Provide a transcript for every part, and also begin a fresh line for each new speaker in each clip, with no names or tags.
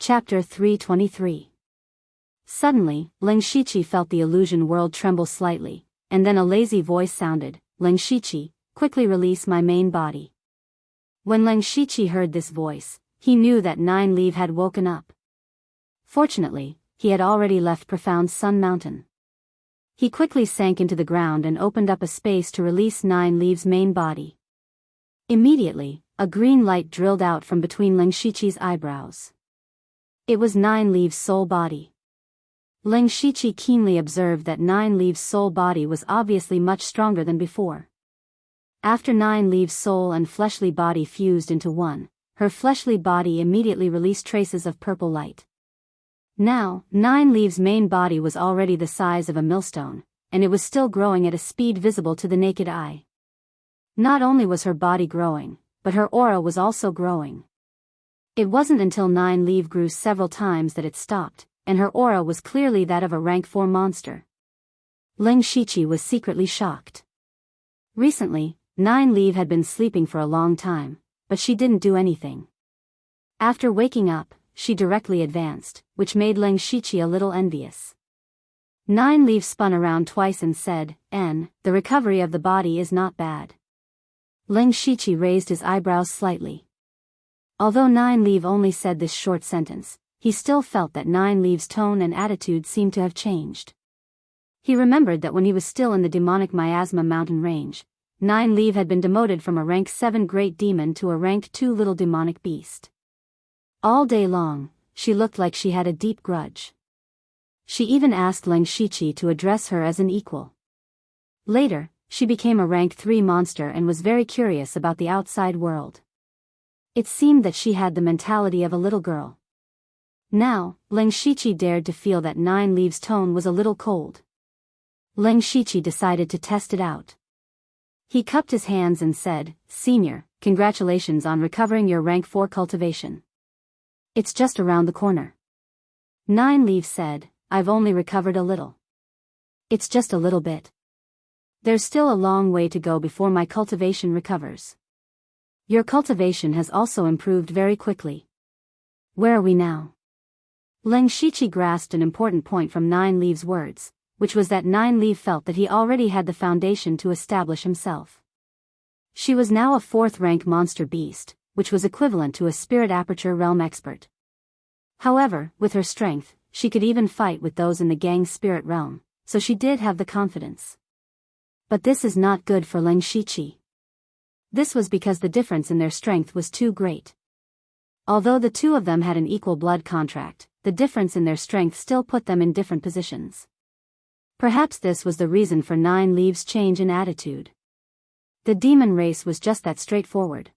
Chapter 323. Suddenly, Ling Shiqi felt the illusion world tremble slightly, and then a lazy voice sounded, "Ling Shiqi, quickly release my main body." When Ling Shiqi heard this voice, he knew that Nine Leaf had woken up. Fortunately, he had already left profound Sun Mountain. He quickly sank into the ground and opened up a space to release Nine Leaf's main body. Immediately, a green light drilled out from between Ling Shiqi's eyebrows. It was Nine Leaf's soul body. Ling Shiqi keenly observed that Nine Leaf's soul body was obviously much stronger than before. After Nine Leaf's soul and fleshly body fused into one, her fleshly body immediately released traces of purple light. Now, Nine Leaf's main body was already the size of a millstone, and it was still growing at a speed visible to the naked eye. Not only was her body growing, but her aura was also growing. It wasn't until Nine Leaf grew several times that it stopped, and her aura was clearly that of a rank 4 monster. Ling Shiqi was secretly shocked. Recently, Nine Leaf had been sleeping for a long time, but she didn't do anything. After waking up, she directly advanced, which made Ling Shiqi a little envious. Nine Leaf spun around twice and said, "The recovery of the body is not bad." Ling Shiqi raised his eyebrows slightly. Although Nine Leaf only said this short sentence, he still felt that Nine Leaf's tone and attitude seemed to have changed. He remembered that when he was still in the demonic Miasma mountain range, Nine Leaf had been demoted from a rank 7 great demon to a rank 2 little demonic beast. All day long, she looked like she had a deep grudge. She even asked Ling Shiqi to address her as an equal. Later, she became a rank 3 monster and was very curious about the outside world. It seemed that she had the mentality of a little girl. Now, Ling Shiqi dared to feel that Nine Leaf's tone was a little cold. Ling Shiqi decided to test it out. He cupped his hands and said, "Senior, congratulations on recovering your rank 4 cultivation. It's just around the corner." Nine Leaf said, "I've only recovered a little. It's just a little bit. There's still a long way to go before my cultivation recovers. Your cultivation has also improved very quickly. Where are we now?" Ling Shiqi grasped an important point from Nine Leaf's words, which was that Nine Leaf felt that he already had the foundation to establish himself. She was now a 4th rank monster beast, which was equivalent to a spirit aperture realm expert. However, with her strength, she could even fight with those in the gang's spirit realm, so she did have the confidence. But this is not good for Ling Shiqi. This was because the difference in their strength was too great. Although the two of them had an equal blood contract, the difference in their strength still put them in different positions. Perhaps this was the reason for Nine Leaf's change in attitude. The demon race was just that straightforward.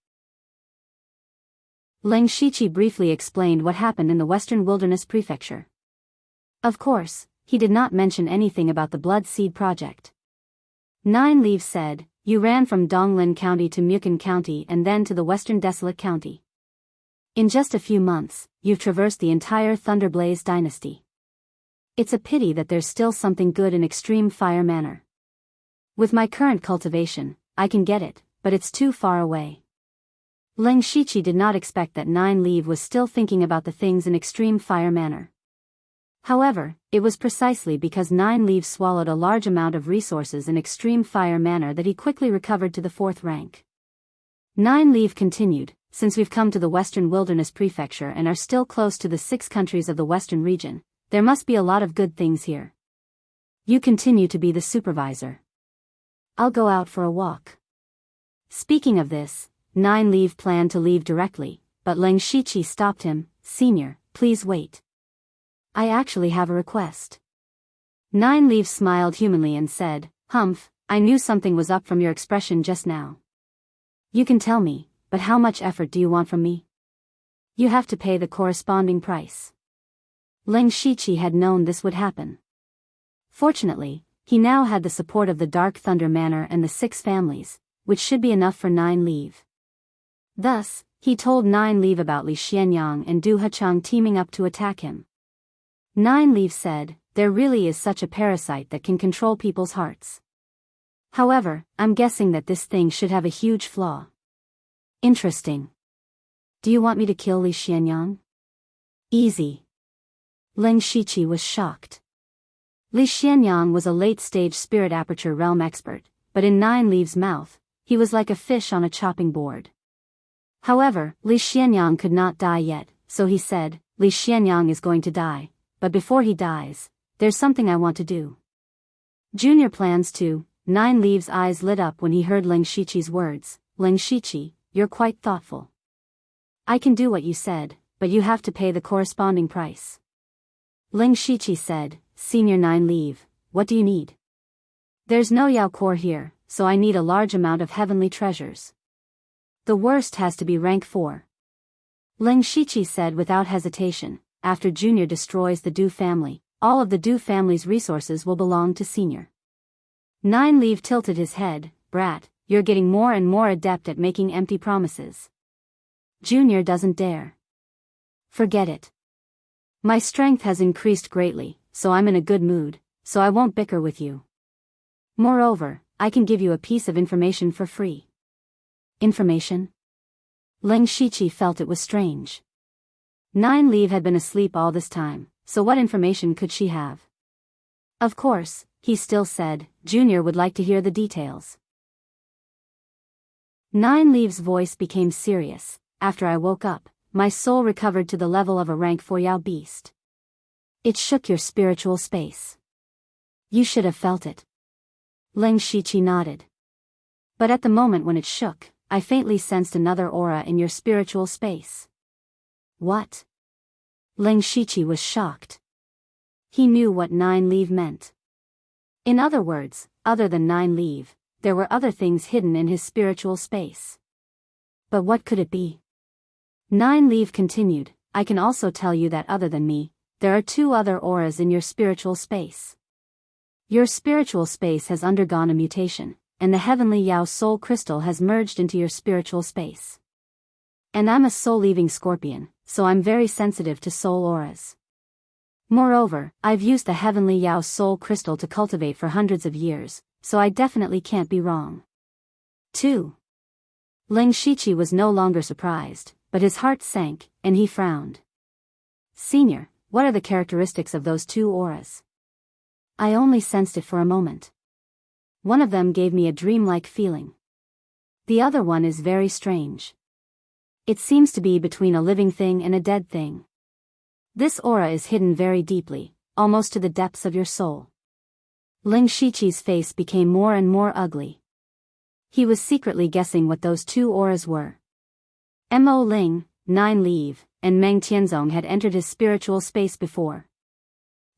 Ling Shiqi briefly explained what happened in the Western Wilderness Prefecture. Of course, he did not mention anything about the Blood Seed Project. Nine Leaf said, "You ran from Donglin County to Mukon County and then to the Western Desolate County. In just a few months, you've traversed the entire Thunderblaze dynasty. It's a pity that there's still something good in Extreme Fire Manor. With my current cultivation, I can get it, but it's too far away." Ling Shiqi did not expect that Nine Leaf was still thinking about the things in Extreme Fire Manor. However, it was precisely because Nine Leaf swallowed a large amount of resources in Extreme Fire Manor that he quickly recovered to the 4th rank. Nine Leaf continued, "Since we've come to the Western Wilderness Prefecture and are still close to the 6 countries of the Western region, there must be a lot of good things here. You continue to be the supervisor. I'll go out for a walk." Speaking of this, Nine Leaf planned to leave directly, but Ling Shiqi stopped him. "Senior, please wait. I actually have a request." Nine Leaf smiled humanly and said, "Humph, I knew something was up from your expression just now. You can tell me, but how much effort do you want from me? You have to pay the corresponding price." Ling Shiqi had known this would happen. Fortunately, he now had the support of the Dark Thunder Manor and the 6 families, which should be enough for Nine Leaf. Thus, he told Nine Leaf about Li Xianyang and Du Hachang teaming up to attack him. Nine Leaf said, "There really is such a parasite that can control people's hearts. However, I'm guessing that this thing should have a huge flaw." "Interesting. Do you want me to kill Li Xianyang?" Easy. Ling Shiqi was shocked. Li Xianyang was a late-stage spirit aperture realm expert, but in Nine Leaves' mouth, he was like a fish on a chopping board. However, Li Xianyang could not die yet, so he said, Li Xianyang is going to die, but before he dies, there's something I want to do. Junior plans to. Nine Leaves' eyes lit up when he heard Ling Shiqi's words. Ling Shiqi, you're quite thoughtful. I can do what you said, but you have to pay the corresponding price. Ling Shiqi said, Senior Nine Leaf, what do you need? There's no Yao core here, so I need a large amount of heavenly treasures. The worst has to be rank 4. Ling Shiqi said without hesitation, after Junior destroys the Du family, all of the Du family's resources will belong to Senior. Nine Leaf tilted his head, Brat, you're getting more and more adept at making empty promises. Junior doesn't dare. Forget it. My strength has increased greatly, so I'm in a good mood, so I won't bicker with you. Moreover, I can give you a piece of information for free. Information? Ling Shiqi felt it was strange. Nine Leaf had been asleep all this time, so what information could she have? Of course, he still said, Junior would like to hear the details. Nine Leaves' voice became serious. After I woke up, my soul recovered to the level of a rank 4 Yao beast. It shook your spiritual space. You should have felt it. Ling Shiqi nodded. But at the moment when it shook, I faintly sensed another aura in your spiritual space. What? Ling Shiqi was shocked. He knew what Nine Leaf meant. In other words, other than Nine Leaf, there were other things hidden in his spiritual space. But what could it be? Nine Leaf continued, I can also tell you that other than me, there are 2 other auras in your spiritual space. Your spiritual space has undergone a mutation, and the heavenly Yao soul crystal has merged into your spiritual space. And I'm a soul-leaving scorpion, so I'm very sensitive to soul auras. Moreover, I've used the heavenly Yao soul crystal to cultivate for hundreds of years, so I definitely can't be wrong. 2. Ling Shiqi was no longer surprised, but his heart sank, and he frowned. Senior, what are the characteristics of those 2 auras? I only sensed it for a moment. One of them gave me a dreamlike feeling. The other one is very strange. It seems to be between a living thing and a dead thing. This aura is hidden very deeply, almost to the depths of your soul. Ling Shiqi's face became more and more ugly. He was secretly guessing what those 2 auras were. Mo Ling, Nine Leaf, and Meng Tianzong had entered his spiritual space before.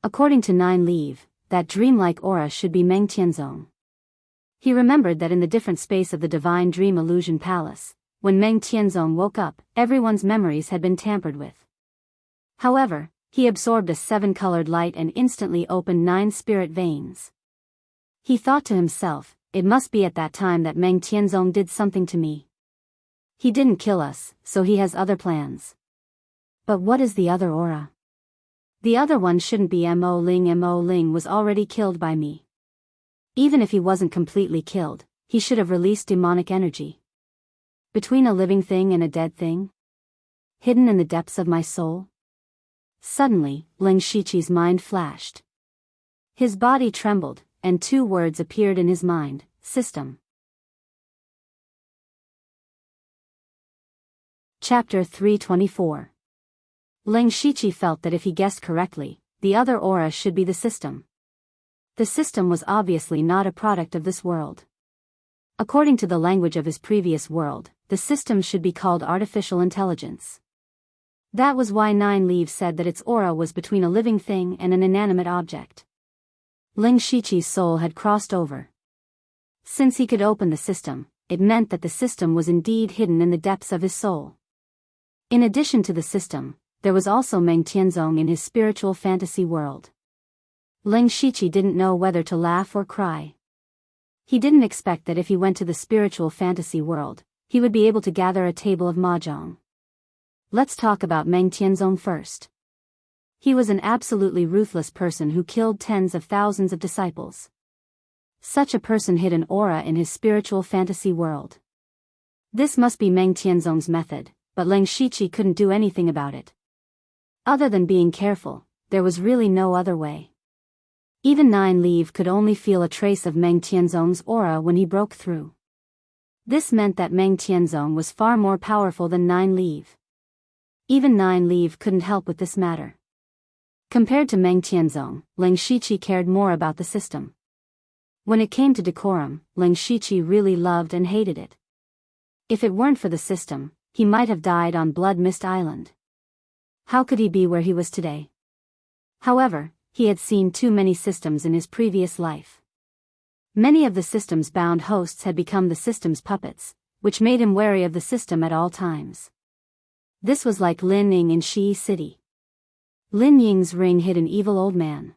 According to Nine Leaf, that dreamlike aura should be Meng Tianzong. He remembered that in the different space of the Divine Dream Illusion Palace, when Meng Tianzong woke up, everyone's memories had been tampered with. However, he absorbed a 7-colored light and instantly opened 9 spirit veins. He thought to himself, it must be at that time that Meng Tianzong did something to me. He didn't kill us, so he has other plans. But what is the other aura? The other one shouldn't be Mo Ling. Mo Ling was already killed by me. Even if he wasn't completely killed, he should have released demonic energy. Between a living thing and a dead thing? Hidden in the depths of my soul? Suddenly, Ling Shiqi's mind flashed. His body trembled, and 2 words appeared in his mind, system. Chapter 324. Ling Shiqi felt that if he guessed correctly, the other aura should be the system. The system was obviously not a product of this world. According to the language of his previous world, the system should be called artificial intelligence. That was why Nine Leaves said that its aura was between a living thing and an inanimate object. Ling Shiqi's soul had crossed over. Since he could open the system, it meant that the system was indeed hidden in the depths of his soul. In addition to the system, there was also Meng Tianzong in his spiritual fantasy world. Ling Shiqi didn't know whether to laugh or cry. He didn't expect that if he went to the spiritual fantasy world, he would be able to gather a table of mahjong. Let's talk about Meng Tianzong first. He was an absolutely ruthless person who killed tens of thousands of disciples. Such a person hid an aura in his spiritual fantasy world. This must be Meng Tianzong's method, but Ling Shiqi couldn't do anything about it. Other than being careful, there was really no other way. Even Nine Leaf could only feel a trace of Meng Tianzong's aura when he broke through. This meant that Meng Tianzong was far more powerful than Nine Leaf. Even Nine Leaf couldn't help with this matter. Compared to Meng Tianzong, Ling Shiqi cared more about the system. When it came to decorum, Ling Shiqi really loved and hated it. If it weren't for the system, he might have died on Blood Mist Island. How could he be where he was today? However, he had seen too many systems in his previous life. Many of the system's bound hosts had become the system's puppets, which made him wary of the system at all times. This was like Lin Ying in Shi City. Lin Ying's ring hid an evil old man.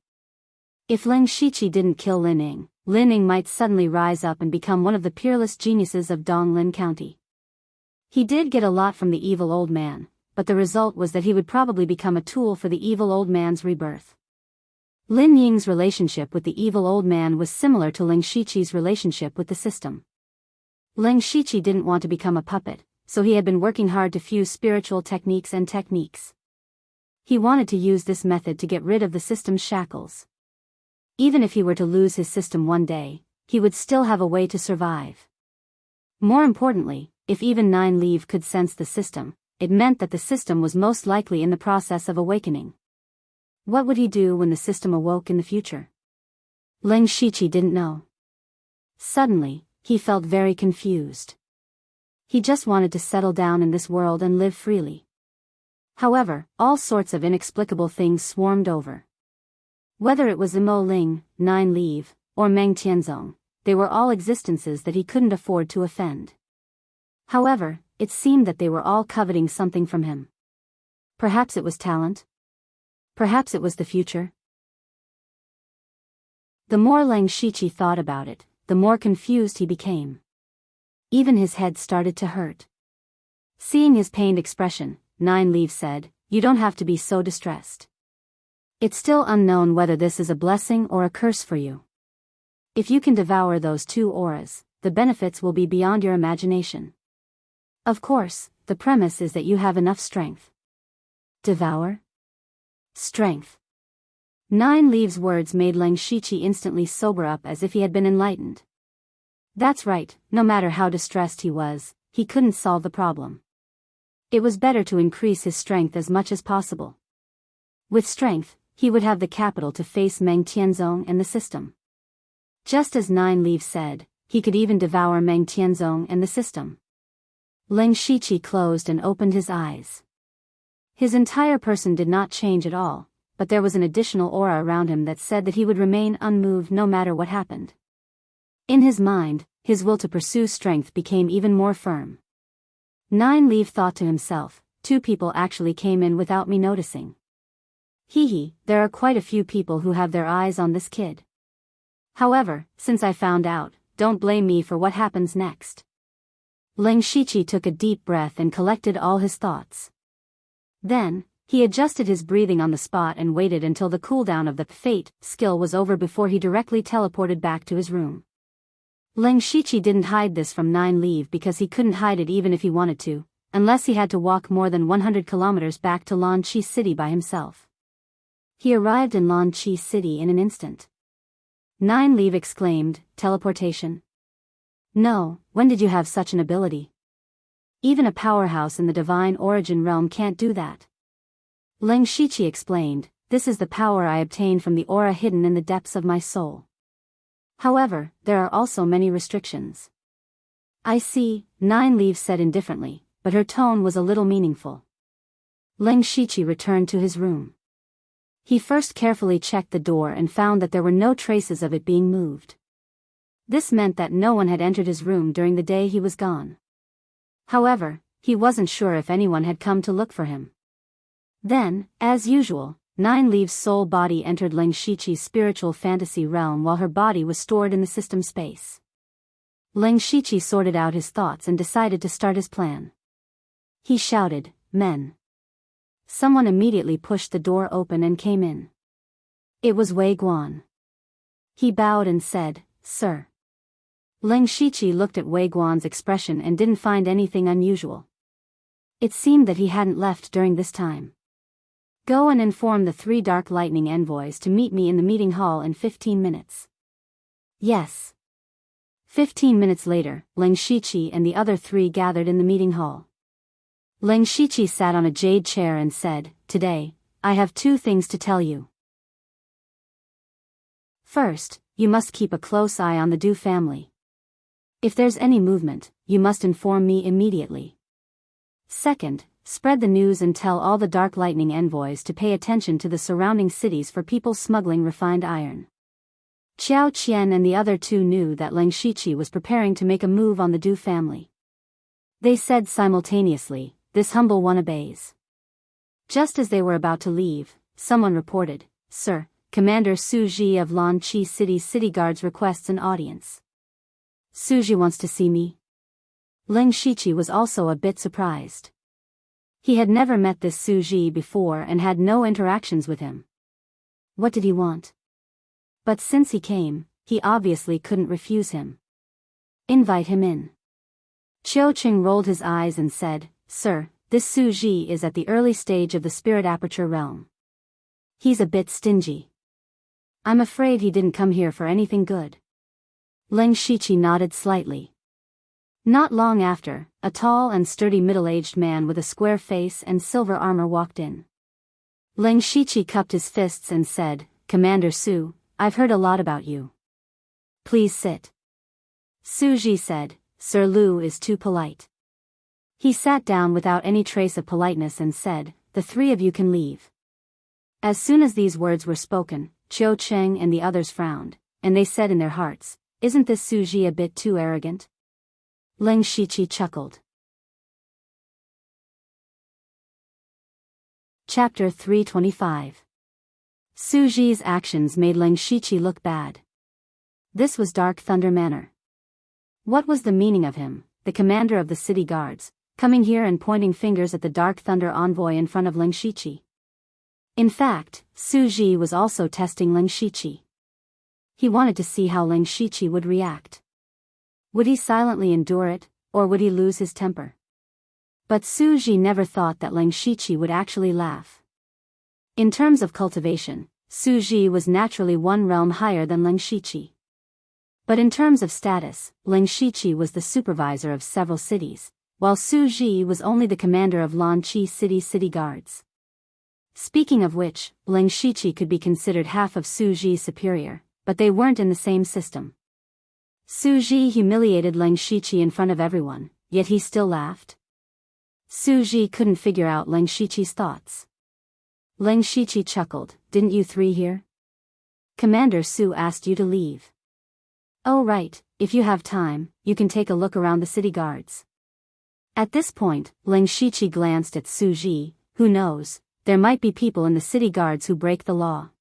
If Ling Shiqi didn't kill Lin Ying might suddenly rise up and become one of the peerless geniuses of Donglin County. He did get a lot from the evil old man, but the result was that he would probably become a tool for the evil old man's rebirth. Lin Ying's relationship with the evil old man was similar to Ling Shiqi's relationship with the system. Ling Shiqi didn't want to become a puppet, so he had been working hard to fuse spiritual techniques and techniques. He wanted to use this method to get rid of the system's shackles. Even if he were to lose his system one day, he would still have a way to survive. More importantly, if even Nine Leaf could sense the system, it meant that the system was most likely in the process of awakening. What would he do when the system awoke in the future? Ling Shiqi didn't know. Suddenly, he felt very confused. He just wanted to settle down in this world and live freely. However, all sorts of inexplicable things swarmed over. Whether it was Imo Ling, Nine Leaf, or Meng Tianzong, they were all existences that he couldn't afford to offend. However, it seemed that they were all coveting something from him. Perhaps it was talent. Perhaps it was the future. The more Ling Shiqi thought about it, the more confused he became. Even his head started to hurt. Seeing his pained expression, Nine Leaf said, "You don't have to be so distressed. It's still unknown whether this is a blessing or a curse for you. If you can devour those two auras, the benefits will be beyond your imagination. Of course, the premise is that you have enough strength." Devour? Strength. Nine Leaf's words made Ling Shiqi instantly sober up as if he had been enlightened. That's right, no matter how distressed he was, he couldn't solve the problem. It was better to increase his strength as much as possible. With strength, he would have the capital to face Meng Tianzong and the system. Just as Nine Leaf said, he could even devour Meng Tianzong and the system. Ling Shiqi closed and opened his eyes. His entire person did not change at all, but there was an additional aura around him that said that he would remain unmoved no matter what happened. In his mind, his will to pursue strength became even more firm. Nine Leaf thought to himself, 2 people actually came in without me noticing. There are quite a few people who have their eyes on this kid. However, since I found out, don't blame me for what happens next. Ling Shiqi took a deep breath and collected all his thoughts. Then, he adjusted his breathing on the spot and waited until the cooldown of the Fate skill was over before he directly teleported back to his room. Ling Shiqi didn't hide this from Nine Leaf because he couldn't hide it even if he wanted to, unless he had to walk more than 100 kilometers back to Lanqi City by himself. He arrived in Lanqi City in an instant. Nine Leaf exclaimed, "Teleportation? No, when did you have such an ability? Even a powerhouse in the divine origin realm can't do that." Ling Shiqi explained, "This is the power I obtained from the aura hidden in the depths of my soul. However, there are also many restrictions." "I see," Nine Leaf said indifferently, but her tone was a little meaningful. Ling Shiqi returned to his room. He first carefully checked the door and found that there were no traces of it being moved. This meant that no one had entered his room during the day he was gone. However, he wasn't sure if anyone had come to look for him. Then, as usual, Nine Leaf's soul body entered Ling Shiqi's spiritual fantasy realm while her body was stored in the system space. Ling Shiqi sorted out his thoughts and decided to start his plan. He shouted, "Men." Someone immediately pushed the door open and came in. It was Wei Guan. He bowed and said, "Sir." Ling Shiqi looked at Wei Guan's expression and didn't find anything unusual. It seemed that he hadn't left during this time. Go and inform the 3 Dark Lightning envoys to meet me in the meeting hall in 15 minutes. Yes. 15 minutes later, Ling Shiqi and the other 3 gathered in the meeting hall. Ling Shiqi sat on a jade chair and said, "Today, I have 2 things to tell you. First, you must keep a close eye on the Du family. If there's any movement, you must inform me immediately. Second, spread the news and tell all the Dark Lightning envoys to pay attention to the surrounding cities for people smuggling refined iron." Qiao Qian and the other 2 knew that Ling Shiqi was preparing to make a move on the Du family. They said simultaneously, "This humble one obeys." Just as they were about to leave, someone reported, "Sir, Commander Su Ji of Lan Chi City's city guards requests an audience." "Su Ji wants to see me?" Ling Shiqi was also a bit surprised. He had never met this Su Ji before and had no interactions with him. What did he want? But since he came, he obviously couldn't refuse him. "Invite him in." Qiu Qing rolled his eyes and said, "Sir, this Su Ji is at the early stage of the spirit aperture realm. He's a bit stingy. I'm afraid he didn't come here for anything good." Ling Shiqi nodded slightly. Not long after, a tall and sturdy middle-aged man with a square face and silver armor walked in. Ling Shiqi cupped his fists and said, "Commander Su, I've heard a lot about you. Please sit." Su Ji said, "Sir Lu is too polite." He sat down without any trace of politeness and said, "The 3 of you can leave." As soon as these words were spoken, Qiu Cheng and the others frowned, and they said in their hearts, "Isn't this Su Ji a bit too arrogant?" Ling Shiqi chuckled. Chapter 325. Su Ji's actions made Ling Shiqi look bad. This was Dark Thunder Manor. What was the meaning of him, the commander of the city guards, coming here and pointing fingers at the Dark Thunder envoy in front of Ling Shiqi? In fact, Su Ji was also testing Ling Shiqi. He wanted to see how Ling Shiqi would react. Would he silently endure it, or would he lose his temper? But Su Ji never thought that Ling Shiqi would actually laugh. In terms of cultivation, Su Ji was naturally 1 realm higher than Ling Shiqi. But in terms of status, Ling Shiqi was the supervisor of several cities, while Su Ji was only the commander of Lan Chi City's city guards. Speaking of which, Ling Shiqi could be considered half of Su Ji's superior, but they weren't in the same system. Su Ji humiliated Ling Shiqi in front of everyone, yet he still laughed. Su Ji couldn't figure out Ling Shiqi's thoughts. Ling Shiqi chuckled, "Didn't you 3 hear? Commander Su asked you to leave." "Oh right, if you have time, you can take a look around the city guards." At this point, Ling Shiqi glanced at Su Ji. Who knows, there might be people in the city guards who break the law.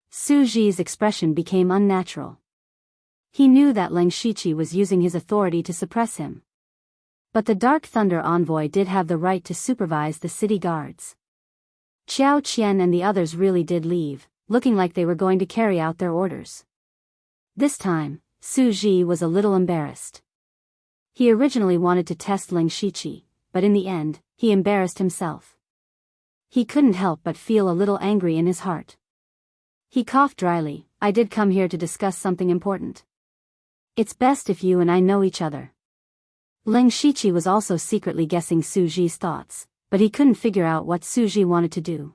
Su Ji's expression became unnatural. He knew that Ling Shiqi was using his authority to suppress him. But the Dark Thunder envoy did have the right to supervise the city guards. Qiao Qian and the others really did leave, looking like they were going to carry out their orders. This time, Su Ji was a little embarrassed. He originally wanted to test Ling Shiqi, but in the end, he embarrassed himself. He couldn't help but feel a little angry in his heart. He coughed dryly. "I did come here to discuss something important. It's best if you and I know each other." Ling Shiqi was also secretly guessing Su Ji's thoughts, but he couldn't figure out what Su Ji wanted to do.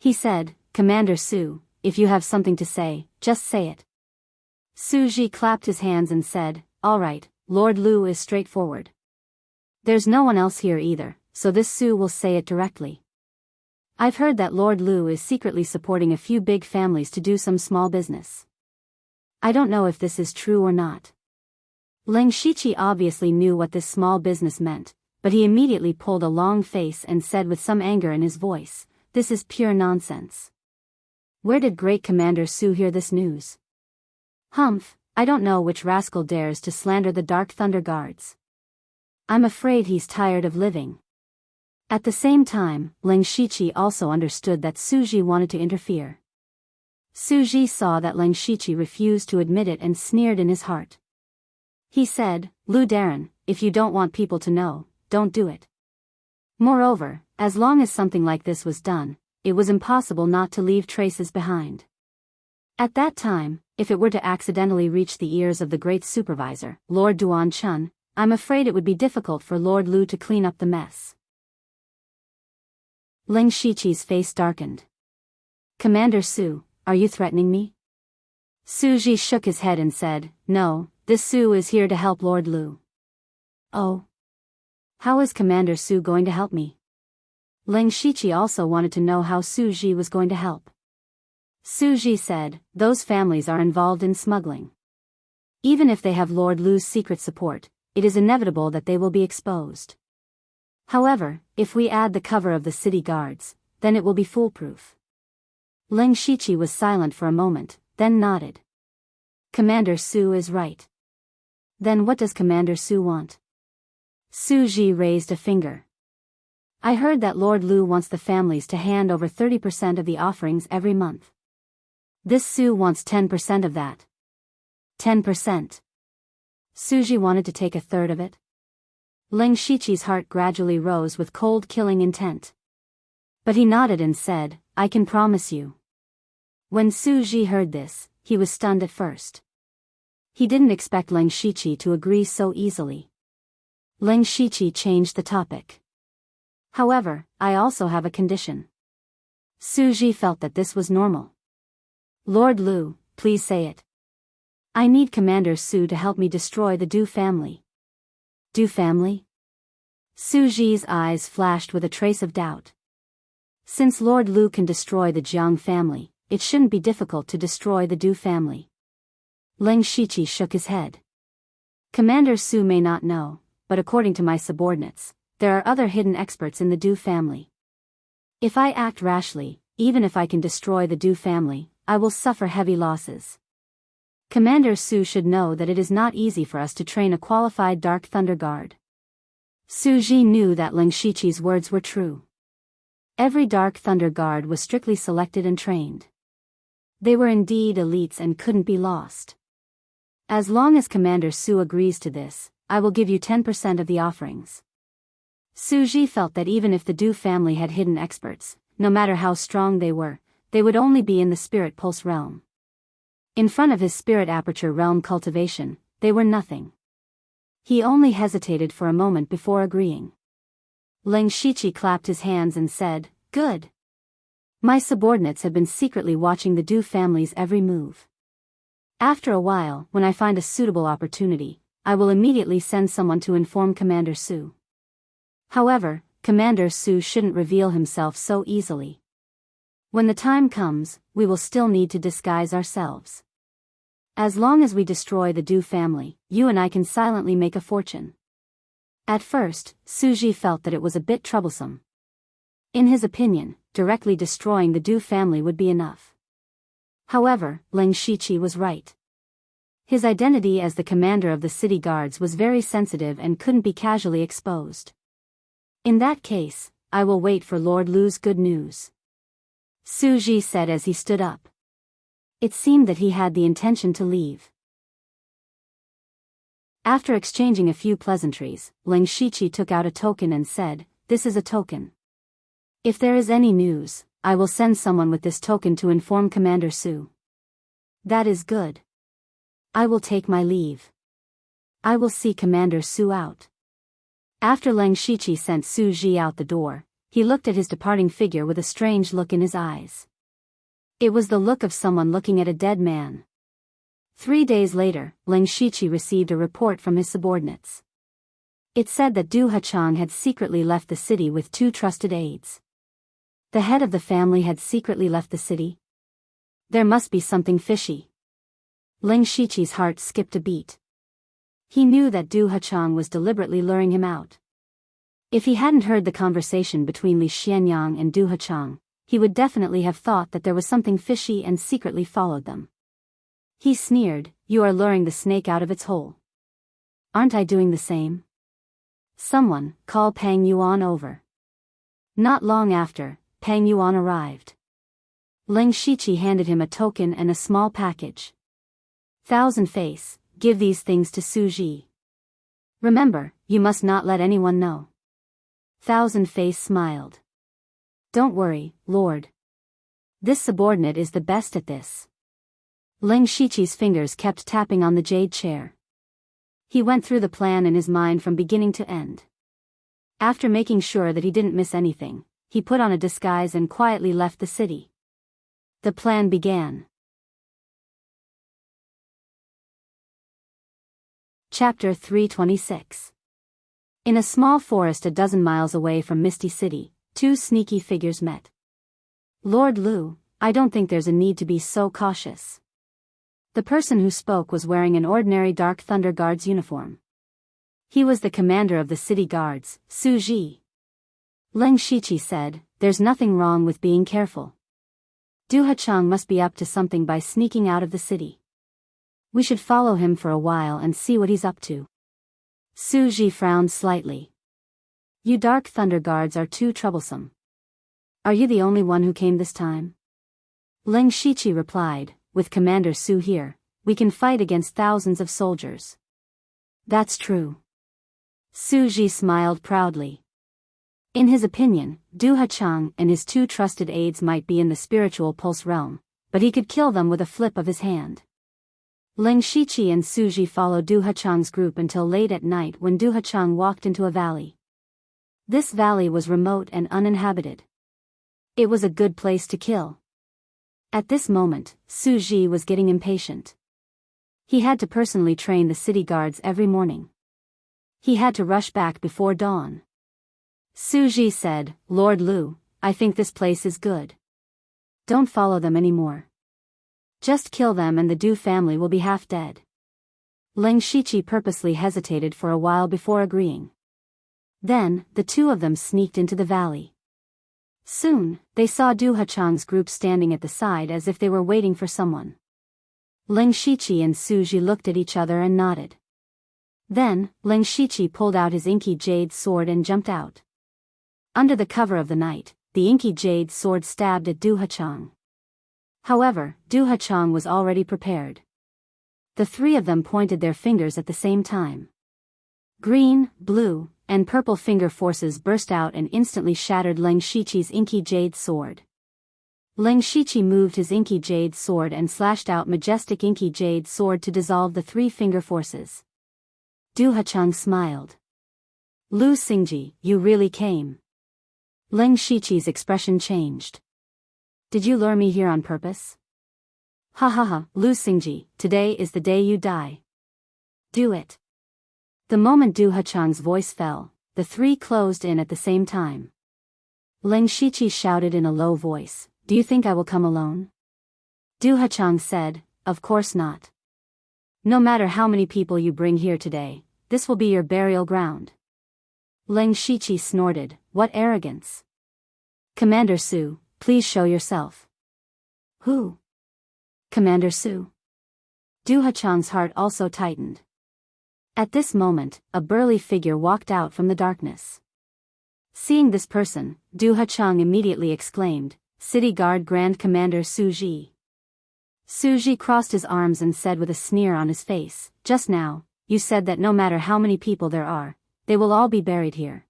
He said, "Commander Su, if you have something to say, just say it." Su Ji clapped his hands and said, "All right, Lord Lu is straightforward. There's no one else here either, so this Su will say it directly. I've heard that Lord Lu is secretly supporting a few big families to do some small business. I don't know if this is true or not." Ling Shiqi obviously knew what this small business meant, but he immediately pulled a long face and said with some anger in his voice, "This is pure nonsense. Where did Great Commander Su hear this news? Humph, I don't know which rascal dares to slander the Dark Thunder Guards. I'm afraid he's tired of living." At the same time, Ling Shiqi also understood that Su Ji wanted to interfere. Su Ji saw that Ling Shiqi refused to admit it and sneered in his heart. He said, "Lu Darren, if you don't want people to know, don't do it. Moreover, as long as something like this was done, it was impossible not to leave traces behind. At that time, if it were to accidentally reach the ears of the great supervisor, Lord Duan Chun, I'm afraid it would be difficult for Lord Lu to clean up the mess. Ling Shiqi's face darkened. Commander Su, are you threatening me? Su Ji shook his head and said, no, this Su is here to help Lord Lu. Oh. How is Commander Su going to help me? Ling Shiqi also wanted to know how Su Ji was going to help. Su Ji said, those families are involved in smuggling. Even if they have Lord Lu's secret support, it is inevitable that they will be exposed. However, if we add the cover of the city guards, then it will be foolproof. Ling Shiqi was silent for a moment, then nodded. Commander Su is right. Then what does Commander Su want? Su Ji raised a finger. I heard that Lord Lu wants the families to hand over 30% of the offerings every month. This Su wants 10% of that. 10%. Su Ji wanted to take a third of it. Ling Shiqi's heart gradually rose with cold killing intent. But he nodded and said, I can promise you. When Su Ji heard this, he was stunned at first. He didn't expect Ling Shiqi to agree so easily. Ling Shiqi changed the topic. However, I also have a condition. Su Ji felt that this was normal. Lord Lu, please say it. I need Commander Su to help me destroy the Du family. Du family? Su Ji's eyes flashed with a trace of doubt. Since Lord Lu can destroy the Jiang family, it shouldn't be difficult to destroy the Du family. Ling Shiqi shook his head. Commander Su may not know, but according to my subordinates, there are other hidden experts in the Du family. If I act rashly, even if I can destroy the Du family, I will suffer heavy losses. Commander Su should know that it is not easy for us to train a qualified Dark Thunder Guard. Su Ji knew that Ling Shiqi's words were true. Every Dark Thunder Guard was strictly selected and trained. They were indeed elites and couldn't be lost. As long as Commander Su agrees to this, I will give you 10% of the offerings. Su Ji felt that even if the Du family had hidden experts, no matter how strong they would only be in the Spirit Pulse realm. In front of his Spirit Aperture realm cultivation, they were nothing. He only hesitated for a moment before agreeing. Ling Shiqi clapped his hands and said, good. My subordinates have been secretly watching the Du family's every move. After a while, when I find a suitable opportunity, I will immediately send someone to inform Commander Su. However, Commander Su shouldn't reveal himself so easily. When the time comes, we will still need to disguise ourselves. As long as we destroy the Du family, you and I can silently make a fortune. At first, Su Ji felt that it was a bit troublesome. In his opinion, directly destroying the Du family would be enough. However, Ling Shiqi was right. His identity as the commander of the city guards was very sensitive and couldn't be casually exposed. In that case, I will wait for Lord Lu's good news. Su Ji said as he stood up. It seemed that he had the intention to leave. After exchanging a few pleasantries, Ling Shiqi took out a token and said, this is a token. If there is any news, I will send someone with this token to inform Commander Su. That is good. I will take my leave. I will see Commander Su out. After Ling Shiqi sent Su Ji out the door, he looked at his departing figure with a strange look in his eyes. It was the look of someone looking at a dead man. 3 days later, Ling Shiqi received a report from his subordinates. It said that Du Hachang had secretly left the city with 2 trusted aides. The head of the family had secretly left the city. There must be something fishy. Ling Shiqi's heart skipped a beat. He knew that Du Hachang was deliberately luring him out. If he hadn't heard the conversation between Li Xianyang and Du Hachang, he would definitely have thought that there was something fishy and secretly followed them. He sneered, you are luring the snake out of its hole. Aren't I doing the same? Someone, call Pang Yuan over. Not long after, Pang Yuan arrived. Ling Shiqi handed him a token and a small package. Thousand Face, give these things to Su Ji. Remember, you must not let anyone know. Thousand Face smiled. Don't worry, Lord. This subordinate is the best at this. Ling Shiqi's fingers kept tapping on the jade chair. He went through the plan in his mind from beginning to end. After making sure that he didn't miss anything, he put on a disguise and quietly left the city. The plan began. Chapter 326. In a small forest a dozen miles away from Misty City, two sneaky figures met. Lord Lu, I don't think there's a need to be so cautious. The person who spoke was wearing an ordinary Dark Thunder Guard's uniform. He was the commander of the city guards, Su Ji. Ling Shiqi said, "There's nothing wrong with being careful. Du Hachang must be up to something by sneaking out of the city. We should follow him for a while and see what he's up to." Su Ji frowned slightly. "You Dark Thunder Guards are too troublesome. Are you the only one who came this time?" Ling Shiqi replied, "With Commander Su here, we can fight against thousands of soldiers." "That's true." Su Ji smiled proudly. In his opinion, Du Hachang and his two trusted aides might be in the spiritual pulse realm, but he could kill them with a flip of his hand. Ling Shiqi and Su Ji followed Du Hachang's group until late at night when Du Hachang walked into a valley. This valley was remote and uninhabited. It was a good place to kill. At this moment, Su Ji was getting impatient. He had to personally train the city guards every morning. He had to rush back before dawn. Su Ji said, "Lord Lu, I think this place is good. Don't follow them anymore. Just kill them and the Du family will be half dead." Ling Shiqi purposely hesitated for a while before agreeing. Then, the two of them sneaked into the valley. Soon, they saw Du Hachang's group standing at the side as if they were waiting for someone. Ling Shiqi and Su Ji looked at each other and nodded. Then, Ling Shiqi pulled out his inky jade sword and jumped out. Under the cover of the night, the inky jade sword stabbed at Du Hachang. However, Du Hachang was already prepared. The three of them pointed their fingers at the same time. Green, blue, and purple finger forces burst out and instantly shattered Ling Shiqi's inky jade sword. Ling Shiqi moved his inky jade sword and slashed out majestic inky jade sword to dissolve the three finger forces. Du Hachang smiled. "Lu Xingji, you really came." Ling Shiqi's expression changed. "Did you lure me here on purpose?" "Ha ha ha, Lu Xingji, today is the day you die. Do it." The moment Du Hachang's voice fell, the three closed in at the same time. Ling Shiqi shouted in a low voice, "Do you think I will come alone?" Du Hachang said, "Of course not. No matter how many people you bring here today, this will be your burial ground." Ling Shiqi snorted, "What arrogance! Commander Su, please show yourself." "Who?" "Commander Su." Du Hachang's heart also tightened. At this moment, a burly figure walked out from the darkness. Seeing this person, Du Hachang immediately exclaimed, "City Guard Grand Commander Su Ji." Su Ji crossed his arms and said with a sneer on his face, "Just now, you said that no matter how many people there are, they will all be buried here.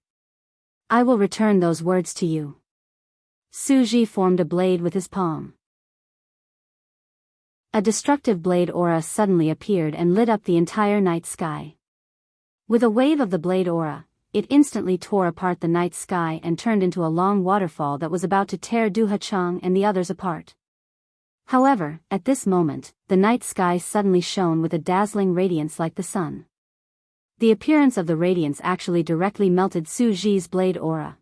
I will return those words to you." Su Ji formed a blade with his palm. A destructive blade aura suddenly appeared and lit up the entire night sky. With a wave of the blade aura, it instantly tore apart the night sky and turned into a long waterfall that was about to tear Du Hachang and the others apart. However, at this moment, the night sky suddenly shone with a dazzling radiance like the sun. The appearance of the radiance actually directly melted Su Ji's blade aura.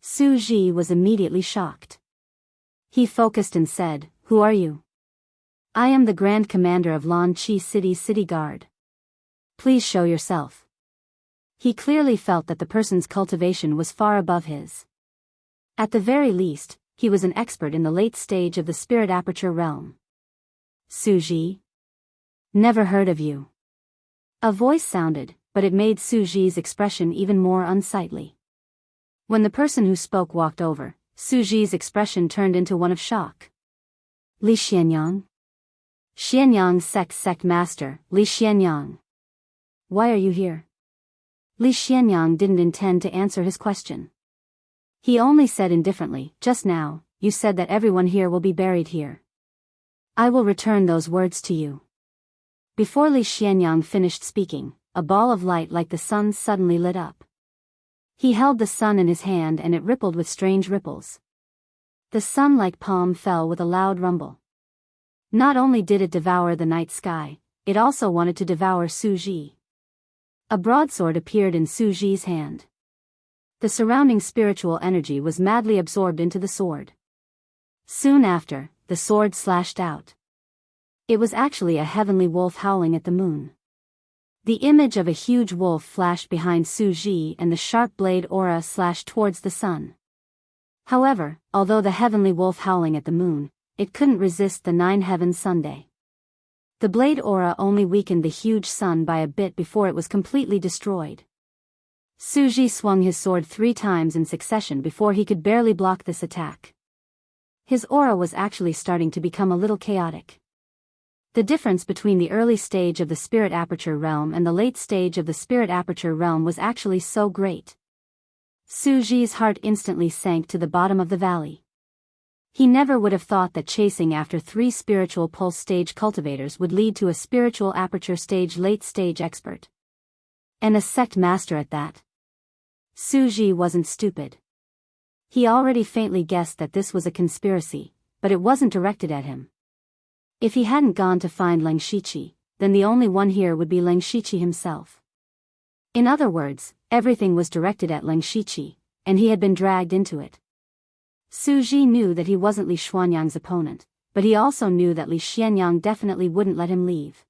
Su Ji was immediately shocked. He focused and said, "Who are you?" "I am the Grand Commander of Lan Chi City's City Guard. Please show yourself." He clearly felt that the person's cultivation was far above his. At the very least, he was an expert in the late stage of the spirit aperture realm. "Su Ji? Never heard of you." A voice sounded, but it made Su Ji's expression even more unsightly. When the person who spoke walked over, Su Ji's expression turned into one of shock. "Li Xianyang? Xianyang's sect master, Li Xianyang. Why are you here?" Li Xianyang didn't intend to answer his question. He only said indifferently, "Just now, you said that everyone here will be buried here. I will return those words to you." Before Li Xianyang finished speaking, a ball of light like the sun suddenly lit up. He held the sun in his hand and it rippled with strange ripples. The sun-like palm fell with a loud rumble. Not only did it devour the night sky, it also wanted to devour Su Ji. A broadsword appeared in Su Ji's hand. The surrounding spiritual energy was madly absorbed into the sword. Soon after, the sword slashed out. It was actually a heavenly wolf howling at the moon. The image of a huge wolf flashed behind Su Ji and the sharp blade aura slashed towards the sun. However, although the heavenly wolf howling at the moon, it couldn't resist the 9 heavens Sunday. The blade aura only weakened the huge sun by a bit before it was completely destroyed. Su Ji swung his sword 3 times in succession before he could barely block this attack. His aura was actually starting to become a little chaotic. The difference between the early stage of the spirit aperture realm and the late stage of the spirit aperture realm was actually so great. Su Ji's heart instantly sank to the bottom of the valley. He never would have thought that chasing after 3 spiritual pulse stage cultivators would lead to a spiritual aperture stage late stage expert. And a sect master at that. Su Ji wasn't stupid. He already faintly guessed that this was a conspiracy, but it wasn't directed at him. If he hadn't gone to find Leng Shiqi, then the only one here would be Leng Shiqi himself. In other words, everything was directed at Leng Shiqi, and he had been dragged into it. Su Ji knew that he wasn't Li Xuanyang's opponent, but he also knew that Li Xianyang definitely wouldn't let him leave.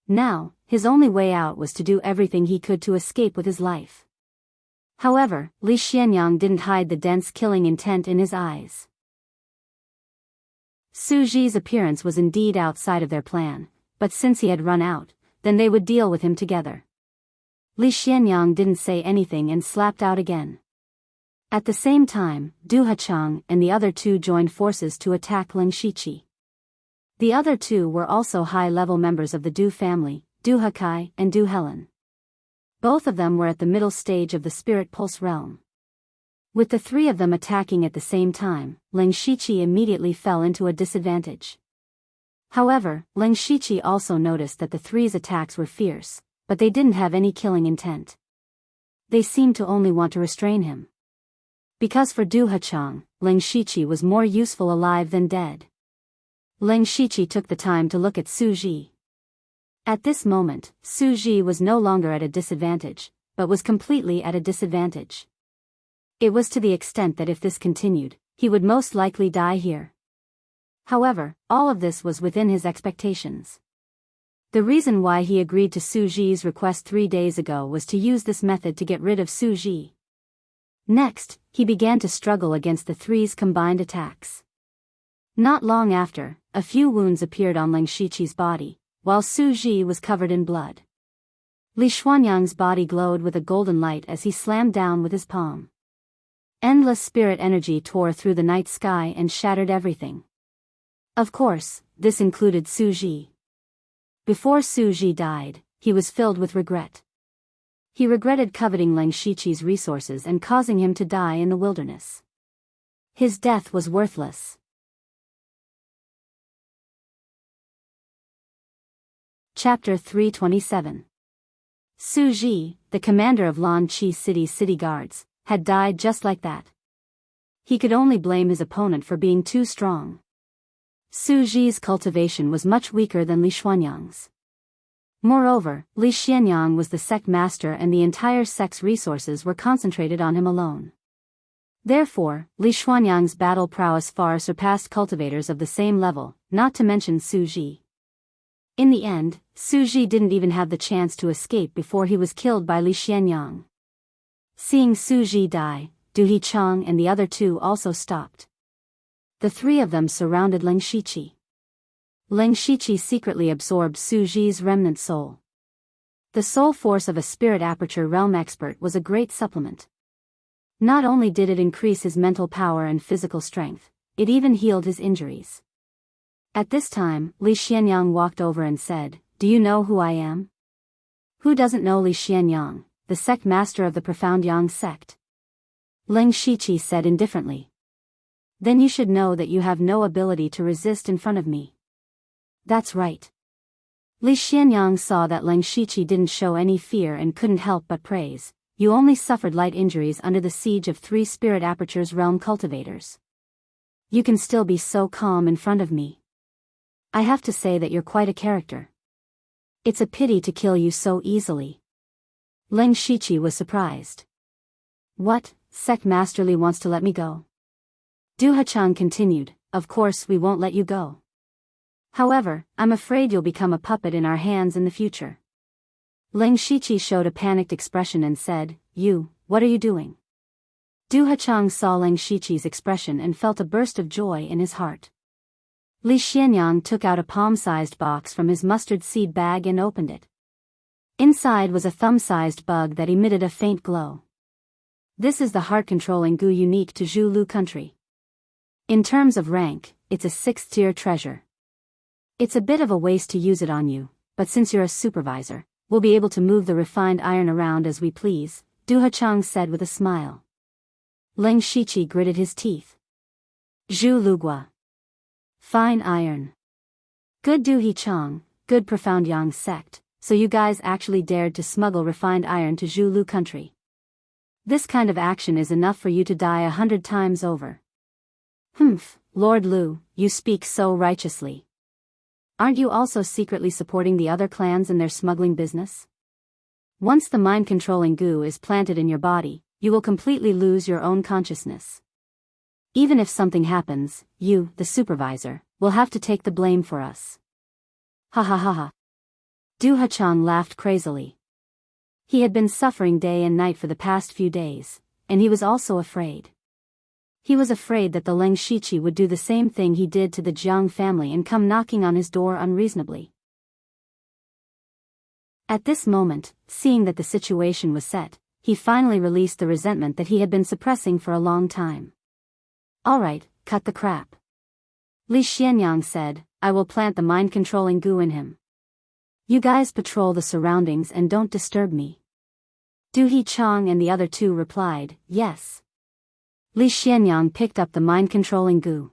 Now, his only way out was to do everything he could to escape with his life. However, Li Xianyang didn't hide the dense killing intent in his eyes. Su Ji's appearance was indeed outside of their plan, but since he had run out, then they would deal with him together. Li Xianyang didn't say anything and slapped out again. At the same time, Du Hachang and the other 2 joined forces to attack Leng Shiqi. The other 2 were also high-level members of the Du family, Du Hakai and Du Helen. Both of them were at the middle stage of the spirit pulse realm. With the 3 of them attacking at the same time, Leng Shiqi immediately fell into a disadvantage. However, Leng Shiqi also noticed that the 3's attacks were fierce, but they didn't have any killing intent. They seemed to only want to restrain him. Because for Du Hachang, Leng Shiqi was more useful alive than dead. Leng Shiqi took the time to look at Su Ji. At this moment, Su Ji was no longer at a disadvantage, but was completely at a disadvantage. It was to the extent that if this continued, he would most likely die here. However, all of this was within his expectations. The reason why he agreed to Su Ji's request 3 days ago was to use this method to get rid of Su Ji. Next, he began to struggle against the 3's combined attacks. Not long after, a few wounds appeared on Leng Shiqi's body, while Su Ji was covered in blood. Li Xuanyang's body glowed with a golden light as he slammed down with his palm. Endless spirit energy tore through the night sky and shattered everything. Of course, this included Su Ji. Before Su Ji died, he was filled with regret. He regretted coveting Leng Shiqi's resources and causing him to die in the wilderness. His death was worthless. Chapter 327. Su Ji, the commander of Lan Chi City's city guards, had died just like that. He could only blame his opponent for being too strong. Su Ji's cultivation was much weaker than Li Xuanyang's. Moreover, Li Xianyang was the sect master and the entire sect's resources were concentrated on him alone. Therefore, Li Xuanyang's battle prowess far surpassed cultivators of the same level, not to mention Su Ji. In the end, Su Ji didn't even have the chance to escape before he was killed by Li Xianyang. Seeing Su Ji die, Du Hechang and the other 2 also stopped. The 3 of them surrounded Leng Shiqi. Leng Shiqi secretly absorbed Su Ji's remnant soul. The soul force of a spirit aperture realm expert was a great supplement. Not only did it increase his mental power and physical strength, it even healed his injuries. At this time, Li Xianyang walked over and said, "Do you know who I am?" Who doesn't know Li Xianyang, the sect master of the Profound Yang sect? Ling Shiqi said indifferently. Then you should know that you have no ability to resist in front of me. That's right. Li Xianyang saw that Ling Shiqi didn't show any fear and couldn't help but praise. You only suffered light injuries under the siege of 3 Spirit Aperture's realm cultivators. You can still be so calm in front of me. I have to say that you're quite a character. It's a pity to kill you so easily. Ling Shiqi was surprised. What, Sect Master Li wants to let me go? Du Hachang continued, of course we won't let you go. However, I'm afraid you'll become a puppet in our hands in the future. Ling Shiqi showed a panicked expression and said, what are you doing? Du Hachang saw Ling Shiqi's expression and felt a burst of joy in his heart. Li Xianyang took out a palm-sized box from his mustard seed bag and opened it. Inside was a thumb-sized bug that emitted a faint glow. This is the heart-controlling goo unique to Zhulu country. In terms of rank, it's a 6th-tier treasure. It's a bit of a waste to use it on you, but since you're a supervisor, we'll be able to move the refined iron around as we please, Du Hachang said with a smile. Ling Shiqi gritted his teeth. Zhu Lugua. Fine iron. Good Du Hachang, good Profound Yang sect, so you guys actually dared to smuggle refined iron to Zhulu country. This kind of action is enough for you to die 100 times over. Humph, Lord Lu, you speak so righteously. Aren't you also secretly supporting the other clans in their smuggling business? Once the mind-controlling goo is planted in your body, you will completely lose your own consciousness. Even if something happens, you, the supervisor, will have to take the blame for us. Ha ha ha ha. Du Hachang laughed crazily. He had been suffering day and night for the past few days, and he was also afraid. He was afraid that the Ling Shiqi would do the same thing he did to the Jiang family and come knocking on his door unreasonably. At this moment, seeing that the situation was set, he finally released the resentment that he had been suppressing for a long time. Alright, cut the crap. Li Xianyang said, I will plant the mind-controlling goo in him. You guys patrol the surroundings and don't disturb me. Du Hachang and the other 2 replied, yes. Li Xianyang picked up the mind-controlling goo.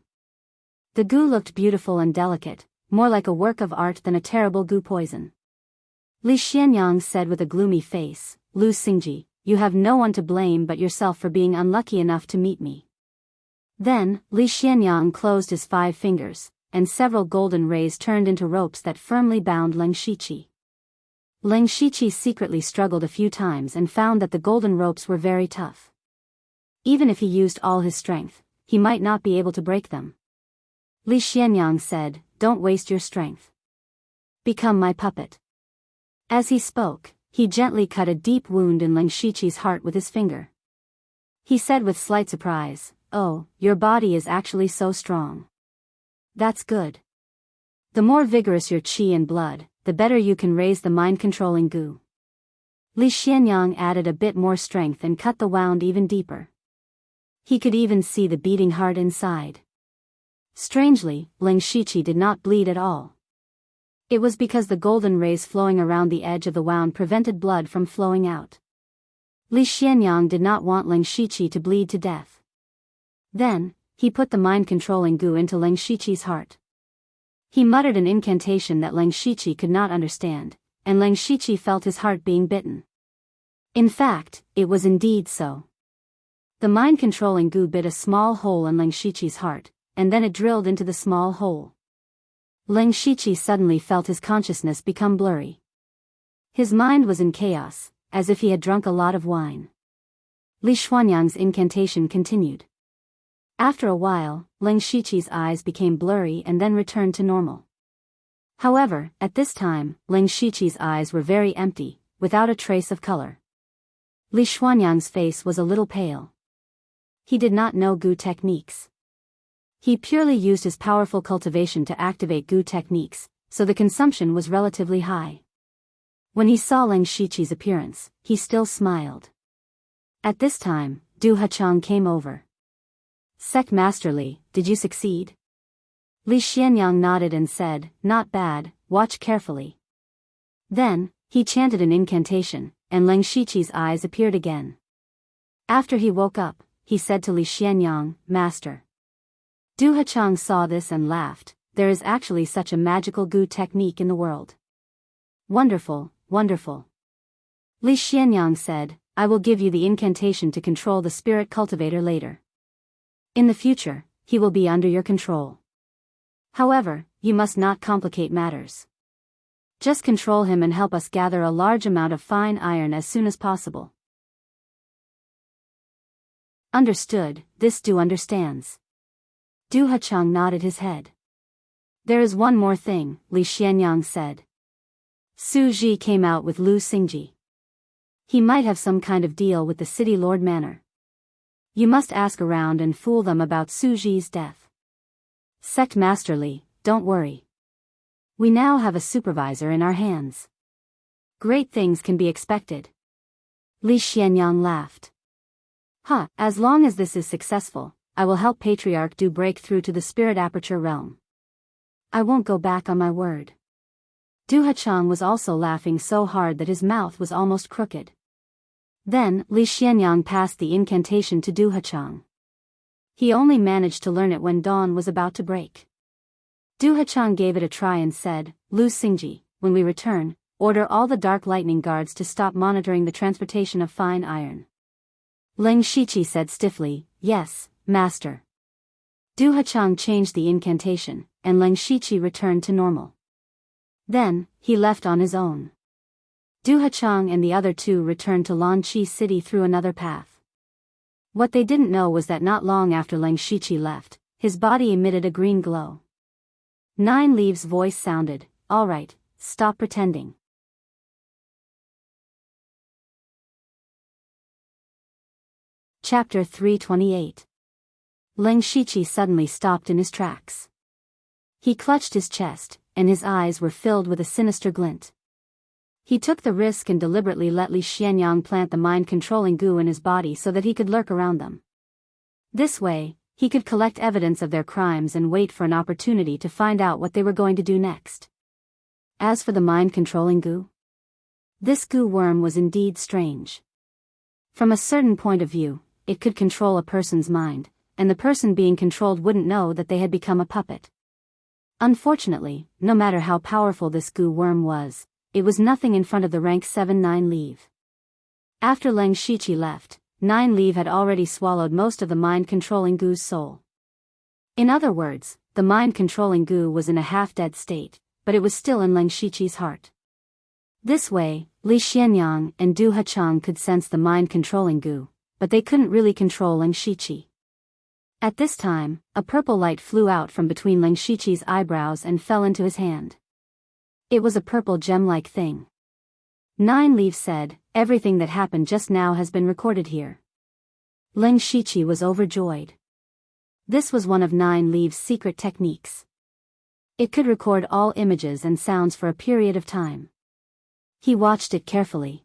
The goo looked beautiful and delicate, more like a work of art than a terrible goo poison. Li Xianyang said with a gloomy face, Lu Xingji, you have no one to blame but yourself for being unlucky enough to meet me. Then, Li Xianyang closed his 5 fingers, and several golden rays turned into ropes that firmly bound Ling Shiqi. Ling Shiqi secretly struggled a few times and found that the golden ropes were very tough. Even if he used all his strength, he might not be able to break them. Li Xianyang said, don't waste your strength. Become my puppet. As he spoke, he gently cut a deep wound in Ling Shiqi's heart with his finger. He said with slight surprise, oh, your body is actually so strong. That's good. The more vigorous your qi and blood, the better you can raise the mind-controlling goo. Li Xianyang added a bit more strength and cut the wound even deeper. He could even see the beating heart inside. Strangely, Ling Shiqi did not bleed at all. It was because the golden rays flowing around the edge of the wound prevented blood from flowing out. Li Xianyang did not want Ling Shiqi to bleed to death. Then, he put the mind-controlling goo into Ling Shiqi's heart. He muttered an incantation that Ling Shiqi could not understand, and Ling Shiqi felt his heart being bitten. In fact, it was indeed so. The mind-controlling goo bit a small hole in Ling Shiqi's heart, and then it drilled into the small hole. Ling Shiqi suddenly felt his consciousness become blurry. His mind was in chaos, as if he had drunk a lot of wine. Li Xuanyang's incantation continued. After a while, Ling Shiqi's eyes became blurry and then returned to normal. However, at this time, Ling Shiqi's eyes were very empty, without a trace of color. Li Xuanyang's face was a little pale. He did not know goo techniques. He purely used his powerful cultivation to activate goo techniques, so the consumption was relatively high. When he saw Ling Shiqi's appearance, he still smiled. At this time, Du Hachang came over. Sect Master Li, did you succeed? Li Xianyang nodded and said, not bad, watch carefully. Then, he chanted an incantation, and Ling Shiqi's eyes appeared again. After he woke up, he said to Li Xianyang, Master. Du Hachang saw this and laughed. There is actually such a magical gu technique in the world. Wonderful, wonderful. Li Xianyang said, I will give you the incantation to control the spirit cultivator later. In the future, he will be under your control. However, you must not complicate matters. Just control him and help us gather a large amount of fine iron as soon as possible. Understood, this Du understands. Du Hachang nodded his head. There is one more thing, Li Xianyang said. Su Ji came out with Lu Xingji. He might have some kind of deal with the city lord manor. You must ask around and fool them about Su Ji's death. Sect Master Li, don't worry. We now have a supervisor in our hands. Great things can be expected. Li Xianyang laughed. As long as this is successful, I will help Patriarch Du break through to the Spirit Aperture realm. I won't go back on my word. Du Hachang was also laughing so hard that his mouth was almost crooked. Then, Li Xianyang passed the incantation to Du Hachang. He only managed to learn it when dawn was about to break. Du Hachang gave it a try and said, Lu Xingji, when we return, order all the Dark Lightning Guards to stop monitoring the transportation of fine iron. Leng Shiqi said stiffly, Yes, Master. Du Hachang changed the incantation, and Leng Shiqi returned to normal. Then, he left on his own. Du Hachang and the other two returned to Lanqi City through another path. What they didn't know was that not long after Leng Shiqi left, his body emitted a green glow. Nine Leaves' voice sounded, All right, stop pretending. Chapter 328. Leng Shiqi suddenly stopped in his tracks. He clutched his chest, and his eyes were filled with a sinister glint. He took the risk and deliberately let Li Xianyang plant the mind-controlling goo in his body so that he could lurk around them. This way, he could collect evidence of their crimes and wait for an opportunity to find out what they were going to do next. As for the mind-controlling goo, this goo worm was indeed strange. From a certain point of view, it could control a person's mind, and the person being controlled wouldn't know that they had become a puppet. Unfortunately, no matter how powerful this goo worm was, it was nothing in front of the rank 7 Nine Leaf. After Leng Shiqi left, Nine Leaf had already swallowed most of the mind-controlling goo's soul. In other words, the mind-controlling goo was in a half-dead state, but it was still in Leng Shiqi's heart. This way, Li Xianyang and Du Hachang could sense the mind-controlling goo, but they couldn't really control Leng Shiqi. At this time, a purple light flew out from between Leng Shiqi's eyebrows and fell into his hand. It was a purple gem-like thing. Nine Leaves said, Everything that happened just now has been recorded here. Leng Shiqi was overjoyed. This was one of Nine Leaves' secret techniques. It could record all images and sounds for a period of time. He watched it carefully.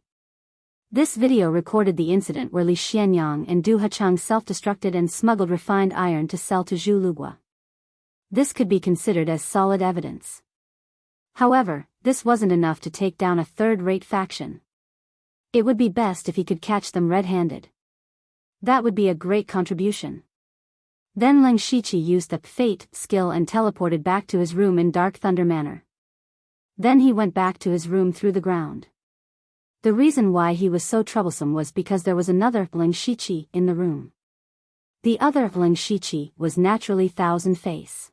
This video recorded the incident where Li Xianyang and Du Hachang self-destructed and smuggled refined iron to sell to Zhu Lugua. This could be considered as solid evidence. However, this wasn't enough to take down a third-rate faction. It would be best if he could catch them red-handed. That would be a great contribution. Then Leng Shiqi used the Fate skill and teleported back to his room in Dark Thunder Manor. Then he went back to his room through the ground. The reason why he was so troublesome was because there was another Leng Shiqi in the room. The other Leng Shiqi was naturally Thousand Face.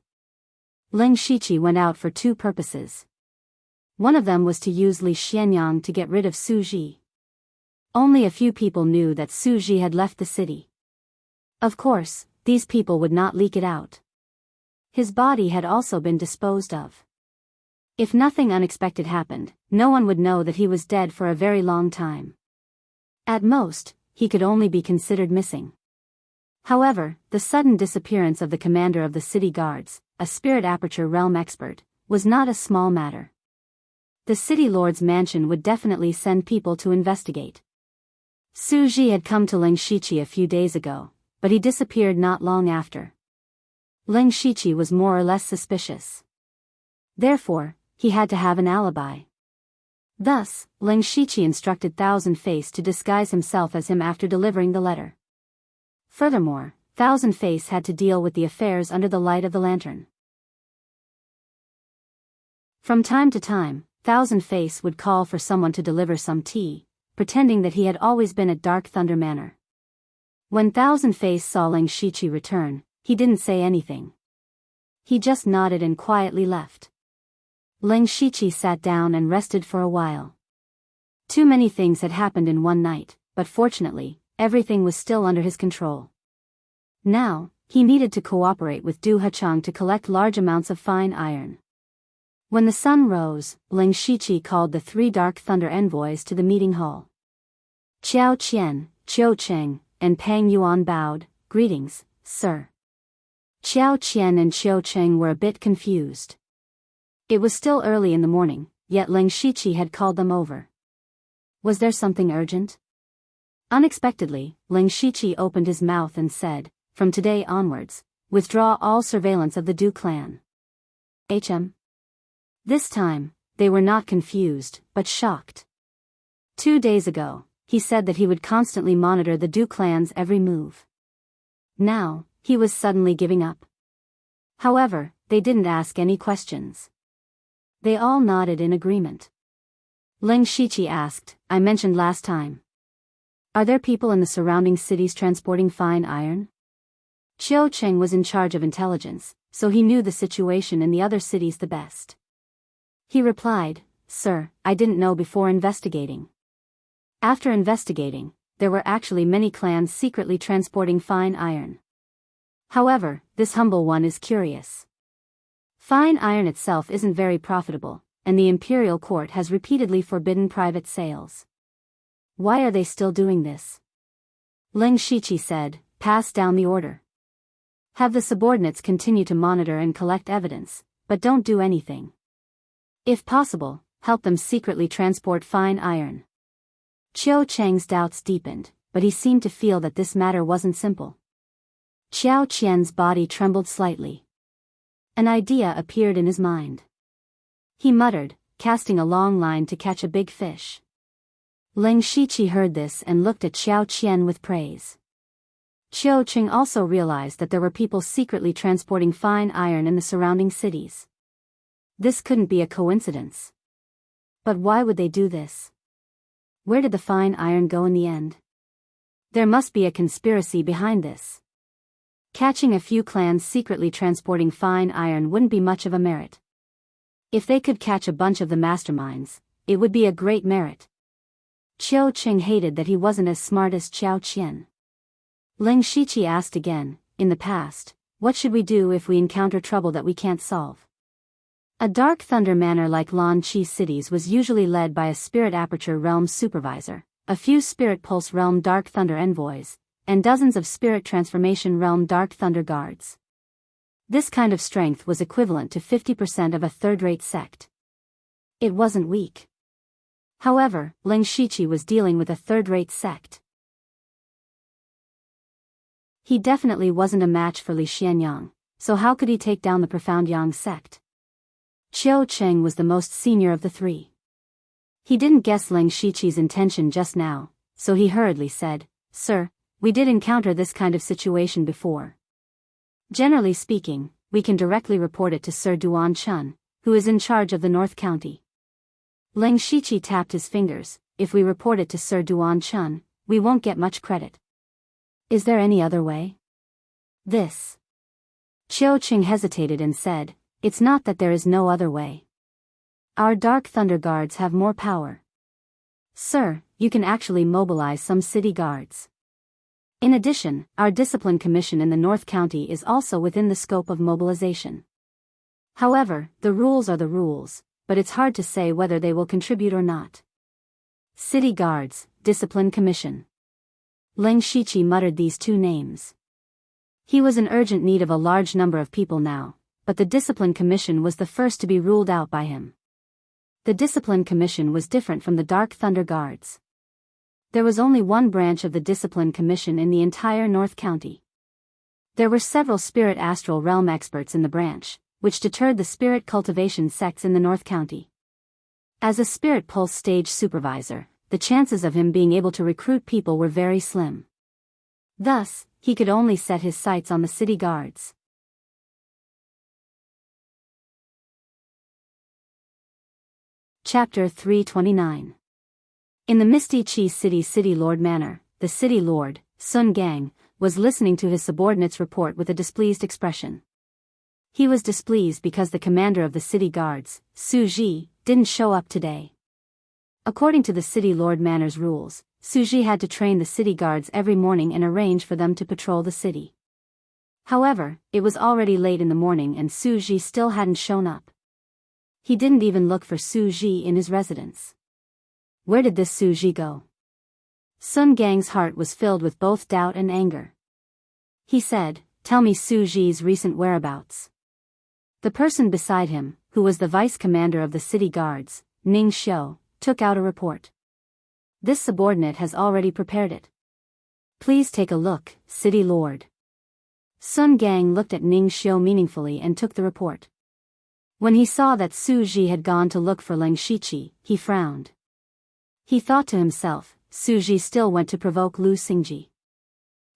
Leng Shiqi went out for two purposes. One of them was to use Li Xianyang to get rid of Su Ji. Only a few people knew that Su Ji had left the city. Of course, these people would not leak it out. His body had also been disposed of. If nothing unexpected happened, no one would know that he was dead for a very long time. At most, he could only be considered missing. However, the sudden disappearance of the commander of the city guards, a Spirit Aperture realm expert, was not a small matter. The city lord's mansion would definitely send people to investigate. Su Ji had come to Leng Shiqi a few days ago, but he disappeared not long after. Leng Shiqi was more or less suspicious. Therefore, he had to have an alibi. Thus, Leng Shiqi instructed Thousand Face to disguise himself as him after delivering the letter. Furthermore, Thousand Face had to deal with the affairs under the light of the lantern. From time to time, Thousand Face would call for someone to deliver some tea, pretending that he had always been at Dark Thunder Manor. When Thousand Face saw Ling Shiqi return, he didn't say anything. He just nodded and quietly left. Ling Shiqi sat down and rested for a while. Too many things had happened in one night, but fortunately, everything was still under his control. Now, he needed to cooperate with Du Hachang to collect large amounts of fine iron. When the sun rose, Ling Shiqi called the 3 Dark Thunder envoys to the meeting hall. Qiao Qian, Qiu Cheng, and Pang Yuan bowed. "Greetings, sir." Qiao Qian and Qiu Cheng were a bit confused. It was still early in the morning, yet Ling Shiqi had called them over. Was there something urgent? Unexpectedly, Ling Shiqi opened his mouth and said, "From today onwards, withdraw all surveillance of the Du clan." This time, they were not confused, but shocked. 2 days ago, he said that he would constantly monitor the Du clan's every move. Now, he was suddenly giving up. However, they didn't ask any questions. They all nodded in agreement. Ling Shiqi asked, "I mentioned last time. Are there people in the surrounding cities transporting fine iron?" Qiu Cheng was in charge of intelligence, so he knew the situation in the other cities the best. He replied, "Sir, I didn't know before investigating." After investigating, there were actually many clans secretly transporting fine iron. However, this humble one is curious. Fine iron itself isn't very profitable, and the imperial court has repeatedly forbidden private sales. Why are they still doing this? Ling Shiqi said, "Pass down the order. Have the subordinates continue to monitor and collect evidence, but don't do anything. If possible, help them secretly transport fine iron." Qiu Cheng's doubts deepened, but he seemed to feel that this matter wasn't simple. Qiao Qian's body trembled slightly. An idea appeared in his mind. He muttered, casting a long line to catch a big fish. Ling Shiqi heard this and looked at Qiao Qian with praise. Qiu Cheng also realized that there were people secretly transporting fine iron in the surrounding cities. This couldn't be a coincidence. But why would they do this? Where did the fine iron go in the end? There must be a conspiracy behind this. Catching a few clans secretly transporting fine iron wouldn't be much of a merit. If they could catch a bunch of the masterminds, it would be a great merit. Qiu Cheng hated that he wasn't as smart as Qiao Qian. Ling Shiqi asked again, "In the past, what should we do if we encounter trouble that we can't solve?" A Dark Thunder Manor like Lan Chi cities was usually led by a Spirit Aperture Realm Supervisor, a few Spirit Pulse Realm Dark Thunder Envoys, and dozens of Spirit Transformation Realm Dark Thunder Guards. This kind of strength was equivalent to 50% of a third-rate sect. It wasn't weak. However, Ling Shiqi was dealing with a third-rate sect. He definitely wasn't a match for Li Xianyang, so how could he take down the Profound Yang sect? Qiu Cheng was the most senior of the 3. He didn't guess Ling Shiqi's intention just now, so he hurriedly said, "Sir, we did encounter this kind of situation before. Generally speaking, we can directly report it to Sir Duan Chun, who is in charge of the North County." Ling Shiqi tapped his fingers. "If we report it to Sir Duan Chun, we won't get much credit. Is there any other way?" "This." Qiu Cheng hesitated and said, "It's not that there is no other way. Our Dark Thunder Guards have more power. Sir, you can actually mobilize some city guards. In addition, our Discipline Commission in the North County is also within the scope of mobilization. However, the rules are the rules, but it's hard to say whether they will contribute or not." City Guards, Discipline Commission. Ling Shiqi muttered these 2 names. He was in urgent need of a large number of people now, but the Discipline Commission was the first to be ruled out by him. The Discipline Commission was different from the Dark Thunder Guards. There was only one branch of the Discipline Commission in the entire North County. There were several Spirit Astral Realm experts in the branch, which deterred the spirit cultivation sects in the North County. As a Spirit Pulse Stage Supervisor, the chances of him being able to recruit people were very slim. Thus, he could only set his sights on the city guards. Chapter 329. In the misty Qi City Lord Manor, the city lord, Sun Gang, was listening to his subordinate's report with a displeased expression. He was displeased because the commander of the city guards, Su Ji, didn't show up today. According to the city lord manor's rules, Su Ji had to train the city guards every morning and arrange for them to patrol the city. However, it was already late in the morning and Su Ji still hadn't shown up. He didn't even look for Su Ji in his residence. Where did this Su Ji go? Sun Gang's heart was filled with both doubt and anger. He said, "Tell me Su Ji's recent whereabouts." The person beside him, who was the vice commander of the city guards, Ning Xiu, took out a report. "This subordinate has already prepared it. Please take a look, city lord." Sun Gang looked at Ning Xiu meaningfully and took the report. When he saw that Su Ji had gone to look for Leng Shiqi, he frowned. He thought to himself, Su Ji still went to provoke Lu Xingji.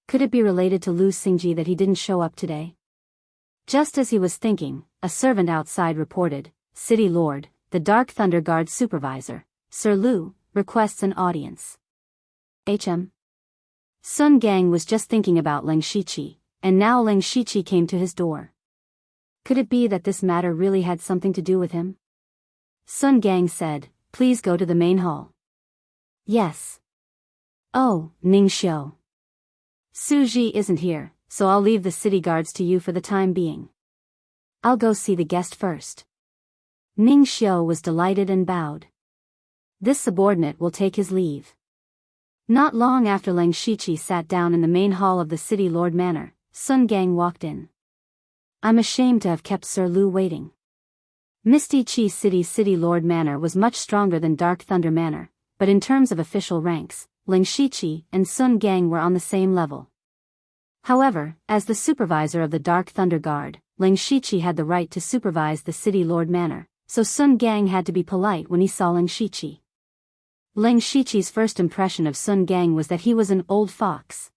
Could it be related to Lu Xingji that he didn't show up today? Just as he was thinking, a servant outside reported, "City Lord, the Dark Thunder Guard supervisor, Sir Lu, requests an audience." HM. Sun Gang was just thinking about Leng Shiqi, and now Leng Shiqi came to his door. Could it be that this matter really had something to do with him? Sun Gang said, "Please go to the main hall." "Yes." "Oh, Ning Xiu. Su Ji isn't here, so I'll leave the city guards to you for the time being. I'll go see the guest first." Ning Xiu was delighted and bowed. This subordinate will take his leave. Not long after Leng Shiqi sat down in the main hall of the city lord manor, Sun Gang walked in. "I'm ashamed to have kept Sir Lu waiting." Misty Qi City Lord Manor was much stronger than Dark Thunder Manor, but in terms of official ranks, Leng Shiqi and Sun Gang were on the same level. However, as the supervisor of the Dark Thunder Guard, Leng Shiqi had the right to supervise the City Lord Manor, so Sun Gang had to be polite when he saw Leng Shiqi. Leng Shiqi's first impression of Sun Gang was that he was an old fox.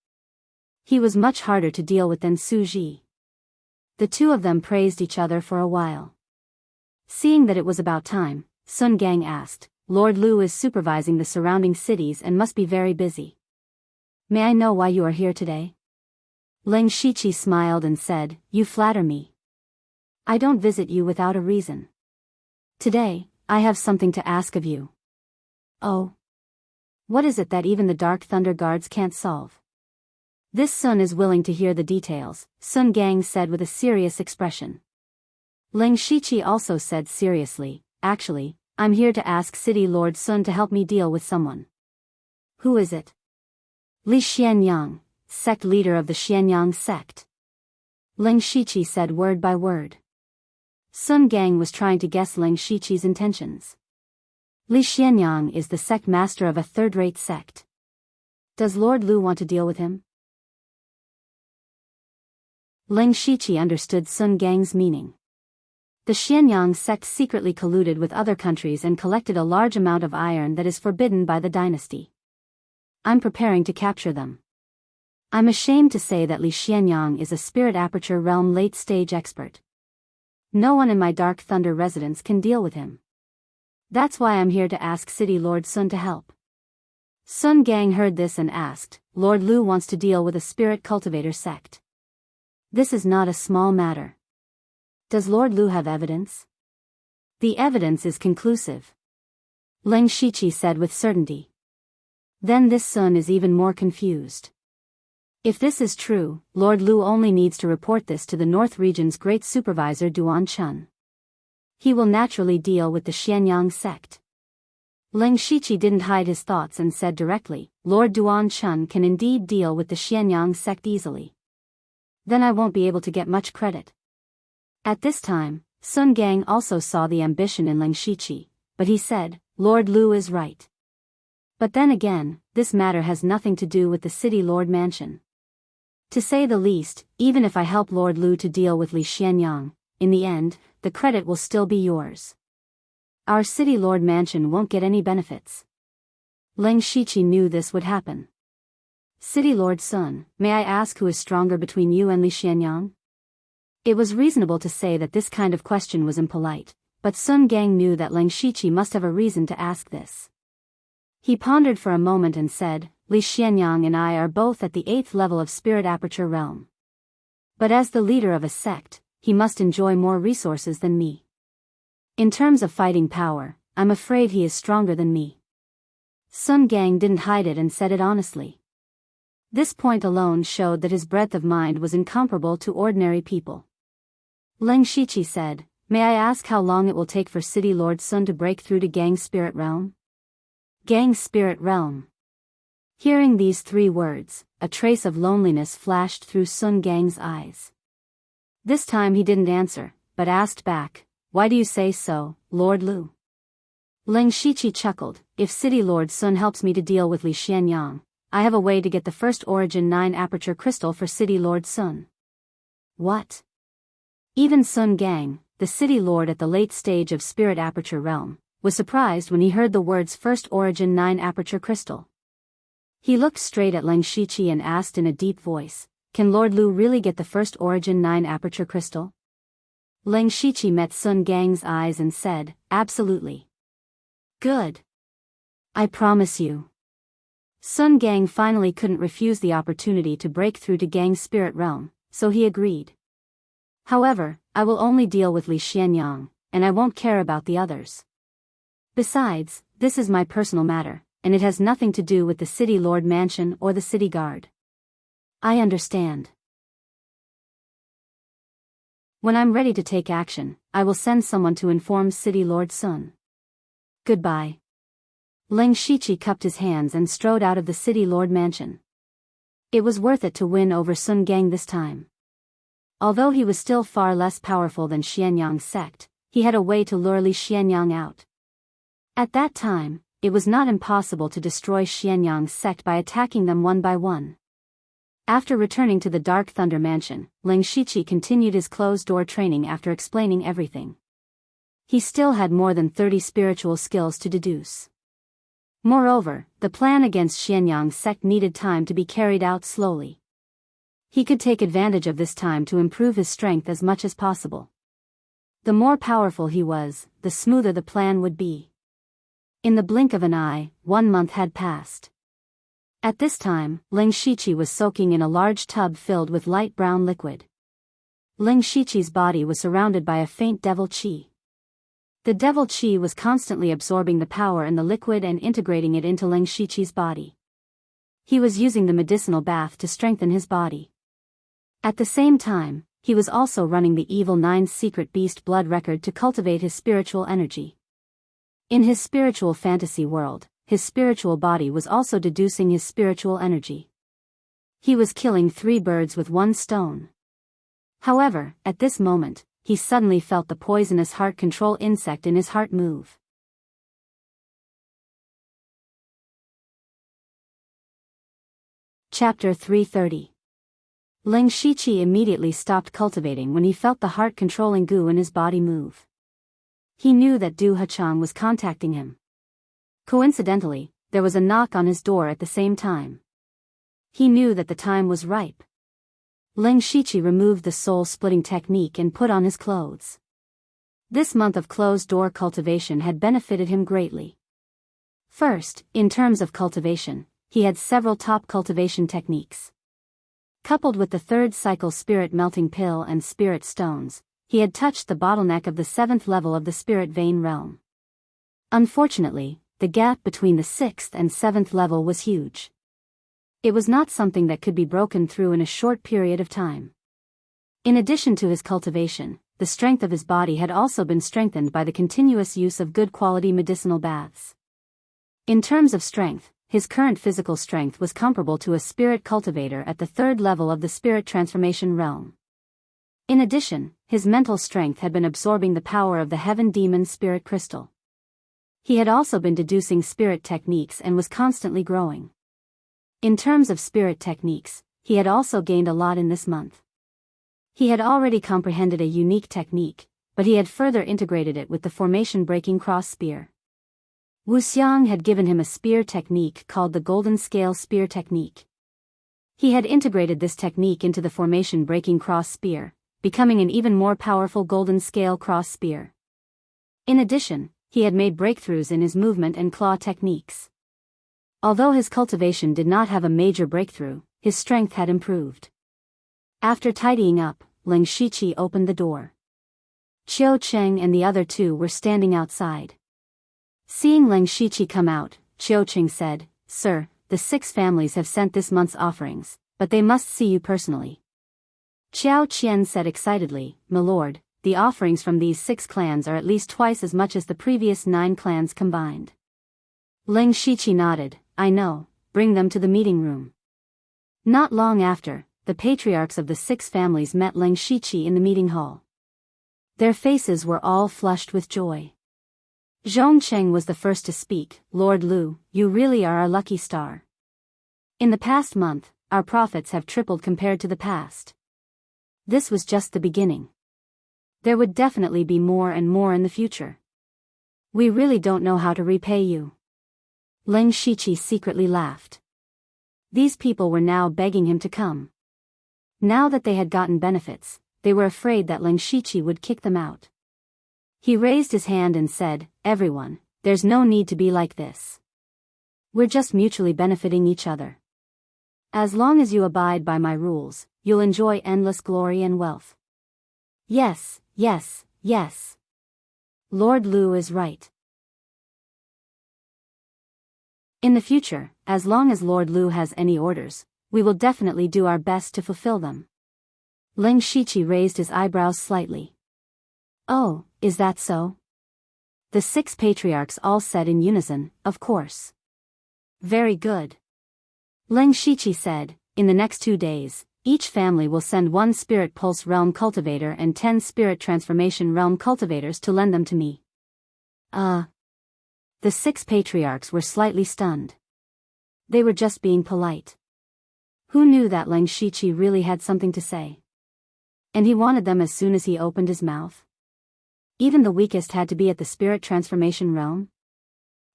He was much harder to deal with than Su Ji. The two of them praised each other for a while. Seeing that it was about time, Sun Gang asked, "Lord Lu is supervising the surrounding cities and must be very busy. May I know why you are here today?" Leng Shiqi smiled and said, "You flatter me. I don't visit you without a reason. Today, I have something to ask of you." "Oh? What is it that even the Dark Thunder Guards can't solve?" "This Sun is willing to hear the details," Sun Gang said with a serious expression. Leng Shiqi also said seriously, "Actually, I'm here to ask City Lord Sun to help me deal with someone." "Who is it?" "Li Xianyang, sect leader of the Xianyang sect." Leng Shiqi said word by word. Sun Gang was trying to guess Leng Shiqi's intentions. Li Xianyang is the sect master of a third-rate sect. Does Lord Lu want to deal with him? Leng Shiqi understood Sun Gang's meaning. The Xianyang sect secretly colluded with other countries and collected a large amount of iron that is forbidden by the dynasty. I'm preparing to capture them. I'm ashamed to say that Li Xianyang is a Spirit Aperture Realm late-stage expert. No one in my Dark Thunder residence can deal with him. That's why I'm here to ask City Lord Sun to help. Sun Gang heard this and asked, "Lord Lu wants to deal with a Spirit Cultivator sect. This is not a small matter. Does Lord Lu have evidence?" "The evidence is conclusive," Leng Shiqi said with certainty. Then this Sun is even more confused. If this is true, Lord Lu only needs to report this to the North Region's Great Supervisor Duan Chun. He will naturally deal with the Xianyang sect. Leng Shiqi didn't hide his thoughts and said directly, "Lord Duan Chun can indeed deal with the Xianyang sect easily. Then I won't be able to get much credit." At this time, Sun Gang also saw the ambition in Leng Shiqi, but he said, "Lord Lu is right. But then again, this matter has nothing to do with the City Lord Mansion. To say the least, even if I help Lord Lu to deal with Li Xianyang, in the end, the credit will still be yours. Our City Lord Mansion won't get any benefits." Leng Shiqi knew this would happen. City Lord Sun, may I ask who is stronger between you and Li Xianyang? It was reasonable to say that this kind of question was impolite, but Sun Gang knew that Leng Shiqi must have a reason to ask this. He pondered for a moment and said, Li Xianyang and I are both at the 8th level of Spirit Aperture Realm. But as the leader of a sect, he must enjoy more resources than me. In terms of fighting power, I'm afraid he is stronger than me. Sun Gang didn't hide it and said it honestly. This point alone showed that his breadth of mind was incomparable to ordinary people. Leng Shiqi said, may I ask how long it will take for City Lord Sun to break through to Gang's Spirit Realm? Gang's Spirit Realm. Hearing these 3 words, a trace of loneliness flashed through Sun Gang's eyes. This time he didn't answer, but asked back, why do you say so, Lord Lu? Leng Shiqi chuckled, if City Lord Sun helps me to deal with Li Xianyang, I have a way to get the first Origin 9 Aperture Crystal for City Lord Sun. What? Even Sun Gang, the City Lord at the late stage of Spirit Aperture Realm, was surprised when he heard the words First Origin 9 Aperture Crystal. He looked straight at Leng Shiqi and asked in a deep voice, can Lord Lu really get the First Origin 9 Aperture Crystal? Leng Shiqi met Sun Gang's eyes and said, absolutely. Good. I promise you. Sun Gang finally couldn't refuse the opportunity to break through to Gang's Spirit Realm, so he agreed. However, I will only deal with Li Xianyang, and I won't care about the others. Besides, this is my personal matter, and it has nothing to do with the City Lord Mansion or the City Guard. I understand. When I'm ready to take action, I will send someone to inform City Lord Sun. Goodbye. Leng Shiqi cupped his hands and strode out of the City Lord Mansion. It was worth it to win over Sun Gang this time. Although he was still far less powerful than Xianyang's sect, he had a way to lure Li Xianyang out. At that time, it was not impossible to destroy Xianyang's sect by attacking them one by one. After returning to the Dark Thunder Mansion, Leng Shiqi continued his closed-door training after explaining everything. He still had more than 30 spiritual skills to deduce. Moreover, the plan against Xianyang's sect needed time to be carried out slowly. He could take advantage of this time to improve his strength as much as possible. The more powerful he was, the smoother the plan would be. In the blink of an eye, 1 month had passed. At this time, Leng Shiqi was soaking in a large tub filled with light brown liquid. Leng Shiqi's body was surrounded by a faint devil qi. The devil qi was constantly absorbing the power in the liquid and integrating it into Leng Shiqi's body. He was using the medicinal bath to strengthen his body. At the same time, he was also running the Evil 9's secret beast blood record to cultivate his spiritual energy. In his spiritual fantasy world, his spiritual body was also deducing his spiritual energy. He was killing 3 birds with 1 stone. However, at this moment, he suddenly felt the poisonous heart control insect in his heart move. Chapter 330. Leng Shiqi immediately stopped cultivating when he felt the heart-controlling goo in his body move. He knew that Du Hechang was contacting him. Coincidentally, there was a knock on his door at the same time. He knew that the time was ripe. Leng Shiqi removed the soul-splitting technique and put on his clothes. This month of closed-door cultivation had benefited him greatly. First, in terms of cultivation, he had several top cultivation techniques. Coupled with the 3rd cycle spirit melting pill and spirit stones, he had touched the bottleneck of the 7th level of the spirit vein realm. Unfortunately, the gap between the 6th and 7th level was huge. It was not something that could be broken through in a short period of time. In addition to his cultivation, the strength of his body had also been strengthened by the continuous use of good quality medicinal baths. In terms of strength, his current physical strength was comparable to a spirit cultivator at the 3rd level of the spirit transformation realm. In addition, his mental strength had been absorbing the power of the Heaven Demon Spirit Crystal. He had also been deducing spirit techniques and was constantly growing. In terms of spirit techniques, he had also gained a lot in this month. He had already comprehended a unique technique, but he had further integrated it with the formation-breaking cross spear. Wu Xiang had given him a spear technique called the Golden Scale Spear Technique. He had integrated this technique into the formation-breaking cross spear, becoming an even more powerful golden scale cross spear. In addition, he had made breakthroughs in his movement and claw techniques. Although his cultivation did not have a major breakthrough, his strength had improved. After tidying up, Ling Shiqi opened the door. Qiu Cheng and the other two were standing outside. Seeing Ling Shiqi come out, Qiu Cheng said, "Sir, the 6 families have sent this month's offerings, but they must see you personally." Qiao Qian said excitedly, "My lord, the offerings from these 6 clans are at least twice as much as the previous 9 clans combined." Ling Shiqi nodded, "I know, bring them to the meeting room." Not long after, the patriarchs of the 6 families met Ling Shiqi in the meeting hall. Their faces were all flushed with joy. Zhongcheng was the first to speak. "Lord Lu, you really are our lucky star. In the past month, our profits have tripled compared to the past. This was just the beginning. There would definitely be more and more in the future. We really don't know how to repay you." Ling Shiqi secretly laughed. These people were now begging him to come. Now that they had gotten benefits, they were afraid that Ling Shiqi would kick them out. He raised his hand and said, "Everyone, there's no need to be like this. We're just mutually benefiting each other. As long as you abide by my rules, you'll enjoy endless glory and wealth." Yes, yes, yes. Lord Lu is right. In the future, as long as Lord Lu has any orders, we will definitely do our best to fulfill them. Ling Shiqi raised his eyebrows slightly. "Oh, is that so?" The 6 patriarchs all said in unison, "Of course." "Very good." Ling Shiqi said, "In the next 2 days, each family will send 1 Spirit Pulse Realm Cultivator and 10 Spirit Transformation Realm Cultivators to lend them to me." The 6 patriarchs were slightly stunned. They were just being polite. Who knew that Ling Shiqi really had something to say? And he wanted them as soon as he opened his mouth? Even the weakest had to be at the Spirit Transformation Realm?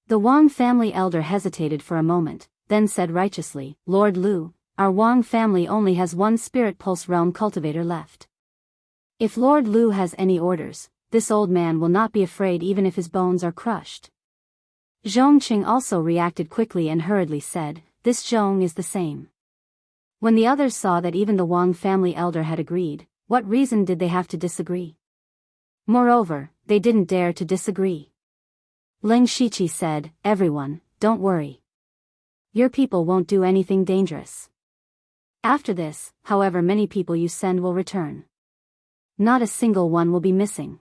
The Wang family elder hesitated for a moment, then said righteously, "Lord Lu, our Wang family only has 1 Spirit Pulse Realm Cultivator left. If Lord Lu has any orders, this old man will not be afraid even if his bones are crushed." Zhongqing also reacted quickly and hurriedly said, "This Zhong is the same." When the others saw that even the Wang family elder had agreed, what reason did they have to disagree? Moreover, they didn't dare to disagree. Ling Shiqi said, "Everyone, don't worry. Your people won't do anything dangerous. After this, however many people you send will return. Not a single one will be missing."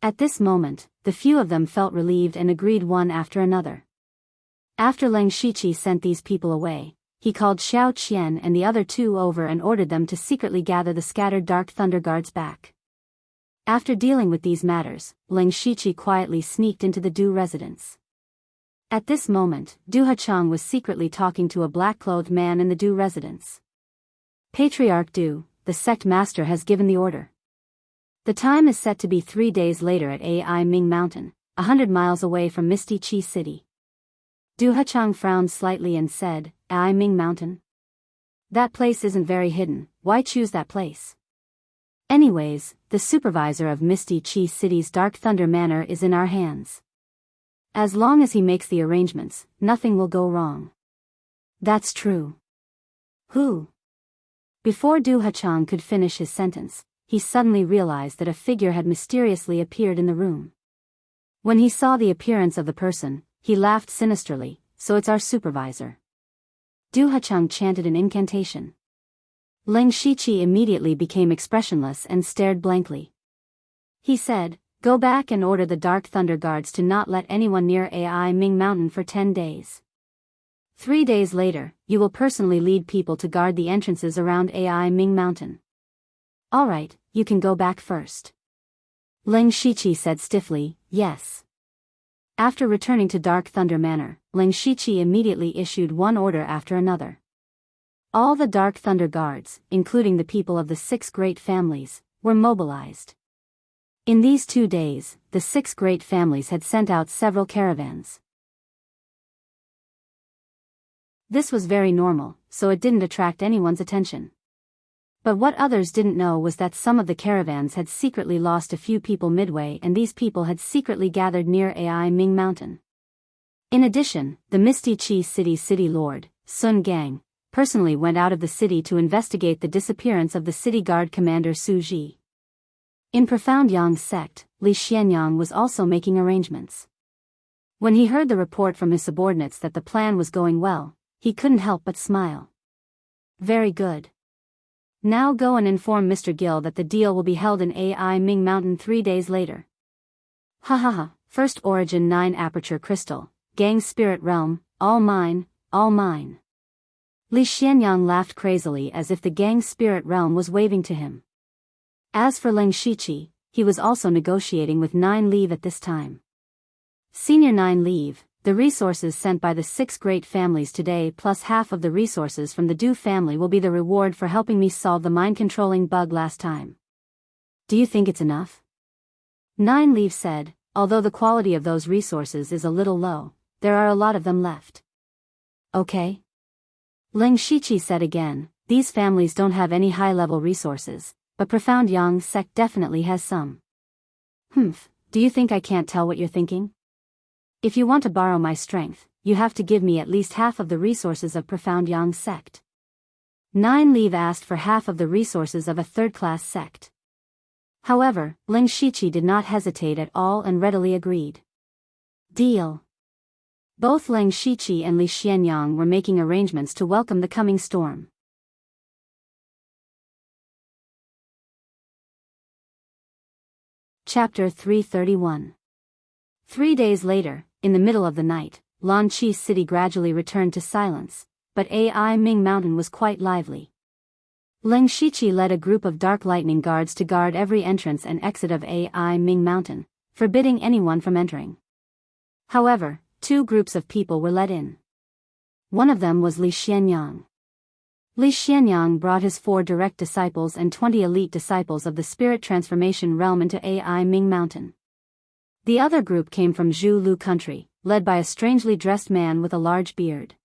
At this moment, the few of them felt relieved and agreed one after another. After Ling Shiqi sent these people away, he called Xiao Qian and the other 2 over and ordered them to secretly gather the scattered Dark Thunder Guards back. After dealing with these matters, Ling Shiqi quietly sneaked into the Du residence. At this moment, Du Hachang was secretly talking to a black-clothed man in the Du residence. "Patriarch Du, the sect master has given the order. The time is set to be 3 days later at Ai Ming Mountain, 100 miles away from Misty Chi City." Du Hachang frowned slightly and said, "Ai Ming Mountain? That place isn't very hidden, why choose that place? Anyways, the supervisor of Misty Chi City's Dark Thunder Manor is in our hands. As long as he makes the arrangements, nothing will go wrong." "That's true." "Who?" Before Du Hachang could finish his sentence, he suddenly realized that a figure had mysteriously appeared in the room. When he saw the appearance of the person, he laughed sinisterly, "So it's our supervisor." Du Hachang chanted an incantation. Ling Shiqi immediately became expressionless and stared blankly. He said, "Go back and order the Dark Thunder Guards to not let anyone near Ai Ming Mountain for 10 days. 3 days later, you will personally lead people to guard the entrances around Ai Ming Mountain." "Alright, you can go back first." Ling Shiqi said stiffly, "Yes." After returning to Dark Thunder Manor, Ling Shiqi immediately issued one order after another. All the Dark Thunder Guards, including the people of the 6 great families, were mobilized. In these 2 days, the 6 great families had sent out several caravans. This was very normal, so it didn't attract anyone's attention. But what others didn't know was that some of the caravans had secretly lost a few people midway, and these people had secretly gathered near Ai Ming Mountain. In addition, the Misty Chi City's city lord, Sun Gang, personally went out of the city to investigate the disappearance of the city guard commander Su Ji. In Profound Yang's sect, Li Xianyang was also making arrangements. When he heard the report from his subordinates that the plan was going well, he couldn't help but smile. Very good. Now go and inform Mr. Gill that the deal will be held in Ai Ming Mountain 3 days later. Ha ha ha, First Origin 9 Aperture Crystal, Gang Spirit Realm, all mine, all mine. Li Xianyang laughed crazily as if the Gang Spirit Realm was waving to him. As for Leng Shiqi, he was also negotiating with 9 Leave at this time. Senior 9 Leave, the resources sent by the 6 great families today plus half of the resources from the Du family will be the reward for helping me solve the mind-controlling bug last time. Do you think it's enough? 9 Leave said, although the quality of those resources is a little low, there are a lot of them left. Okay. Leng Shiqi said again, these families don't have any high-level resources, but Profound Yang's sect definitely has some. Do you think I can't tell what you're thinking? If you want to borrow my strength, you have to give me at least half of the resources of Profound Yang's sect. 9 Leave asked for half of the resources of a third-class sect. However, Leng Shiqi did not hesitate at all and readily agreed. Deal. Both Leng Shiqi and Li Xianyang were making arrangements to welcome the coming storm. Chapter 331. 3 days later, in the middle of the night, Lan Chi's city gradually returned to silence, but Ai Ming Mountain was quite lively. Leng Shiqi led a group of dark lightning guards to guard every entrance and exit of Ai Ming Mountain, forbidding anyone from entering. However, 2 groups of people were let in. One of them was Li Xianyang. Li Xianyang brought his 4 direct disciples and 20 elite disciples of the spirit transformation realm into Ai Ming Mountain. The other group came from Zhu Lu country, led by a strangely dressed man with a large beard.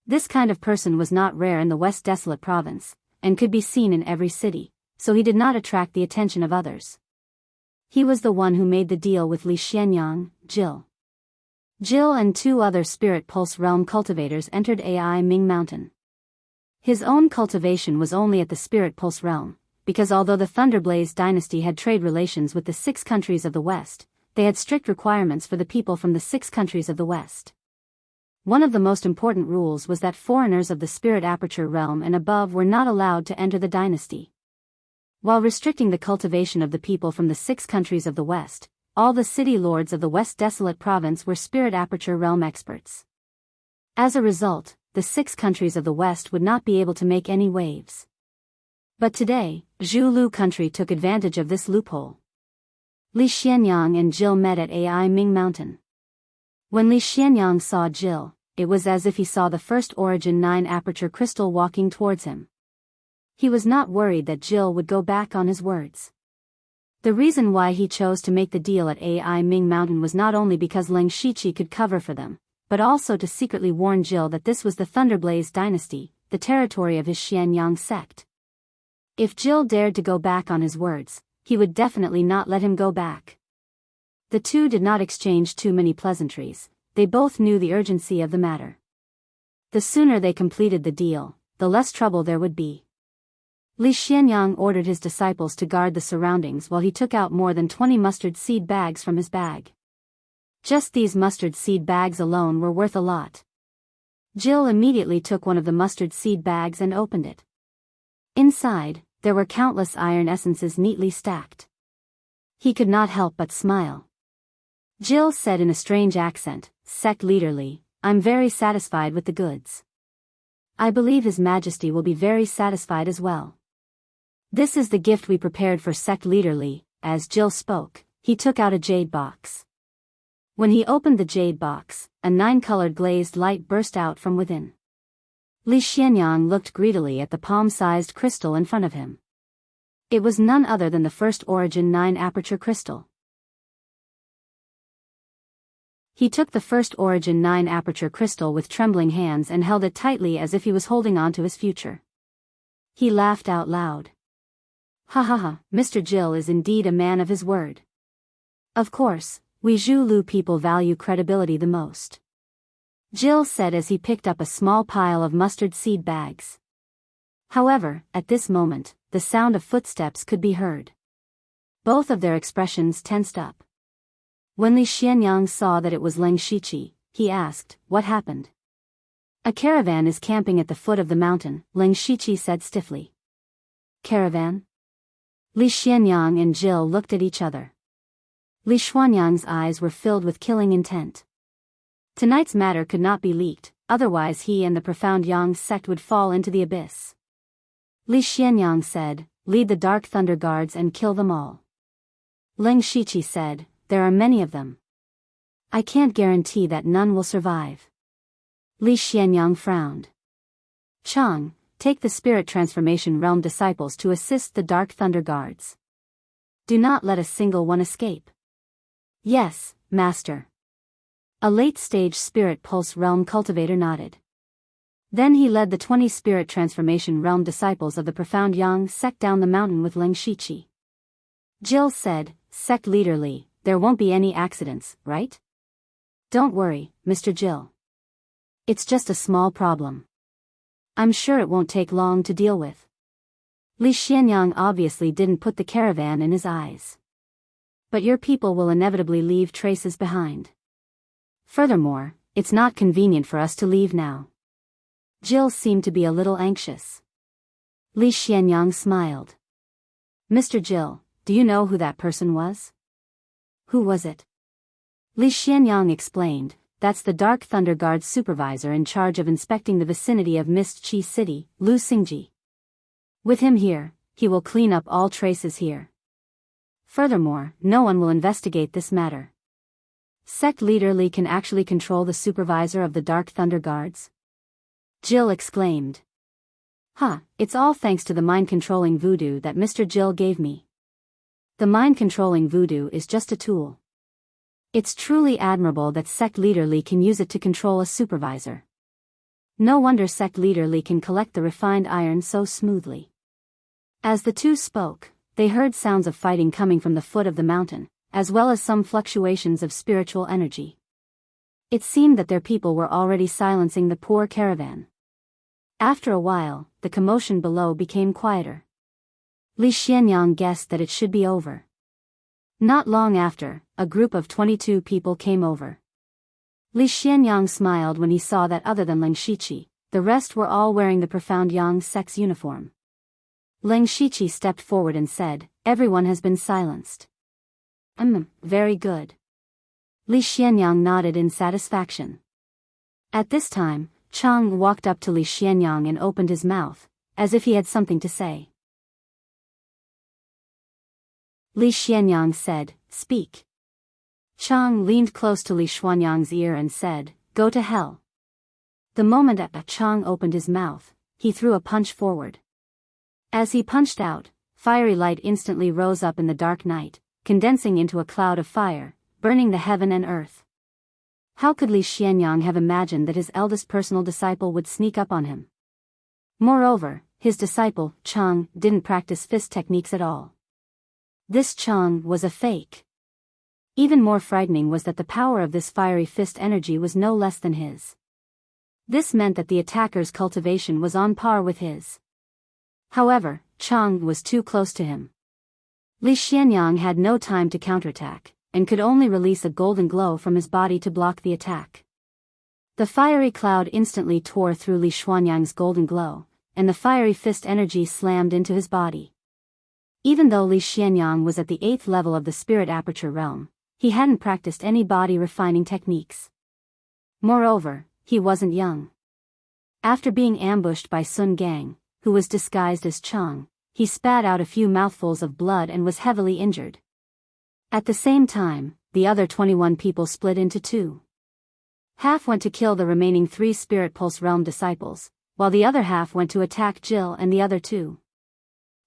This kind of person was not rare in the West Desolate province, and could be seen in every city, so he did not attract the attention of others. He was the one who made the deal with Li Xianyang, Jill. Jill and 2 other Spirit Pulse Realm cultivators entered Ai Ming Mountain. His own cultivation was only at the Spirit Pulse Realm, because although the Thunderblaze dynasty had trade relations with the 6 countries of the West, they had strict requirements for the people from the 6 countries of the West. One of the most important rules was that foreigners of the Spirit Aperture Realm and above were not allowed to enter the dynasty. While restricting the cultivation of the people from the 6 countries of the West, all the city lords of the West Desolate province were Spirit Aperture Realm experts. As a result, the 6 countries of the West would not be able to make any waves. But today, Zhu Lu country took advantage of this loophole. Li Xianyang and Jill met at Ai Ming Mountain. When Li Xianyang saw Jill, it was as if he saw the First Origin 9 Aperture Crystal walking towards him. He was not worried that Jill would go back on his words. The reason why he chose to make the deal at Ai Ming Mountain was not only because Leng Shiqi could cover for them, but also to secretly warn Jill that this was the Thunderblaze dynasty, the territory of his Xianyang sect. If Jill dared to go back on his words, he would definitely not let him go back. The 2 did not exchange too many pleasantries, they both knew the urgency of the matter. The sooner they completed the deal, the less trouble there would be. Li Xianyang ordered his disciples to guard the surroundings while he took out more than 20 mustard seed bags from his bag. Just these mustard seed bags alone were worth a lot. Jill immediately took one of the mustard seed bags and opened it. Inside, there were countless iron essences neatly stacked. He could not help but smile. Jill said in a strange accent, "Sect Leader Li, I'm very satisfied with the goods. I believe His Majesty will be very satisfied as well. This is the gift we prepared for Sect Leader Li." As Jill spoke, he took out a jade box. When he opened the jade box, a 9-colored glazed light burst out from within. Li Xianyang looked greedily at the palm-sized crystal in front of him. It was none other than the First Origin 9 Aperture Crystal. He took the first Origin 9 aperture crystal with trembling hands and held it tightly as if he was holding on to his future. He laughed out loud. Ha ha ha, Mr. Jill is indeed a man of his word. Of course, we Zhulu people value credibility the most. Jill said as he picked up a small pile of mustard seed bags. However, at this moment, the sound of footsteps could be heard. Both of their expressions tensed up. When Li Xianyang saw that it was Leng Shiqi, he asked, "What happened?" "A caravan is camping at the foot of the mountain," Leng Shiqi said stiffly. "Caravan?" Li Xianyang and Jill looked at each other. Li Xuanyang's eyes were filled with killing intent. Tonight's matter could not be leaked, otherwise he and the profound Yang sect would fall into the abyss. Li Xianyang said, "Lead the Dark Thunder Guards and kill them all." Leng Shiqi said, "There are many of them. I can't guarantee that none will survive." Li Xianyang frowned. "Chang, take the Spirit Transformation Realm disciples to assist the Dark Thunder Guards. Do not let a single one escape." "Yes, Master." A late-stage Spirit Pulse Realm cultivator nodded. Then he led the 20 Spirit Transformation Realm disciples of the profound Yang sect down the mountain with Leng Shiqi. Jill said, "Sect leader Li, there won't be any accidents, right?" "Don't worry, Mr. Jill. It's just a small problem. I'm sure it won't take long to deal with." Li Xianyang obviously didn't put the caravan in his eyes. "But your people will inevitably leave traces behind. Furthermore, it's not convenient for us to leave now." Jill seemed to be a little anxious. Li Xianyang smiled. "Mr. Jill, do you know who that person was?" "Who was it?" Li Xianyang explained, "That's the Dark Thunder Guard supervisor in charge of inspecting the vicinity of Mist Chi City, Lu Xingji. With him here, he will clean up all traces here. Furthermore, no one will investigate this matter." "Sect leader Li can actually control the supervisor of the Dark Thunder Guards?" Jill exclaimed. It's all thanks to the mind-controlling voodoo that Mr. Jill gave me. The mind-controlling voodoo is just a tool. It's truly admirable that Sect leader Li can use it to control a supervisor. No wonder Sect leader Li can collect the refined iron so smoothly." As the two spoke, they heard sounds of fighting coming from the foot of the mountain, as well as some fluctuations of spiritual energy. It seemed that their people were already silencing the poor caravan. After a while, the commotion below became quieter. Li Xianyang guessed that it should be over. Not long after, a group of 22 people came over. Li Xianyang smiled when he saw that other than Leng Shiqi, the rest were all wearing the profound Yang sect's uniform. Leng Shiqi stepped forward and said, "Everyone has been silenced." Very good." Li Xianyang nodded in satisfaction. At this time, Chang walked up to Li Xianyang and opened his mouth, as if he had something to say. Li Xianyang said, "Speak." Chang leaned close to Li Xianyang's ear and said, "Go to hell." The moment that Chang opened his mouth, he threw a punch forward. As he punched out, fiery light instantly rose up in the dark night, condensing into a cloud of fire, burning the heaven and earth. How could Li Xianyang have imagined that his eldest personal disciple would sneak up on him? Moreover, his disciple, Chang, didn't practice fist techniques at all. This Chang was a fake. Even more frightening was that the power of this fiery fist energy was no less than his. This meant that the attacker's cultivation was on par with his. However, Chang was too close to him. Li Xianyang had no time to counterattack, and could only release a golden glow from his body to block the attack. The fiery cloud instantly tore through Li Xianyang's golden glow, and the fiery fist energy slammed into his body. Even though Li Xianyang was at the 8th level of the Spirit Aperture Realm, he hadn't practiced any body-refining techniques. Moreover, he wasn't young. After being ambushed by Sun Gang, who was disguised as Chang, he spat out a few mouthfuls of blood and was heavily injured. At the same time, the other 21 people split into two. Half went to kill the remaining 3 Spirit Pulse Realm disciples, while the other half went to attack Jill and the other 2.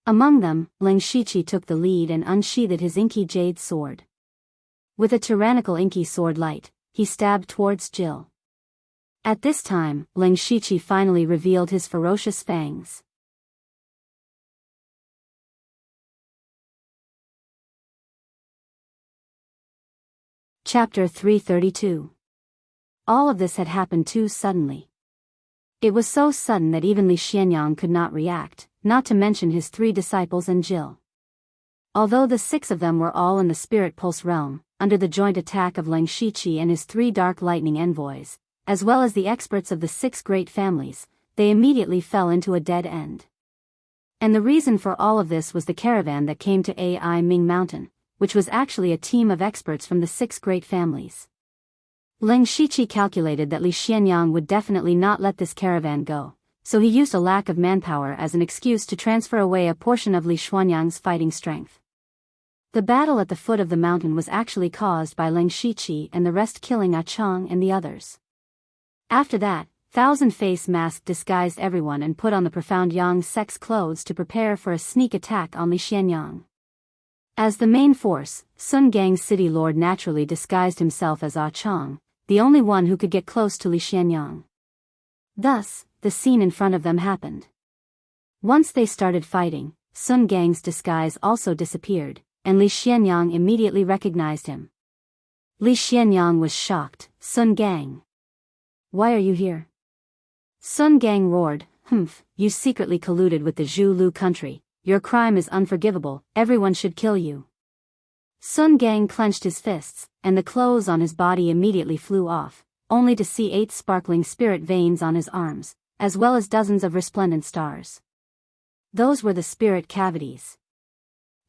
Among them, Leng Shiqi took the lead and unsheathed his inky jade sword. With a tyrannical inky sword light, he stabbed towards Jill. At this time, Ling Shiqi finally revealed his ferocious fangs. Chapter 332. All of this had happened too suddenly. It was so sudden that even Li Xianyang could not react, not to mention his 3 disciples and Jill. Although the 6 of them were all in the Spirit Pulse realm, under the joint attack of Ling Shiqi and his 3 Dark Lightning envoys, as well as the experts of the 6 great families, they immediately fell into a dead end. And the reason for all of this was the caravan that came to Ai Ming Mountain, which was actually a team of experts from the 6 great families. Ling Shiqi calculated that Li Xianyang would definitely not let this caravan go, so he used a lack of manpower as an excuse to transfer away a portion of Li Xianyang's fighting strength. The battle at the foot of the mountain was actually caused by Ling Shiqi and the rest killing Ah Chang and the others. After that, Thousand Face Mask disguised everyone and put on the Profound Yang Sect's clothes to prepare for a sneak attack on Li Xianyang. As the main force, Sun Gang's city lord naturally disguised himself as Ah Chang, the only one who could get close to Li Xianyang. Thus, the scene in front of them happened. Once they started fighting, Sun Gang's disguise also disappeared, and Li Xianyang immediately recognized him. Li Xianyang was shocked. Sun Gang. Why are you here? Sun Gang roared, "Humph, you secretly colluded with the Zhu Lu country. Your crime is unforgivable, everyone should kill you." Sun Gang clenched his fists, and the clothes on his body immediately flew off, only to see 8 sparkling spirit veins on his arms, as well as dozens of resplendent stars. Those were the spirit cavities.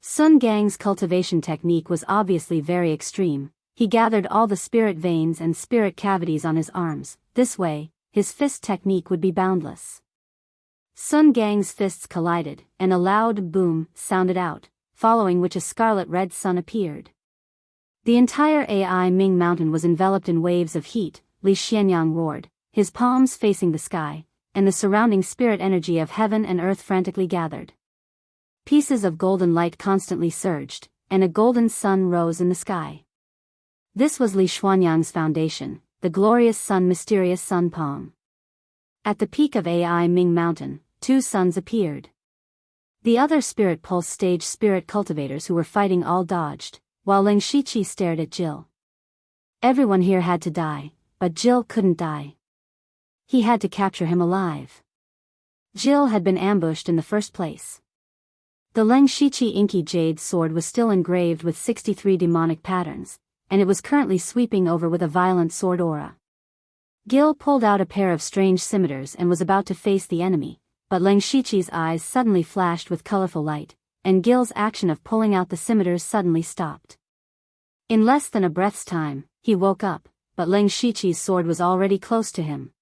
Sun Gang's cultivation technique was obviously very extreme. He gathered all the spirit veins and spirit cavities on his arms. This way, his fist technique would be boundless. Sun Gang's fists collided, and a loud boom sounded out, following which a scarlet-red sun appeared. The entire Ai Ming Mountain was enveloped in waves of heat. Li Xianyang roared, his palms facing the sky, and the surrounding spirit energy of heaven and earth frantically gathered. Pieces of golden light constantly surged, and a golden sun rose in the sky. This was Li Xianyang's foundation, the glorious sun, mysterious sun palm. At the peak of Ai Ming Mountain, 2 suns appeared. The other Spirit Pulse stage spirit cultivators who were fighting all dodged, while Ling Shiqi stared at Jill. Everyone here had to die, but Jill couldn't die. He had to capture him alive. Jill had been ambushed in the first place. The Ling Shiqi inky jade sword was still engraved with 63 demonic patterns, and it was currently sweeping over with a violent sword aura. Gil pulled out a pair of strange scimitars and was about to face the enemy, but Ling Shiqi's eyes suddenly flashed with colorful light, and Gil's action of pulling out the scimitars suddenly stopped. In less than a breath's time, he woke up, but Ling Shiqi's sword was already close to him.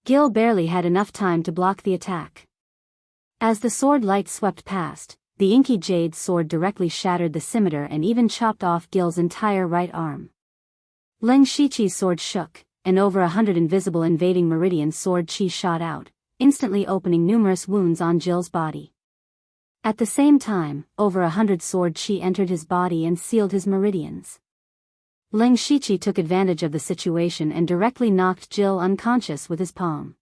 Gil barely had enough time to block the attack. As the sword light swept past, the inky jade sword directly shattered the scimitar and even chopped off Gil's entire right arm. Ling Shiqi's sword shook, and over 100 invisible invading meridian sword chi shot out, instantly opening numerous wounds on Jill's body. At the same time, over 100 sword chi entered his body and sealed his meridians. Ling Shiqi took advantage of the situation and directly knocked Jill unconscious with his palm.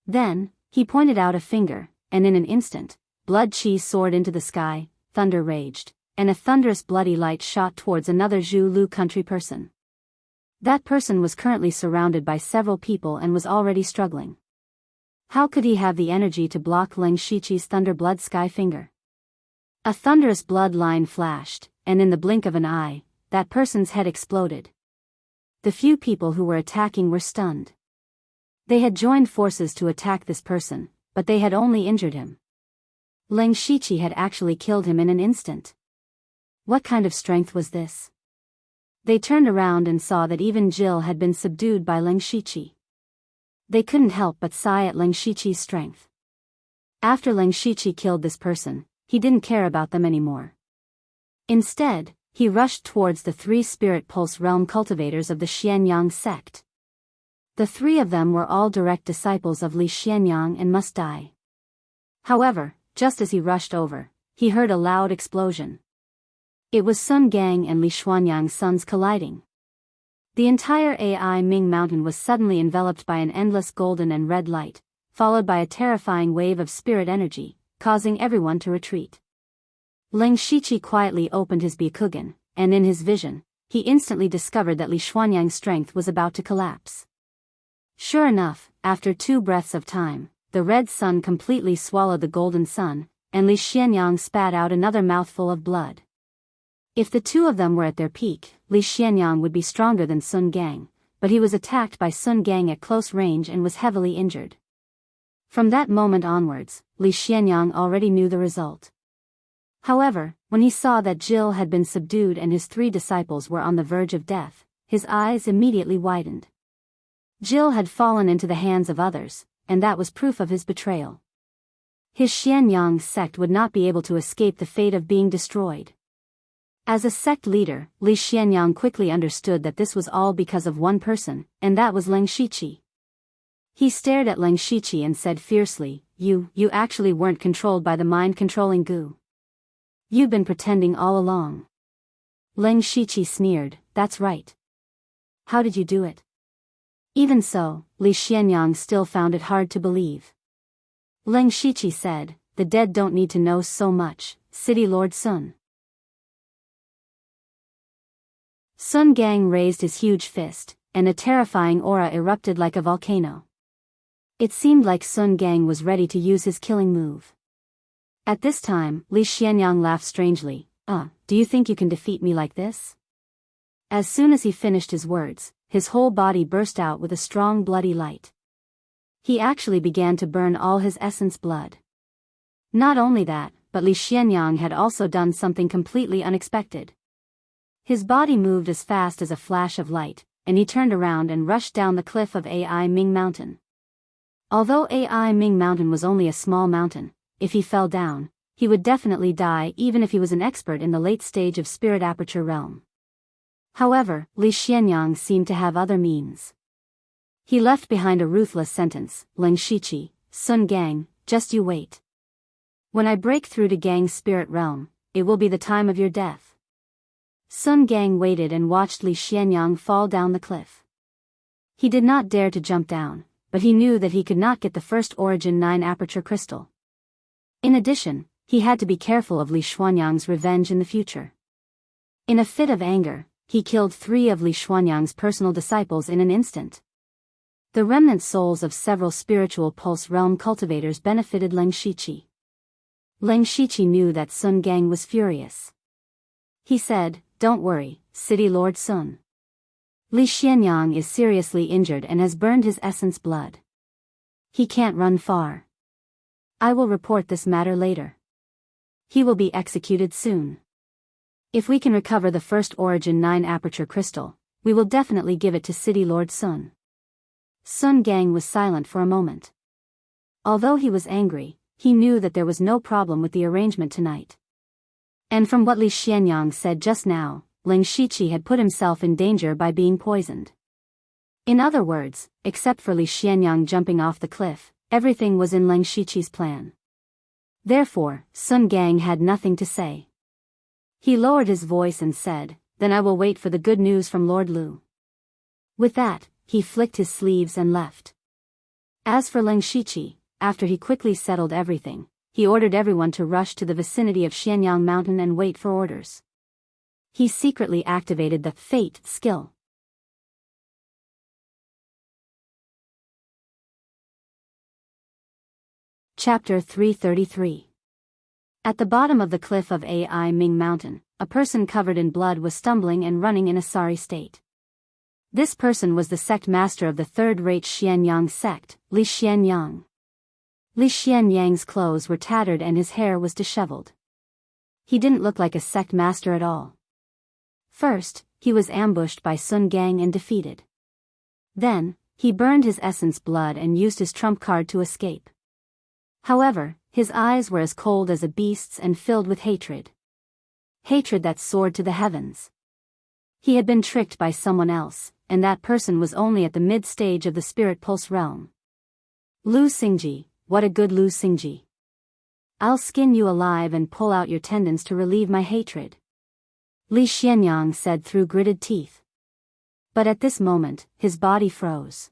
Then, he pointed out a finger, and in an instant, blood chi soared into the sky, thunder raged, and a thunderous bloody light shot towards another Zhu Lu country person. That person was currently surrounded by several people and was already struggling. How could he have the energy to block Ling Shiqi's thunder blood sky finger? A thunderous blood line flashed, and in the blink of an eye, that person's head exploded. The few people who were attacking were stunned. They had joined forces to attack this person, but they had only injured him. Ling Shiqi had actually killed him in an instant. What kind of strength was this? They turned around and saw that even Jill had been subdued by Ling Shiqi. They couldn't help but sigh at Ling Shiqi's strength. After Ling Shiqi killed this person, he didn't care about them anymore. Instead, he rushed towards the 3 Spirit Pulse Realm cultivators of the Xianyang sect. The 3 of them were all direct disciples of Li Xianyang and must die. However, just as he rushed over, he heard a loud explosion. It was Sun Gang and Li Xuanyang's suns colliding. The entire AI Ming Mountain was suddenly enveloped by an endless golden and red light, followed by a terrifying wave of spirit energy, causing everyone to retreat. Ling Shiqi quietly opened his Byakugan, and in his vision, he instantly discovered that Li Xuanyang's strength was about to collapse. Sure enough, after 2 breaths of time, the red sun completely swallowed the golden sun, and Li Xuanyang spat out another mouthful of blood. If the two of them were at their peak, Li Xuanyang would be stronger than Sun Gang, but he was attacked by Sun Gang at close range and was heavily injured. From that moment onwards, Li Xuanyang already knew the result. However, when he saw that Jill had been subdued and his 3 disciples were on the verge of death, his eyes immediately widened. Jill had fallen into the hands of others, and that was proof of his betrayal. His Xianyang sect would not be able to escape the fate of being destroyed. As a sect leader, Li Xianyang quickly understood that this was all because of one person, and that was Ling Shiqi. He stared at Ling Shiqi and said fiercely, You actually weren't controlled by the mind-controlling goo. You've been pretending all along. Ling Shiqi sneered, That's right. How did you do it? Even so, Li Xianyang still found it hard to believe. Ling Shiqi said, The dead don't need to know so much, City Lord Sun. Sun Gang raised his huge fist, and a terrifying aura erupted like a volcano. It seemed like Sun Gang was ready to use his killing move. At this time, Li Xianyang laughed strangely, Do you think you can defeat me like this? As soon as he finished his words, his whole body burst out with a strong bloody light. He actually began to burn all his essence blood. Not only that, but Li Xianyang had also done something completely unexpected. His body moved as fast as a flash of light, and he turned around and rushed down the cliff of AI Ming Mountain. Although AI Ming Mountain was only a small mountain, if he fell down, he would definitely die even if he was an expert in the late stage of Spirit Aperture realm. However, Li Xianyang seemed to have other means. He left behind a ruthless sentence, Ling Shiqi, Sun Gang, just you wait. When I break through to Gang's spirit realm, it will be the time of your death. Sun Gang waited and watched Li Xianyang fall down the cliff. He did not dare to jump down, but he knew that he could not get the first Origin 9 Aperture Crystal. In addition, he had to be careful of Li Xuanyang's revenge in the future. In a fit of anger, he killed 3 of Li Xuanyang's personal disciples in an instant. The remnant souls of several spiritual pulse realm cultivators benefited Ling Shiqi. Ling Shiqi knew that Sun Gang was furious. He said, Don't worry, City Lord Sun. Li Xianyang is seriously injured and has burned his essence blood. He can't run far. I will report this matter later. He will be executed soon. If we can recover the first Origin 9 Aperture Crystal, we will definitely give it to City Lord Sun. Sun Gang was silent for a moment. Although he was angry, he knew that there was no problem with the arrangement tonight. And from what Li Xianyang said just now, Ling Shiqi had put himself in danger by being poisoned. In other words, except for Li Xianyang jumping off the cliff, everything was in Ling Shiqi's plan. Therefore, Sun Gang had nothing to say. He lowered his voice and said, Then I will wait for the good news from Lord Lu. With that, he flicked his sleeves and left. As for Ling Shiqi, after he quickly settled everything, he ordered everyone to rush to the vicinity of Xianyang Mountain and wait for orders. He secretly activated the Fate skill. Chapter 333. At the bottom of the cliff of AI Ming Mountain, a person covered in blood was stumbling and running in a sorry state. This person was the sect master of the third-rate Xianyang sect, Li Xianyang. Li Xianyang's clothes were tattered and his hair was disheveled. He didn't look like a sect master at all. First, he was ambushed by Sun Gang and defeated. Then, he burned his essence blood and used his trump card to escape. However, his eyes were as cold as a beast's and filled with hatred. Hatred that soared to the heavens. He had been tricked by someone else, and that person was only at the mid-stage of the Spirit Pulse realm. Lu Xingji, what a good Lu Xingji. I'll skin you alive and pull out your tendons to relieve my hatred. Li Xianyang said through gritted teeth. But at this moment, his body froze.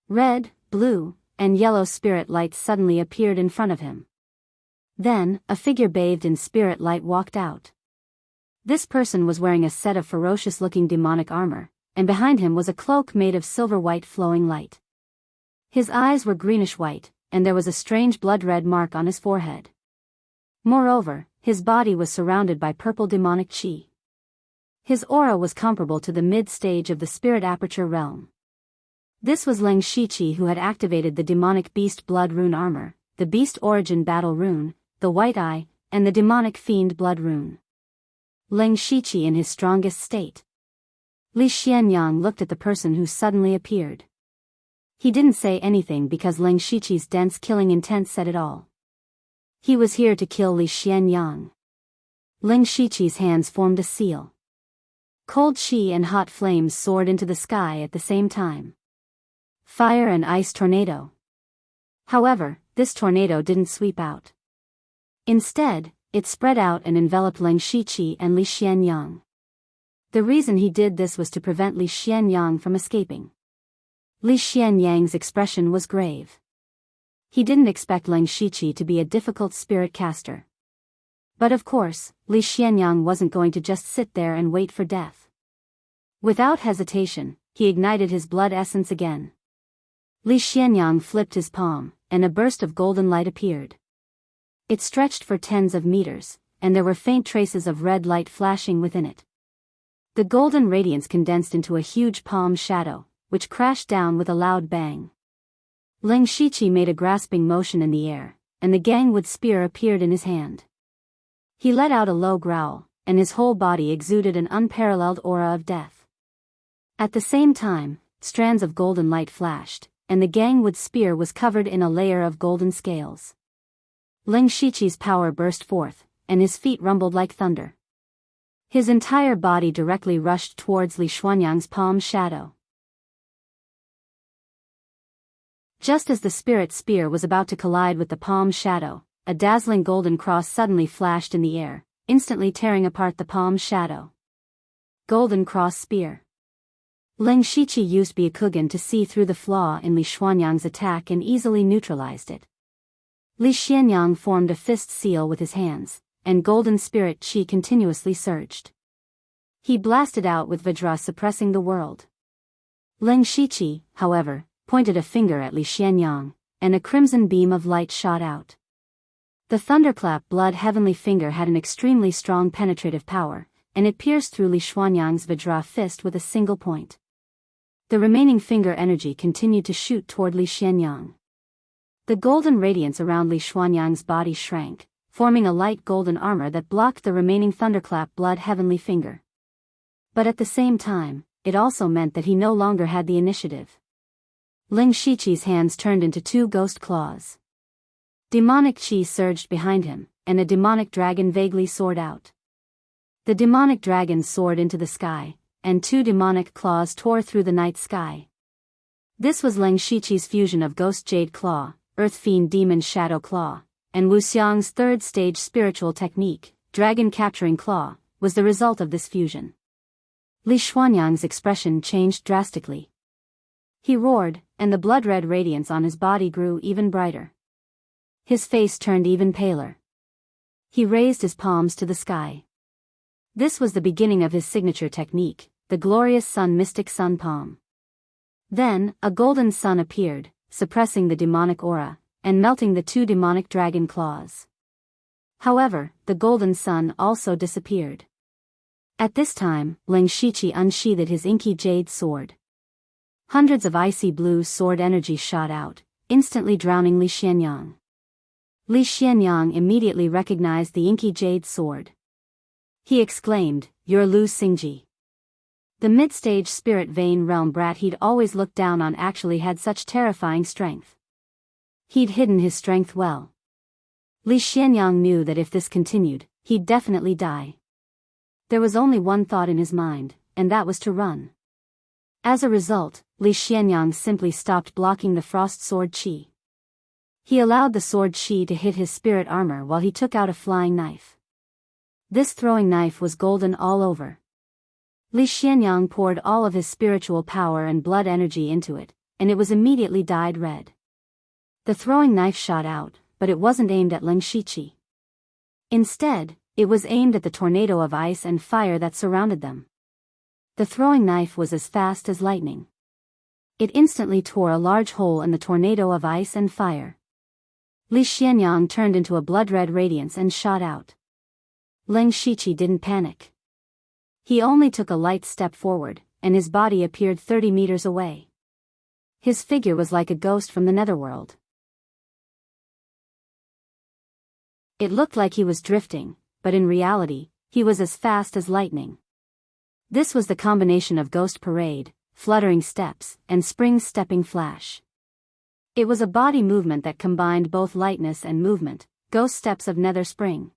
Red, blue, and yellow spirit lights suddenly appeared in front of him. Then, a figure bathed in spirit light walked out. This person was wearing a set of ferocious-looking demonic armor, and behind him was a cloak made of silver-white flowing light. His eyes were greenish-white, and there was a strange blood-red mark on his forehead. Moreover, his body was surrounded by purple demonic chi. His aura was comparable to the mid-stage of the spirit aperture realm. This was Leng Shiqi, who had activated the demonic beast blood rune armor, the beast origin battle rune, the white eye, and the demonic fiend blood rune. Leng Shiqi in his strongest state. Li Xianyang looked at the person who suddenly appeared. He didn't say anything because Leng Shiqi's dense killing intent said it all. He was here to kill Li Xianyang. Leng Shiqi's hands formed a seal. Cold chi and hot flames soared into the sky at the same time. Fire and ice tornado. However, this tornado didn't sweep out. Instead, it spread out and enveloped Leng Shiqi and Li Xianyang. The reason he did this was to prevent Li Xianyang from escaping. Li Xianyang's expression was grave. He didn't expect Leng Shiqi to be a difficult spirit caster. But of course, Li Xianyang wasn't going to just sit there and wait for death. Without hesitation, he ignited his blood essence again. Li Xianyang flipped his palm, and a burst of golden light appeared. It stretched for tens of meters, and there were faint traces of red light flashing within it. The golden radiance condensed into a huge palm shadow, which crashed down with a loud bang. Leng Shiqi made a grasping motion in the air, and the gangwood spear appeared in his hand. He let out a low growl, and his whole body exuded an unparalleled aura of death. At the same time, strands of golden light flashed, and the gangwood spear was covered in a layer of golden scales. Leng Shiqi's power burst forth, and his feet rumbled like thunder. His entire body directly rushed towards Li Xianyang's palm shadow. Just as the spirit spear was about to collide with the palm shadow, a dazzling golden cross suddenly flashed in the air, instantly tearing apart the palm shadow. Golden cross spear. Leng Shiqi used Byakugan to see through the flaw in Li Xianyang's attack and easily neutralized it. Li Xianyang formed a fist seal with his hands, and golden spirit chi continuously surged. He blasted out with Vajra, suppressing the world. Leng Shiqi, however, pointed a finger at Li Xianyang, and a crimson beam of light shot out. The thunderclap blood heavenly finger had an extremely strong penetrative power, and it pierced through Li Xianyang's Vajra fist with a single point. The remaining finger energy continued to shoot toward Li Xianyang. The golden radiance around Li Xianyang's body shrank, forming a light golden armor that blocked the remaining thunderclap blood heavenly finger. But at the same time, it also meant that he no longer had the initiative. Leng Shiqi's hands turned into two ghost claws. Demonic chi surged behind him, and a demonic dragon vaguely soared out. The demonic dragon soared into the sky, and two demonic claws tore through the night sky. This was Leng Shiqi's fusion of Ghost Jade Claw, Earth Fiend Demon Shadow Claw, and Wu Xiang's third stage spiritual technique, Dragon Capturing Claw, was the result of this fusion. Li Xianyang's expression changed drastically. He roared, and the blood-red radiance on his body grew even brighter. His face turned even paler. He raised his palms to the sky. This was the beginning of his signature technique, the glorious sun mystic sun palm. Then, a golden sun appeared, suppressing the demonic aura, and melting the two demonic dragon claws. However, the golden sun also disappeared. At this time, Leng Shiqi unsheathed his inky jade sword. Hundreds of icy blue sword energy shot out, instantly drowning Li Xianyang. Li Xianyang immediately recognized the inky jade sword. He exclaimed, "You're Lu Xingji." The mid-stage spirit vein realm brat he'd always looked down on actually had such terrifying strength. He'd hidden his strength well. Li Xianyang knew that if this continued, he'd definitely die. There was only one thought in his mind, and that was to run. As a result, Li Xianyang simply stopped blocking the frost sword chi. He allowed the sword chi to hit his spirit armor while he took out a flying knife. This throwing knife was golden all over. Li Xianyang poured all of his spiritual power and blood energy into it, and it was immediately dyed red. The throwing knife shot out, but it wasn't aimed at Ling Shiqi. Instead, it was aimed at the tornado of ice and fire that surrounded them. The throwing knife was as fast as lightning. It instantly tore a large hole in the tornado of ice and fire. Li Xianyang turned into a blood-red radiance and shot out. Ling Shiqi didn't panic. He only took a light step forward, and his body appeared 30 meters away. His figure was like a ghost from the netherworld. It looked like he was drifting, but in reality, he was as fast as lightning. This was the combination of ghost parade, fluttering steps, and spring-stepping flash. It was a body movement that combined both lightness and movement, ghost steps of nether spring.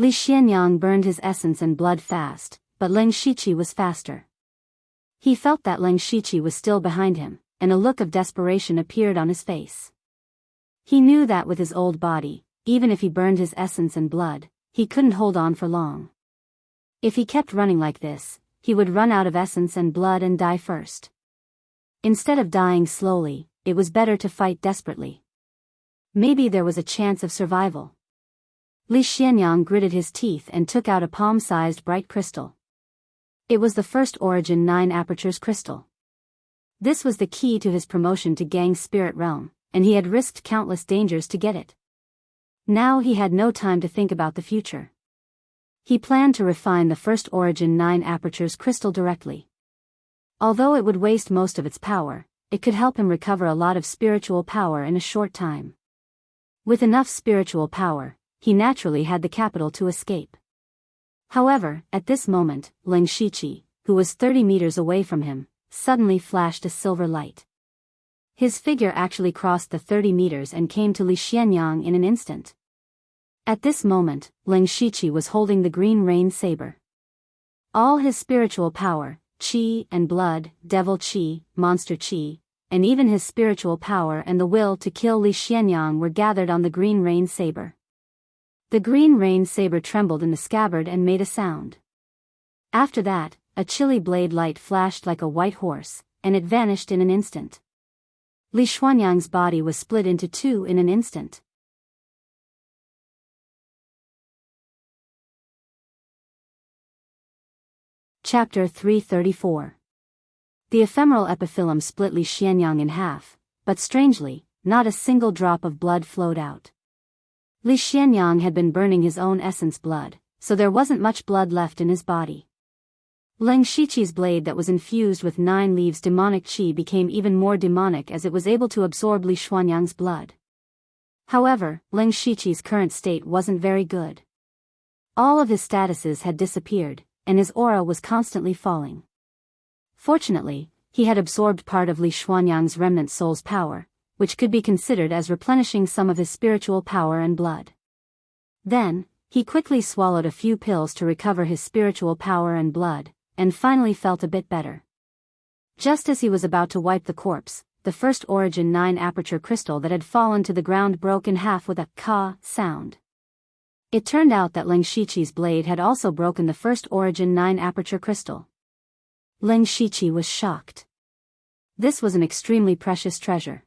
Li Xianyang burned his essence and blood fast, but Ling Shiqi was faster. He felt that Ling Shiqi was still behind him, and a look of desperation appeared on his face. He knew that with his old body, even if he burned his essence and blood, he couldn't hold on for long. If he kept running like this, he would run out of essence and blood and die first. Instead of dying slowly, it was better to fight desperately. Maybe there was a chance of survival. Li Xianyang gritted his teeth and took out a palm-sized bright crystal. It was the first Origin 9 Apertures crystal. This was the key to his promotion to Gang's spirit realm, and he had risked countless dangers to get it. Now he had no time to think about the future. He planned to refine the first Origin 9 Apertures crystal directly. Although it would waste most of its power, it could help him recover a lot of spiritual power in a short time. With enough spiritual power, he naturally had the capital to escape. However, at this moment, Ling Shiqi, who was 30 meters away from him, suddenly flashed a silver light. His figure actually crossed the 30 meters and came to Li Xianyang in an instant. At this moment, Ling Shiqi was holding the green rain saber. All his spiritual power, qi and blood, devil qi, monster qi, and even his spiritual power and the will to kill Li Xianyang were gathered on the green rain saber. The green rain saber trembled in the scabbard and made a sound. After that, a chilly blade light flashed like a white horse, and it vanished in an instant. Li Xianyang's body was split into two in an instant. Chapter 334. The ephemeral epiphyllum split Li Xianyang in half, but strangely, not a single drop of blood flowed out. Li Xianyang had been burning his own essence blood, so there wasn't much blood left in his body. Ling Shiqi's blade that was infused with 9 leaves demonic qi became even more demonic as it was able to absorb Li Xianyang's blood. However, Ling Shiqi's current state wasn't very good. All of his statuses had disappeared, and his aura was constantly falling. Fortunately, he had absorbed part of Li Xianyang's remnant soul's power, which could be considered as replenishing some of his spiritual power and blood. Then, he quickly swallowed a few pills to recover his spiritual power and blood, and finally felt a bit better. Just as he was about to wipe the corpse, the first Origin 9 Aperture crystal that had fallen to the ground broke in half with a ka sound. It turned out that Ling Shiqi's blade had also broken the first Origin 9 Aperture crystal. Ling Shiqi was shocked. This was an extremely precious treasure.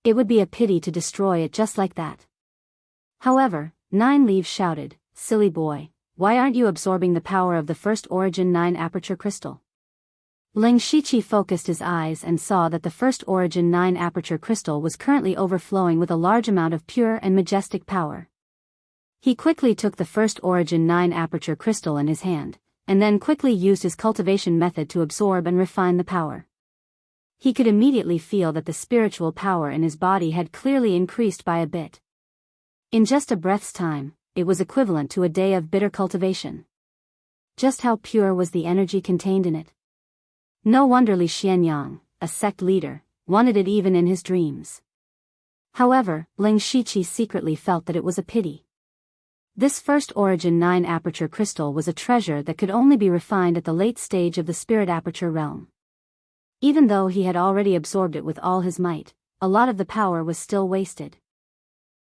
It would be a pity to destroy it just like that. However, 9 Leaves shouted, "Silly boy, why aren't you absorbing the power of the first Origin 9 Aperture crystal?" Ling Shiqi focused his eyes and saw that the first Origin 9 Aperture crystal was currently overflowing with a large amount of pure and majestic power. He quickly took the first Origin 9 Aperture crystal in his hand, and then quickly used his cultivation method to absorb and refine the power. He could immediately feel that the spiritual power in his body had clearly increased by a bit. In just a breath's time, it was equivalent to a day of bitter cultivation. Just how pure was the energy contained in it? No wonder Li Xianyang, a sect leader, wanted it even in his dreams. However, Ling Shiqi secretly felt that it was a pity. This first Origin 9 Aperture crystal was a treasure that could only be refined at the late stage of the Spirit Aperture realm. Even though he had already absorbed it with all his might, a lot of the power was still wasted.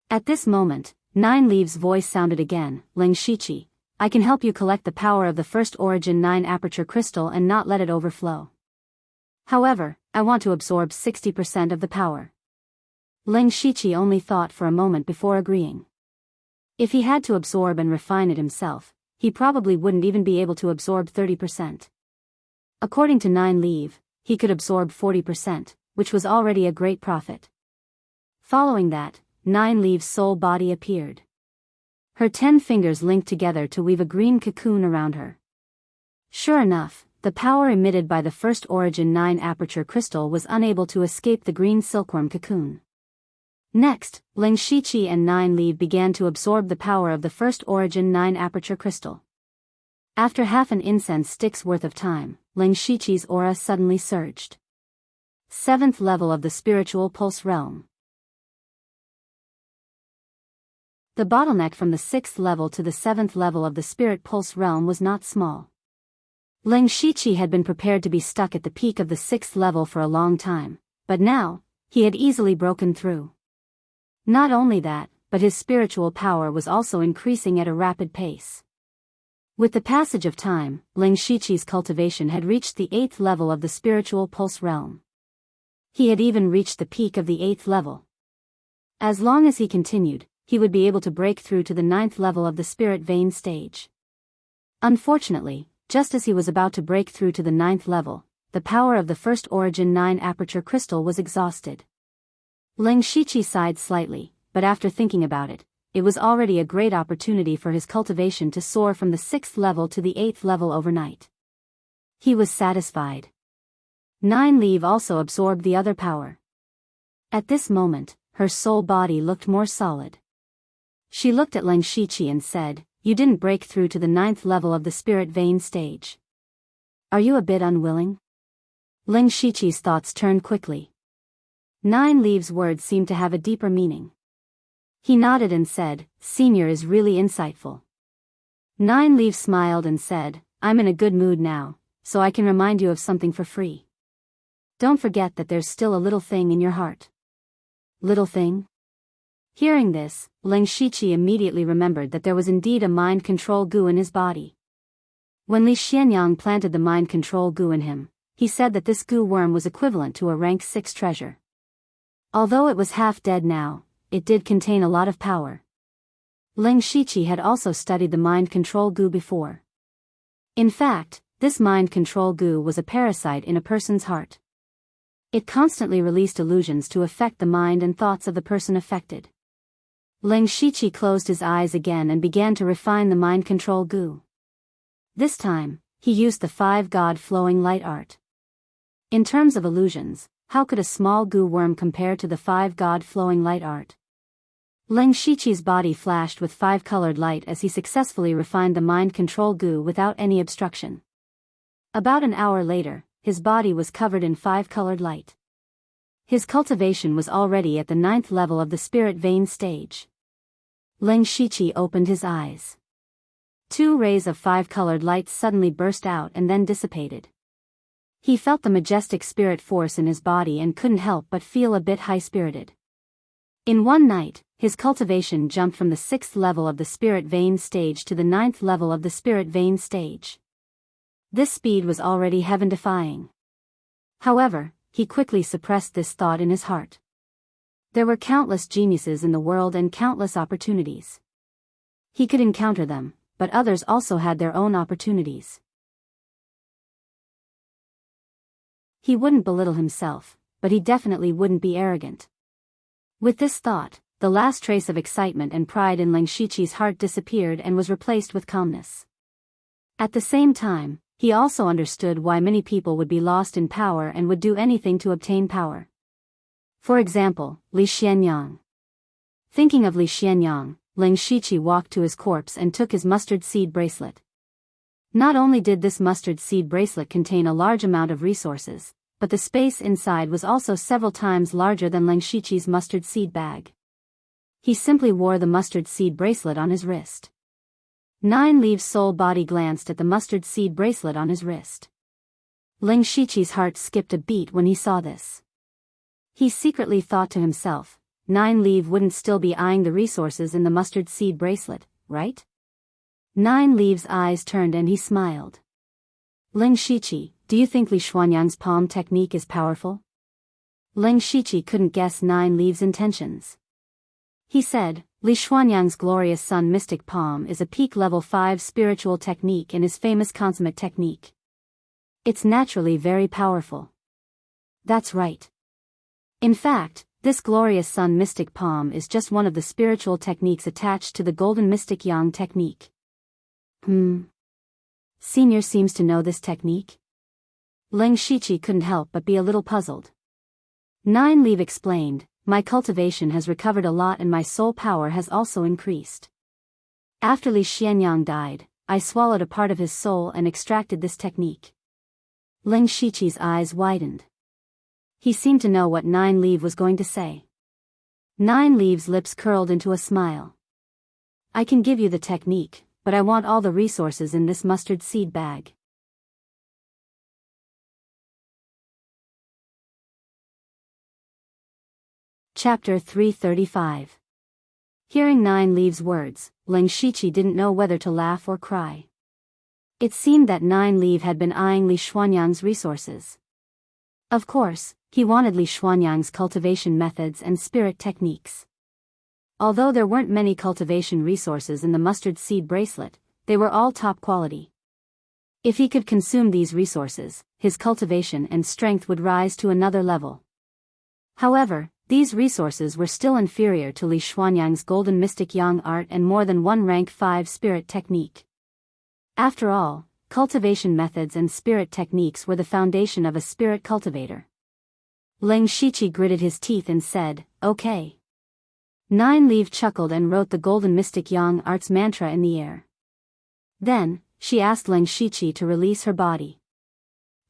At this moment, 9 Leaves' voice sounded again, "Ling Shiqi, I can help you collect the power of the first origin 9 aperture crystal and not let it overflow. However, I want to absorb 60% of the power. Ling Shiqi only thought for a moment before agreeing. If he had to absorb and refine it himself, he probably wouldn't even be able to absorb 30%. According to 9 Leave, he could absorb 40%, which was already a great profit. Following that, 9 Leave's soul body appeared. Her 10 fingers linked together to weave a green cocoon around her. Sure enough, the power emitted by the first origin 9 aperture crystal was unable to escape the green silkworm cocoon. Next, Ling Shiqi and 9 Leave began to absorb the power of the first origin 9 aperture crystal. After half an incense stick's worth of time, Ling Shiqi's aura suddenly surged. 7th level of the spiritual pulse realm. The bottleneck from the 6th level to the 7th level of the spirit pulse realm was not small. Ling Shiqi had been prepared to be stuck at the peak of the 6th level for a long time, but now, he had easily broken through. Not only that, but his spiritual power was also increasing at a rapid pace. With the passage of time, Ling Shiqi's cultivation had reached the 8th level of the spiritual pulse realm. He had even reached the peak of the 8th level. As long as he continued, he would be able to break through to the 9th level of the spirit vein stage. Unfortunately, just as he was about to break through to the 9th level, the power of the first origin 9 aperture crystal was exhausted. Ling Shiqi sighed slightly, but after thinking about it, it was already a great opportunity for his cultivation to soar from the 6th level to the 8th level overnight. He was satisfied. 9 Leave also absorbed the other power. At this moment, her soul body looked more solid. She looked at Ling Shiqi and said, "You didn't break through to the 9th level of the spirit vein stage. Are you a bit unwilling?" Ling Shiqi's thoughts turned quickly. 9 Leaves' words seemed to have a deeper meaning. He nodded and said, "Senior is really insightful." 9 Leaves smiled and said, "I'm in a good mood now, so I can remind you of something for free. Don't forget that there's still a little thing in your heart." Little thing? Hearing this, Ling Shiqi immediately remembered that there was indeed a mind control goo in his body. When Li Xianyang planted the mind control goo in him, he said that this goo worm was equivalent to a rank 6 treasure. Although it was half dead now, it did contain a lot of power. Ling Shiqi had also studied the mind control goo before. In fact, this mind control goo was a parasite in a person's heart. It constantly released illusions to affect the mind and thoughts of the person affected. Ling Shiqi closed his eyes again and began to refine the mind control goo. This time, he used the 5-god flowing light art. In terms of illusions, how could a small goo worm compare to the 5-god flowing light art? Ling Shiqi's body flashed with 5-colored light as he successfully refined the mind control goo without any obstruction. About an hour later, his body was covered in 5-colored light. His cultivation was already at the 9th level of the spirit vein stage. Ling Shiqi opened his eyes. 2 rays of 5-colored light suddenly burst out and then dissipated. He felt the majestic spirit force in his body and couldn't help but feel a bit high-spirited. In one night, his cultivation jumped from the 6th level of the spirit vein stage to the 9th level of the spirit vein stage. This speed was already heaven-defying. However, he quickly suppressed this thought in his heart. There were countless geniuses in the world and countless opportunities. He could encounter them, but others also had their own opportunities. He wouldn't belittle himself, but he definitely wouldn't be arrogant. With this thought, the last trace of excitement and pride in Ling Shiqi's heart disappeared and was replaced with calmness. At the same time, he also understood why many people would be lost in power and would do anything to obtain power. For example, Li Xianyang. Thinking of Li Xianyang, Ling Shiqi walked to his corpse and took his mustard seed bracelet. Not only did this mustard seed bracelet contain a large amount of resources, but the space inside was also several times larger than Ling Shiqi's mustard seed bag. He simply wore the mustard seed bracelet on his wrist. 9 Leaves' soul body glanced at the mustard seed bracelet on his wrist. Ling Shiqi's heart skipped a beat when he saw this. He secretly thought to himself, 9 Leave wouldn't still be eyeing the resources in the mustard seed bracelet, right? Nine Leaves' eyes turned and he smiled. Ling Shiqi, do you think Li Xuanyang's palm technique is powerful? Ling Shiqi couldn't guess Nine Leaves' intentions. He said, Li Xuanyang's glorious sun mystic palm is a peak level 5 spiritual technique and his famous consummate technique. It's naturally very powerful. That's right. In fact, this glorious sun mystic palm is just one of the spiritual techniques attached to the golden mystic yang technique. Senior seems to know this technique? Ling Shiqi couldn't help but be a little puzzled. Nine Leaf explained, my cultivation has recovered a lot and my soul power has also increased. After Li Xianyang died, I swallowed a part of his soul and extracted this technique. Ling Shiqi's eyes widened. He seemed to know what Nine Leaf was going to say. Nine Leaf's lips curled into a smile. I can give you the technique, but I want all the resources in this mustard seed bag. Chapter 335. Hearing Nine Leaf's words, Ling Shiqi didn't know whether to laugh or cry. It seemed that Nine Leaf had been eyeing Li Xuanyang's resources. Of course, he wanted Li Xuanyang's cultivation methods and spirit techniques. Although there weren't many cultivation resources in the mustard seed bracelet, they were all top quality. If he could consume these resources, his cultivation and strength would rise to another level. However, these resources were still inferior to Li Xuanyang's golden mystic yang art and more than one rank 5 spirit technique. After all, cultivation methods and spirit techniques were the foundation of a spirit cultivator. Ling Shiqi gritted his teeth and said, okay. Nine Leaf chuckled and wrote the golden mystic yang art's mantra in the air. Then, she asked Ling Shiqi to release her body.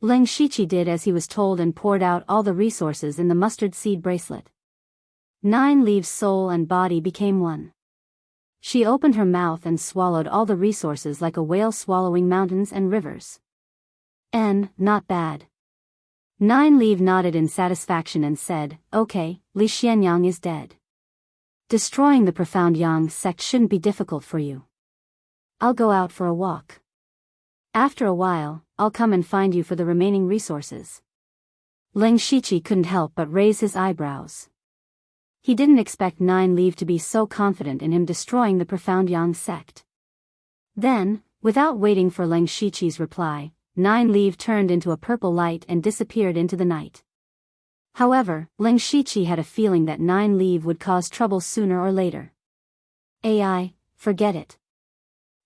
Ling Shiqi did as he was told and poured out all the resources in the mustard seed bracelet. Nine Leaf's soul and body became one. She opened her mouth and swallowed all the resources like a whale swallowing mountains and rivers. Not bad. Nine Leaf nodded in satisfaction and said, okay, Li Xianyang is dead. Destroying the profound yang sect shouldn't be difficult for you. I'll go out for a walk. After a while, I'll come and find you for the remaining resources. Ling Shiqi couldn't help but raise his eyebrows. He didn't expect Nine Leaf to be so confident in him destroying the profound yang sect. Then, without waiting for Ling Shiqi's reply, Nine Leaf turned into a purple light and disappeared into the night. However, Ling Shiqi had a feeling that Nine Leaf would cause trouble sooner or later. AI, forget it.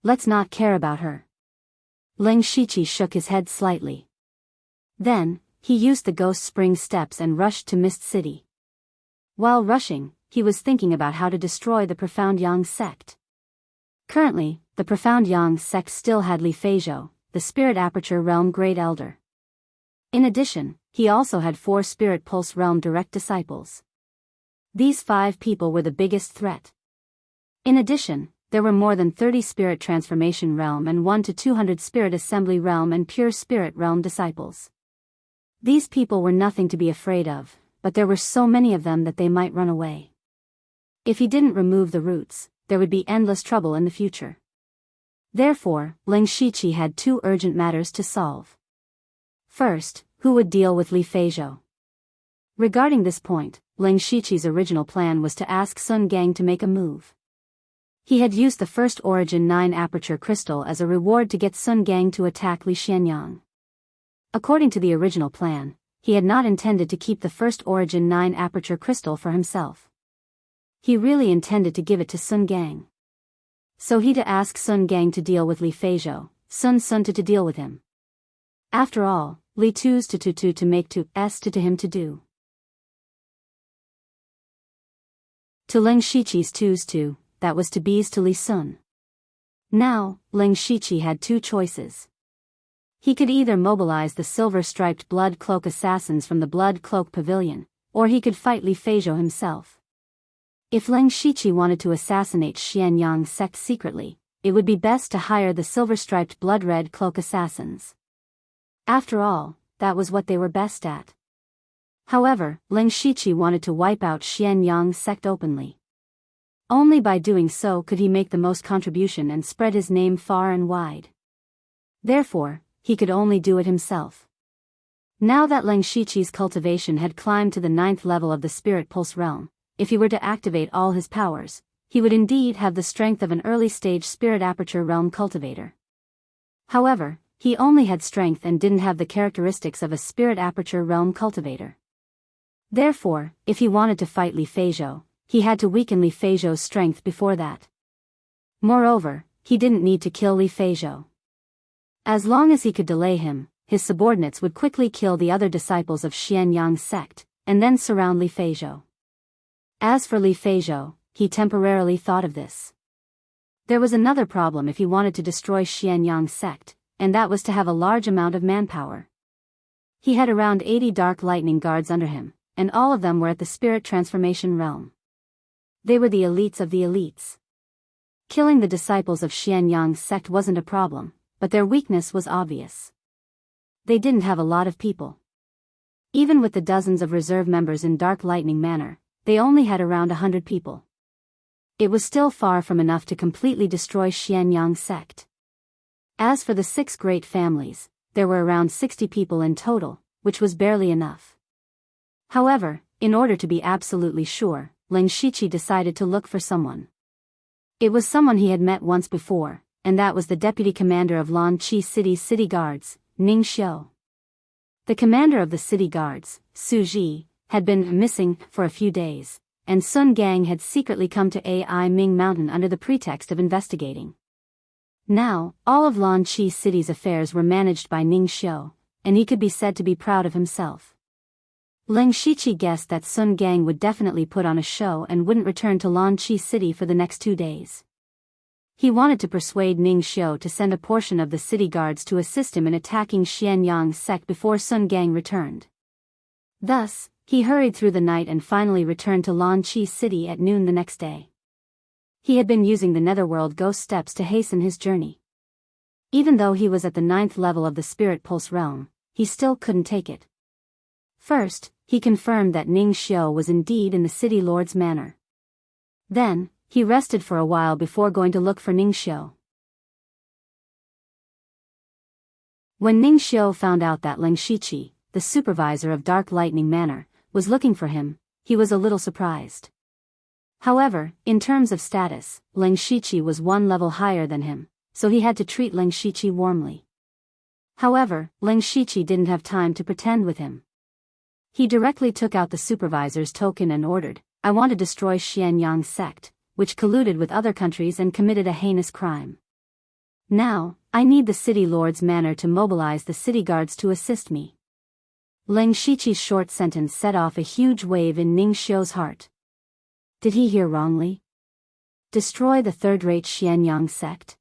Let's not care about her. Ling Shiqi shook his head slightly. Then, he used the Ghost Spring steps and rushed to Mist City. While rushing, he was thinking about how to destroy the Profound Yang sect. Currently, the Profound Yang sect still had Li Feizhou, the Spirit Aperture Realm Great Elder. In addition, he also had 4 Spirit Pulse Realm Direct Disciples. These 5 people were the biggest threat. In addition, there were more than 30 Spirit Transformation Realm and 1 to 200 Spirit Assembly Realm and Pure Spirit Realm disciples. These people were nothing to be afraid of, but there were so many of them that they might run away. If he didn't remove the roots, there would be endless trouble in the future. Therefore, Ling Shiqi had 2 urgent matters to solve. First, who would deal with Li Feizhou? Regarding this point, Ling Shiqi's original plan was to ask Sun Gang to make a move. He had used the first Origin 9 Aperture Crystal as a reward to get Sun Gang to attack Li Xianyang. According to the original plan, he had not intended to keep the first Origin 9 Aperture Crystal for himself. He really intended to give it to Sun Gang. So he to ask Sun Gang to deal with Li Feizhou, Sun to deal with him. After all, Li Tu's to make to S to him to do. To Ling Shiqi's Tu's to, that was to B's to Li Sun. Now, Ling Shiqi had 2 choices. He could either mobilize the silver-striped Blood Cloak assassins from the Blood Cloak Pavilion, or he could fight Li Feizhou himself. If Ling Shiqi wanted to assassinate Xianyang sect secretly, it would be best to hire the silver-striped Blood-Red Cloak assassins. After all, that was what they were best at. However, Ling Shiqi wanted to wipe out Xianyang sect openly. Only by doing so could he make the most contribution and spread his name far and wide. Therefore, he could only do it himself. Now that Leng Shiqi's cultivation had climbed to the 9th level of the Spirit Pulse realm, if he were to activate all his powers, he would indeed have the strength of an early-stage Spirit Aperture realm cultivator. However, he only had strength and didn't have the characteristics of a Spirit Aperture realm cultivator. Therefore, if he wanted to fight Li Feizhou, he had to weaken Li Feizhou's strength before that. Moreover, he didn't need to kill Li Feizhou. As long as he could delay him, his subordinates would quickly kill the other disciples of Xianyang's sect, and then surround Li Feizhou. As for Li Feizhou, he temporarily thought of this. There was another problem if he wanted to destroy Xianyang's sect, and that was to have a large amount of manpower. He had around 80 Dark Lightning guards under him, and all of them were at the Spirit Transformation realm. They were the elites of the elites. Killing the disciples of Xianyang's sect wasn't a problem, but their weakness was obvious. They didn't have a lot of people. Even with the dozens of reserve members in Dark Lightning Manor, they only had around 100 people. It was still far from enough to completely destroy Xianyang's sect. As for the 6 great families, there were around 60 people in total, which was barely enough. However, in order to be absolutely sure, Leng Shiqi decided to look for someone. It was someone he had met once before, and that was the deputy commander of Lan Qi City's city guards, Ning Xiu. The commander of the city guards, Su Ji, had been missing for a few days, and Sun Gang had secretly come to Ai Ming Mountain under the pretext of investigating. Now, all of Lan Qi City's affairs were managed by Ning Xiu, and he could be said to be proud of himself. Leng Shiqi guessed that Sun Gang would definitely put on a show and wouldn't return to Lan Qi City for the next 2 days. He wanted to persuade Ning Xiu to send a portion of the city guards to assist him in attacking Xianyang's sect before Sun Gang returned. Thus, he hurried through the night and finally returned to Lan Qi City at noon the next day. He had been using the Netherworld Ghost Steps to hasten his journey. Even though he was at the 9th level of the Spirit Pulse realm, he still couldn't take it. First, he confirmed that Ning Xiu was indeed in the city lord's manor. Then, he rested for a while before going to look for Ning Xiu. When Ning Xiu found out that Leng Shiqi, the supervisor of Dark Lightning Manor, was looking for him, he was a little surprised. However, in terms of status, Leng Shiqi was 1 level higher than him, so he had to treat Leng Shiqi warmly. However, Leng Shiqi didn't have time to pretend with him. He directly took out the supervisor's token and ordered, "I want to destroy Xianyang's sect, which colluded with other countries and committed a heinous crime. Now, I need the city lord's manor to mobilize the city guards to assist me." Leng Shiqi's short sentence set off a huge wave in Ning Xiu's heart. Did he hear wrongly? Destroy the third-rate Xianyang sect?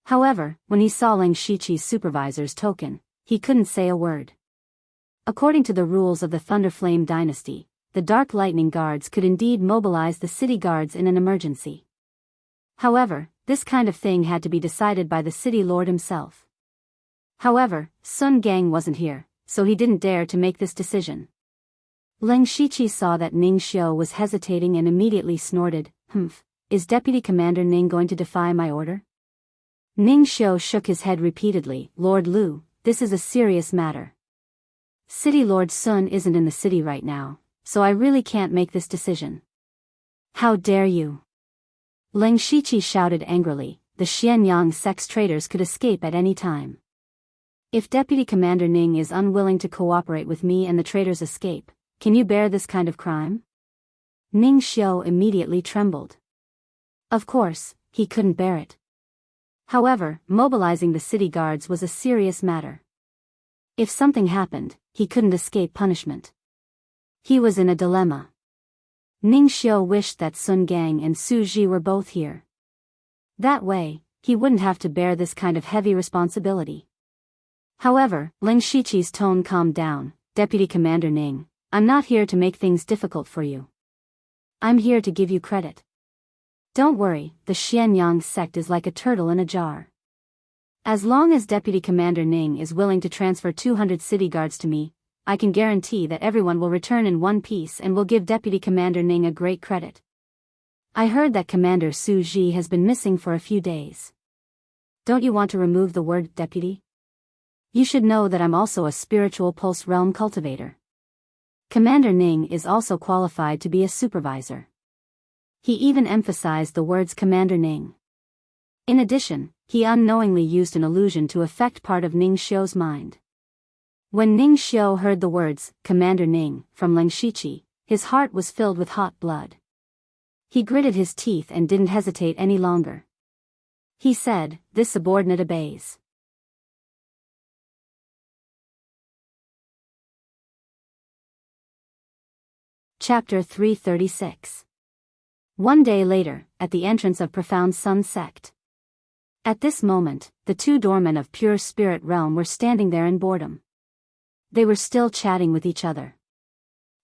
However, when he saw Leng Shiqi's supervisor's token, he couldn't say a word. According to the rules of the Thunderflame dynasty, the Dark Lightning Guards could indeed mobilize the city guards in an emergency. However, this kind of thing had to be decided by the city lord himself. However, Sun Gang wasn't here, so he didn't dare to make this decision. Leng Shiqi saw that Ning Xiu was hesitating and immediately snorted, "Humph, is Deputy Commander Ning going to defy my order?" Ning Xiu shook his head repeatedly, "Lord Lu, this is a serious matter. City Lord Sun isn't in the city right now, so I really can't make this decision." "How dare you!" Leng Shiqi shouted angrily. The Xianyang sect's traitors could escape at any time. If Deputy Commander Ning is unwilling to cooperate with me and the traitors escape, can you bear this kind of crime? Ning Xiu immediately trembled. Of course, he couldn't bear it. However, mobilizing the city guards was a serious matter. If something happened, he couldn't escape punishment. He was in a dilemma. Ning Xiu wished that Sun Gang and Su Ji were both here. That way, he wouldn't have to bear this kind of heavy responsibility. However, Leng Shiqi's tone calmed down. "Deputy Commander Ning, I'm not here to make things difficult for you. I'm here to give you credit. Don't worry, the Xianyang sect is like a turtle in a jar. As long as Deputy Commander Ning is willing to transfer 200 city guards to me, I can guarantee that everyone will return in one piece and will give Deputy Commander Ning a great credit. I heard that Commander Su Ji has been missing for a few days. Don't you want to remove the word deputy? You should know that I'm also a spiritual pulse realm cultivator. Commander Ning is also qualified to be a supervisor. He even emphasized the words Commander Ning. In addition, he unknowingly used an illusion to affect part of Ning Xiu's mind. When Ning Xiu heard the words, Commander Ning, from Ling Shiqi, his heart was filled with hot blood. He gritted his teeth and didn't hesitate any longer. He said, "This subordinate obeys." Chapter 336. One day later, at the entrance of Profound Sun Sect. At this moment, the two doormen of Pure Spirit Realm were standing there in boredom. They were still chatting with each other.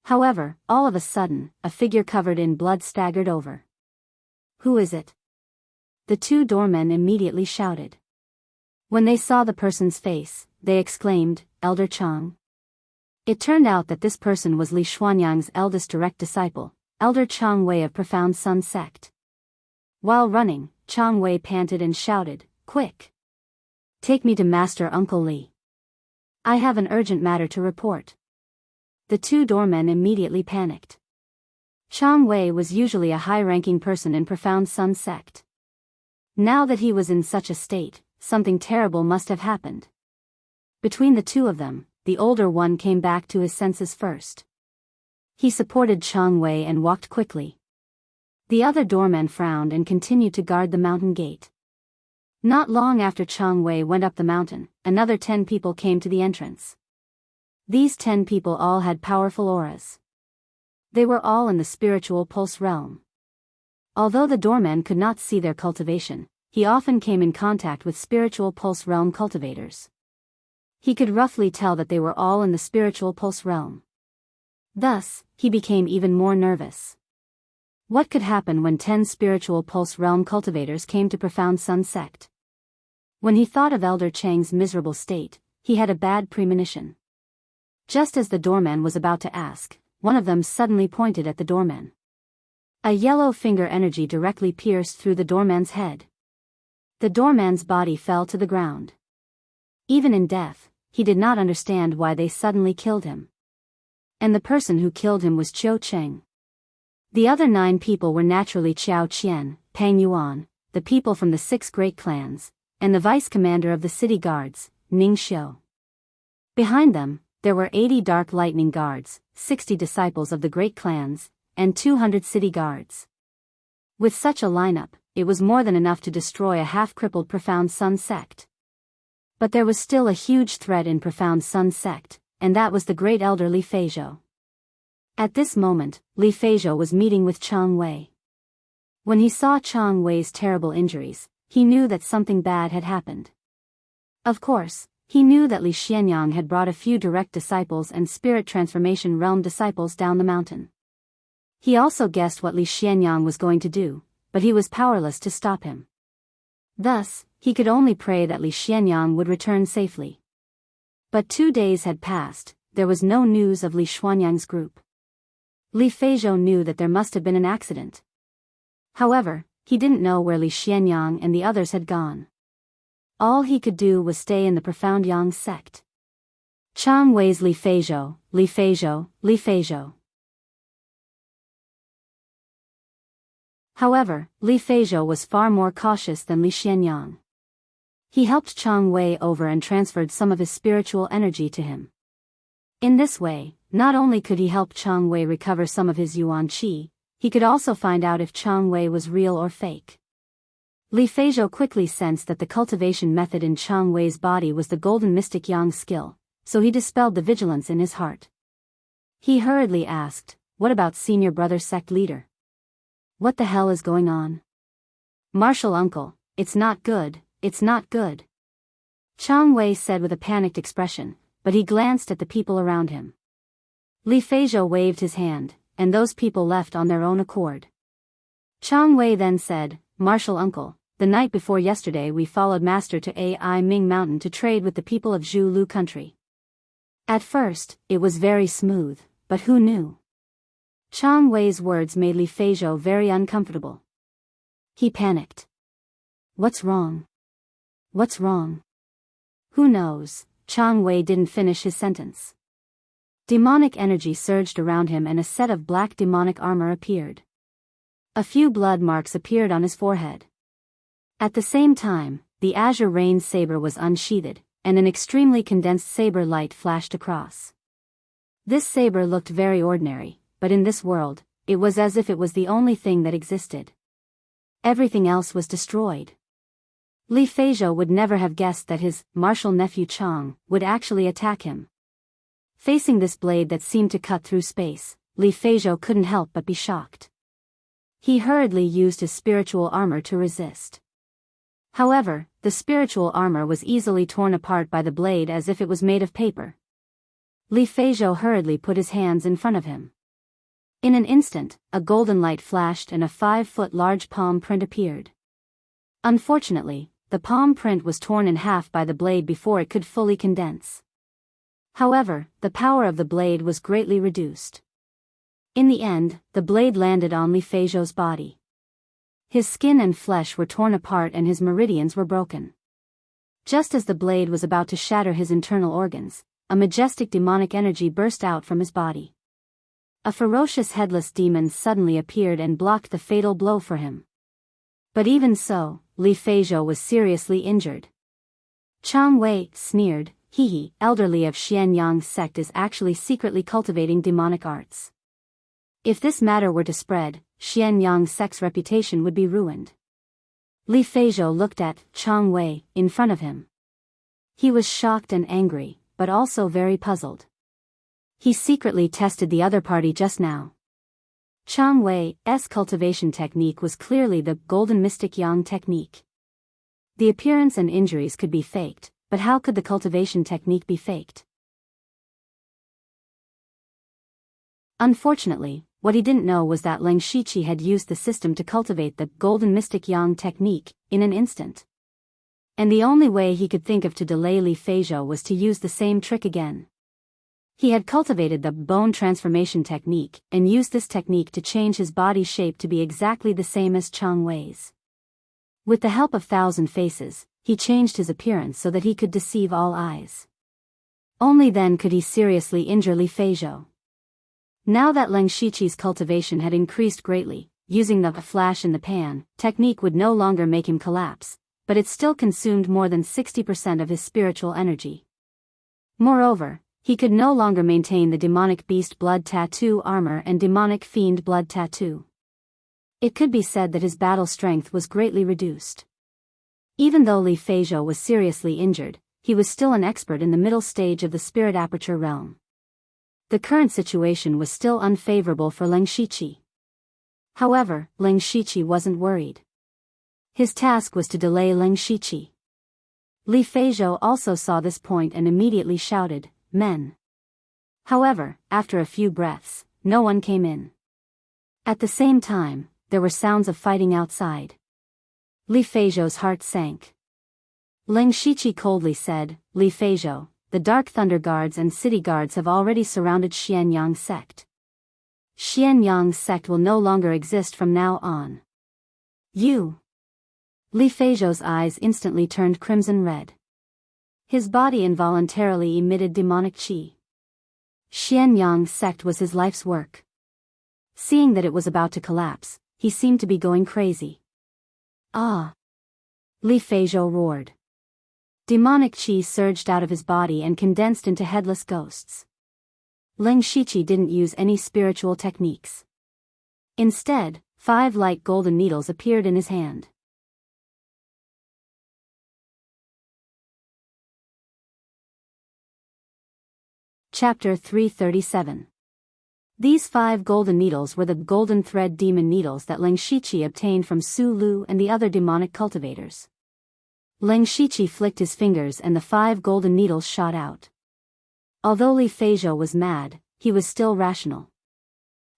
However, all of a sudden, a figure covered in blood staggered over. "Who is it?" The two doormen immediately shouted. When they saw the person's face, they exclaimed, "Elder Chang." It turned out that this person was Li Xuanyang's eldest direct disciple, Elder Chang Wei of Profound Sun Sect. While running, Chang Wei panted and shouted, "Quick! Take me to Master Uncle Li. I have an urgent matter to report." The two doormen immediately panicked. Chang Wei was usually a high-ranking person in Profound Sun Sect. Now that he was in such a state, something terrible must have happened. Between the two of them, the older one came back to his senses first. He supported Chang Wei and walked quickly. The other doorman frowned and continued to guard the mountain gate. Not long after Chang Wei went up the mountain, another 10 people came to the entrance. These 10 people all had powerful auras. They were all in the spiritual pulse realm. Although the doorman could not see their cultivation, he often came in contact with spiritual pulse realm cultivators. He could roughly tell that they were all in the spiritual pulse realm. Thus, he became even more nervous. What could happen when 10 spiritual pulse realm cultivators came to Profound Sun Sect? When he thought of Elder Chang's miserable state, he had a bad premonition. Just as the doorman was about to ask, one of them suddenly pointed at the doorman. A yellow finger energy directly pierced through the doorman's head. The doorman's body fell to the ground. Even in death, he did not understand why they suddenly killed him. And the person who killed him was Qiu Cheng. The other 9 people were naturally Qiao Qian, Pang Yuan, the people from the 6 great clans, and the vice-commander of the city guards, Ning Xiu. Behind them, there were 80 dark lightning guards, 60 disciples of the great clans, and 200 city guards. With such a lineup, it was more than enough to destroy a half-crippled Profound Sun Sect. But there was still a huge threat in Profound Sun Sect, and that was the great elder Li Feizhou. At this moment, Li Feizhou was meeting with Chang Wei. When he saw Chang Wei's terrible injuries, he knew that something bad had happened. Of course, he knew that Li Xianyang had brought a few direct disciples and spirit transformation realm disciples down the mountain. He also guessed what Li Xianyang was going to do, but he was powerless to stop him. Thus, he could only pray that Li Xianyang would return safely. But 2 days had passed, there was no news of Li Xuanyang's group. Li Feizhou knew that there must have been an accident. However, he didn't know where Li Xianyang and the others had gone. All he could do was stay in the Profound Yang sect. Chang Wei's Li Feizhou, Li Feizhou, Li Feizhou. However, Li Feizhou was far more cautious than Li Xianyang. He helped Chang Wei over and transferred some of his spiritual energy to him. In this way, not only could he help Chang Wei recover some of his yuan qi, he could also find out if Chang Wei was real or fake. Li Feizhou quickly sensed that the cultivation method in Chang Wei's body was the golden mystic yang skill, so he dispelled the vigilance in his heart. He hurriedly asked, "What about senior brother sect leader? What the hell is going on?" "Martial uncle, it's not good, it's not good," Chang Wei said with a panicked expression, but he glanced at the people around him. Li Feizhou waved his hand, and those people left on their own accord. Chang Wei then said, "Martial uncle, the night before yesterday we followed Master to Ai Ming Mountain to trade with the people of Zhu Lu country. At first, it was very smooth, but who knew? Chang Wei's words made Li Feizhou very uncomfortable. He panicked. What's wrong? What's wrong? Who knows? Chang Wei didn't finish his sentence. Demonic energy surged around him and a set of black demonic armor appeared. A few blood marks appeared on his forehead. At the same time, the azure rain saber was unsheathed, and an extremely condensed saber light flashed across. This saber looked very ordinary, but in this world, it was as if it was the only thing that existed. Everything else was destroyed. Li Feizhou would never have guessed that his martial nephew Chang would actually attack him. Facing this blade that seemed to cut through space, Li Feizhou couldn't help but be shocked. He hurriedly used his spiritual armor to resist. However, the spiritual armor was easily torn apart by the blade as if it was made of paper. Li Feizhou hurriedly put his hands in front of him. In an instant, a golden light flashed and a 5-foot large palm print appeared. Unfortunately, the palm print was torn in half by the blade before it could fully condense. However, the power of the blade was greatly reduced. In the end, the blade landed on Li Feizhou's body. His skin and flesh were torn apart and his meridians were broken. Just as the blade was about to shatter his internal organs, a majestic demonic energy burst out from his body. A ferocious headless demon suddenly appeared and blocked the fatal blow for him. But even so, Li Feizhou was seriously injured. Chang Wei sneered, "Hee, elderly of Xianyang sect is actually secretly cultivating demonic arts. If this matter were to spread, Xianyang sect's reputation would be ruined." Li Feizhou looked at Chang Wei in front of him. He was shocked and angry, but also very puzzled. He secretly tested the other party just now. Chang Wei's cultivation technique was clearly the Golden Mystic Yang technique. The appearance and injuries could be faked, but how could the cultivation technique be faked? Unfortunately, what he didn't know was that Leng Shiqi had used the system to cultivate the Golden Mystic Yang technique in an instant. And the only way he could think of to delay Li Feizhou was to use the same trick again. He had cultivated the bone transformation technique and used this technique to change his body shape to be exactly the same as Chang Wei's. With the help of 1,000 faces, he changed his appearance so that he could deceive all eyes. Only then could he seriously injure Li Feizhou. Now that Leng Shiqi's cultivation had increased greatly, using the flash in the pan technique would no longer make him collapse, but it still consumed more than 60% of his spiritual energy. Moreover, he could no longer maintain the demonic beast blood tattoo armor and demonic fiend blood tattoo. It could be said that his battle strength was greatly reduced. Even though Li Feizhou was seriously injured, he was still an expert in the middle stage of the spirit aperture realm. The current situation was still unfavorable for Leng Shiqi. However, Leng Shiqi wasn't worried. His task was to delay Leng Shiqi. Li Feizhou also saw this point and immediately shouted, "Men." However, after a few breaths, no one came in. At the same time, there were sounds of fighting outside. Li Feizhou's heart sank. Leng Shiqi coldly said, "Li Feizhou, the Dark Thunder Guards and City Guards have already surrounded Xianyang sect. Xianyang sect will no longer exist from now on. You." Li Feizhou's eyes instantly turned crimson red. His body involuntarily emitted demonic qi. Xianyang sect was his life's work. Seeing that it was about to collapse, he seemed to be going crazy. "Ah!" Li Feizhou roared. Demonic qi surged out of his body and condensed into headless ghosts. Leng Shiqi didn't use any spiritual techniques. Instead, 5 light golden needles appeared in his hand. Chapter 337. These 5 golden needles were the golden thread demon needles that Leng Shiqi obtained from Su Lu and the other demonic cultivators. Leng Shiqi flicked his fingers and the 5 golden needles shot out. Although Li Feizhou was mad, he was still rational.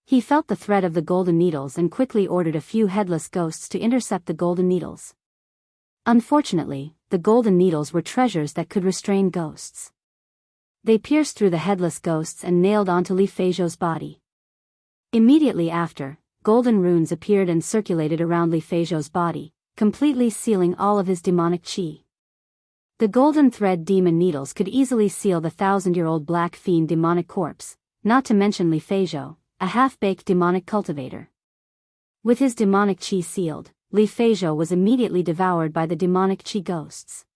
He felt the threat of the golden needles and quickly ordered a few headless ghosts to intercept the golden needles. Unfortunately, the golden needles were treasures that could restrain ghosts. They pierced through the headless ghosts and nailed onto Li Feizhou's body. Immediately after, golden runes appeared and circulated around Li Feizhou's body, completely sealing all of his demonic qi. The golden thread demon needles could easily seal the 1,000-year-old black fiend demonic corpse, not to mention Li Feizhou, a half-baked demonic cultivator. With his demonic qi sealed, Li Feizhou was immediately devoured by the demonic qi ghosts.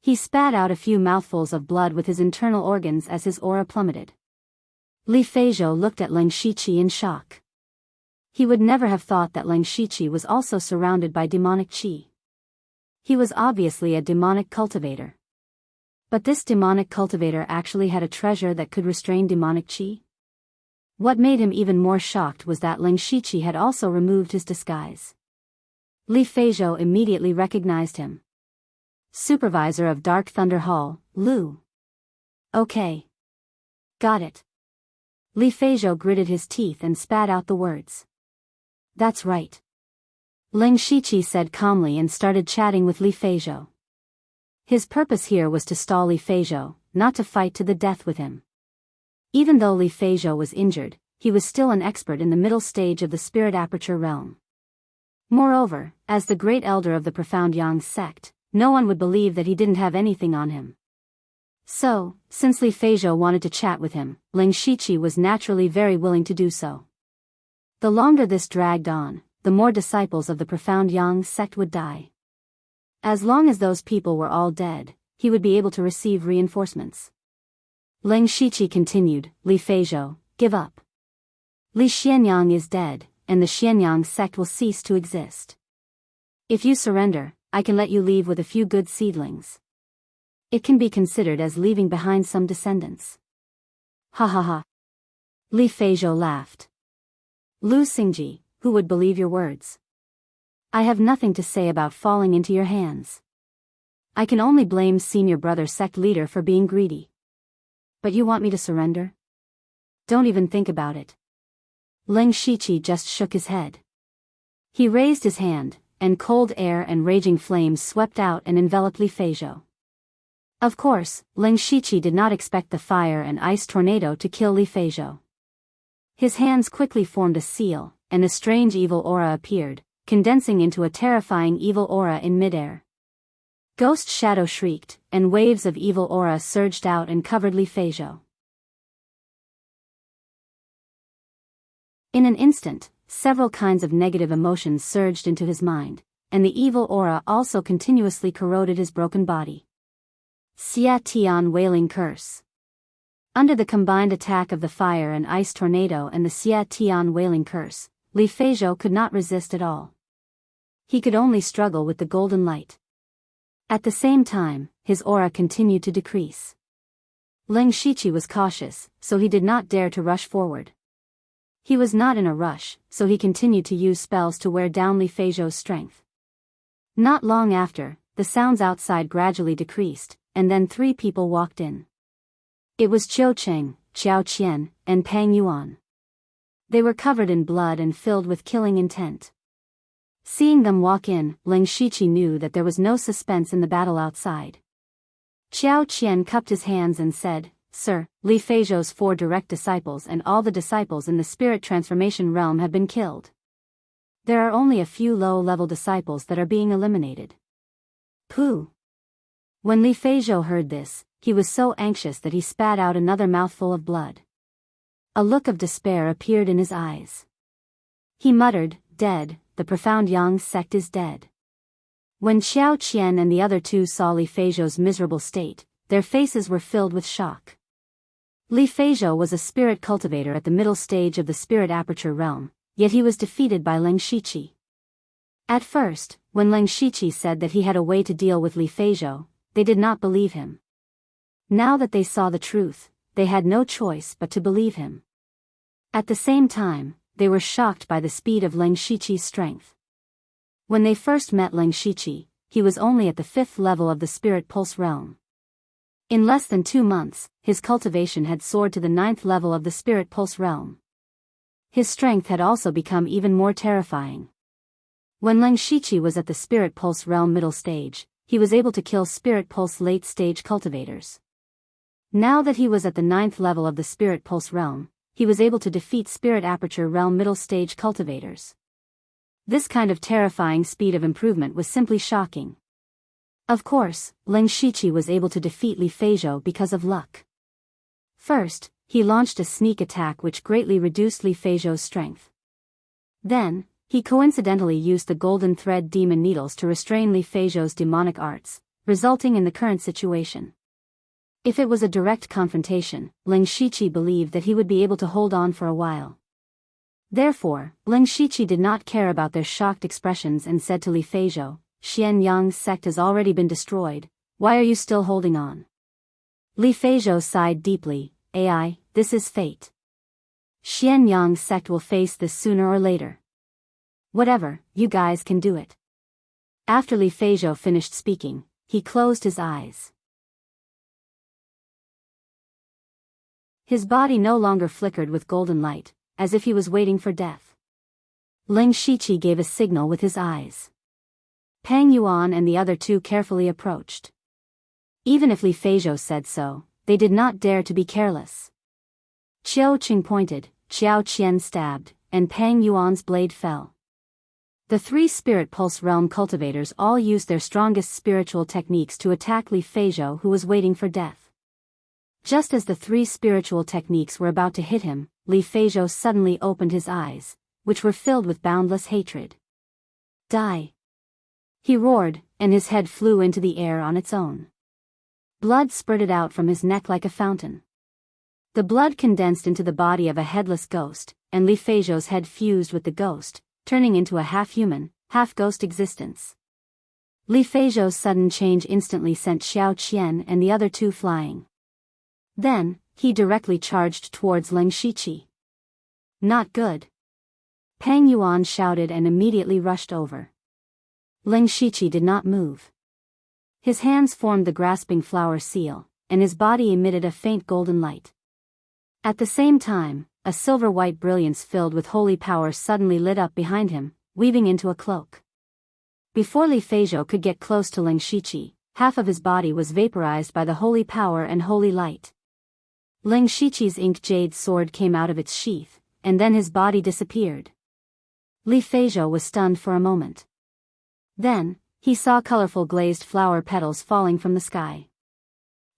He spat out a few mouthfuls of blood with his internal organs as his aura plummeted. Li Feizhou looked at Leng Shiqi in shock. He would never have thought that Leng Shiqi was also surrounded by demonic qi. He was obviously a demonic cultivator. But this demonic cultivator actually had a treasure that could restrain demonic qi? What made him even more shocked was that Leng Shiqi had also removed his disguise. Li Feizhou immediately recognized him. Supervisor of Dark Thunder Hall, Lu. Okay. Got it. Li Feizhou gritted his teeth and spat out the words. That's right. Leng Shiqi said calmly and started chatting with Li Feizhou. His purpose here was to stall Li Feizhou, not to fight to the death with him. Even though Li Feizhou was injured, he was still an expert in the middle stage of the spirit aperture realm. Moreover, as the great elder of the profound Yang sect, no one would believe that he didn't have anything on him. So, since Li Feizhou wanted to chat with him, Leng Shiqi was naturally very willing to do so. The longer this dragged on, the more disciples of the profound Yang sect would die. As long as those people were all dead, he would be able to receive reinforcements. Leng Shiqi continued, Li Feizhou, give up. Li Xianyang is dead, and the Xianyang sect will cease to exist. If you surrender, I can let you leave with a few good seedlings. It can be considered as leaving behind some descendants. Ha ha ha. Li Feizhou laughed. Lu Xingji, who would believe your words? I have nothing to say about falling into your hands. I can only blame senior brother sect leader for being greedy. But you want me to surrender? Don't even think about it. Leng Shiqi just shook his head. He raised his hand, and cold air and raging flames swept out and enveloped Li Feizhou. Of course, Leng Shiqi did not expect the fire and ice tornado to kill Li Feizhou. His hands quickly formed a seal, and a strange evil aura appeared, condensing into a terrifying evil aura in midair. Ghost Shadow shrieked, and waves of evil aura surged out and covered Li Feizhou. In an instant, several kinds of negative emotions surged into his mind, and the evil aura also continuously corroded his broken body. Xia Tian Wailing Curse. Under the combined attack of the fire and ice tornado and the Xia Tian Wailing Curse, Li Feizhou could not resist at all. He could only struggle with the golden light. At the same time, his aura continued to decrease. Leng Shiqi was cautious, so he did not dare to rush forward. He was not in a rush, so he continued to use spells to wear down Li Feizhou's strength. Not long after, the sounds outside gradually decreased, and then 3 people walked in. It was Qiu Cheng, Xiao Qian, and Pang Yuan. They were covered in blood and filled with killing intent. Seeing them walk in, Leng Shiqi knew that there was no suspense in the battle outside. Xiao Qian cupped his hands and said, Sir, Li Feizhou's 4 direct disciples and all the disciples in the spirit transformation realm have been killed. There are only a few low-level disciples that are being eliminated. Pooh! When Li Feizhou heard this, he was so anxious that he spat out another mouthful of blood. A look of despair appeared in his eyes. He muttered, Dead, the profound Yang sect is dead. When Xiao Qian and the other 2 saw Li Feizhou's miserable state, their faces were filled with shock. Li Feizhou was a spirit cultivator at the middle stage of the spirit aperture realm, yet he was defeated by Leng Shiqi. At first, when Leng Shiqi said that he had a way to deal with Li Feizhou, they did not believe him. Now that they saw the truth, they had no choice but to believe him. At the same time, they were shocked by the speed of Leng Shiqi's strength. When they first met Leng Shiqi, he was only at the 5th level of the spirit pulse realm. In less than 2 months, his cultivation had soared to the 9th level of the spirit pulse realm. His strength had also become even more terrifying. When Leng Shiqi was at the spirit pulse realm middle stage, he was able to kill spirit pulse late stage cultivators. Now that he was at the 9th level of the spirit pulse realm, he was able to defeat Spirit Aperture Realm middle stage cultivators. This kind of terrifying speed of improvement was simply shocking. Of course, Ling Shiqi was able to defeat Li Feizhou because of luck. First, he launched a sneak attack which greatly reduced Li Feizhou's strength. Then, he coincidentally used the golden thread demon needles to restrain Li Feizhou's demonic arts, resulting in the current situation. If it was a direct confrontation, Ling Shiqi believed that he would be able to hold on for a while. Therefore, Ling Shiqi did not care about their shocked expressions and said to Li Feizhou, "Xian Yang's sect has already been destroyed, why are you still holding on?" Li Feizhou sighed deeply, "AI, this is fate. Xian Yang's sect will face this sooner or later. Whatever, you guys can do it." After Li Feizhou finished speaking, he closed his eyes. His body no longer flickered with golden light, as if he was waiting for death. Ling Shiqi gave a signal with his eyes. Pang Yuan and the other two carefully approached. Even if Li Feizhou said so, they did not dare to be careless. Qiao Qing pointed, Xiao Qian stabbed, and Pang Yuan's blade fell. The three Spirit Pulse Realm cultivators all used their strongest spiritual techniques to attack Li Feizhou, who was waiting for death. Just as the three spiritual techniques were about to hit him, Li Feizhou suddenly opened his eyes, which were filled with boundless hatred. "Die!" he roared, and his head flew into the air on its own. Blood spurted out from his neck like a fountain. The blood condensed into the body of a headless ghost, and Li Feizhou's head fused with the ghost, turning into a half-human, half-ghost existence. Li Feizhou's sudden change instantly sent Xiao Qian and the other two flying. Then, he directly charged towards Ling Shiqi. "Not good!" Pang Yuan shouted and immediately rushed over. Ling Shiqi did not move. His hands formed the grasping flower seal, and his body emitted a faint golden light. At the same time, a silver-white brilliance filled with holy power suddenly lit up behind him, weaving into a cloak. Before Li Feizhou could get close to Ling Shiqi, half of his body was vaporized by the holy power and holy light. Ling Shiqi's ink jade sword came out of its sheath, and then his body disappeared. Li Feizhou was stunned for a moment. Then, he saw colorful glazed flower petals falling from the sky.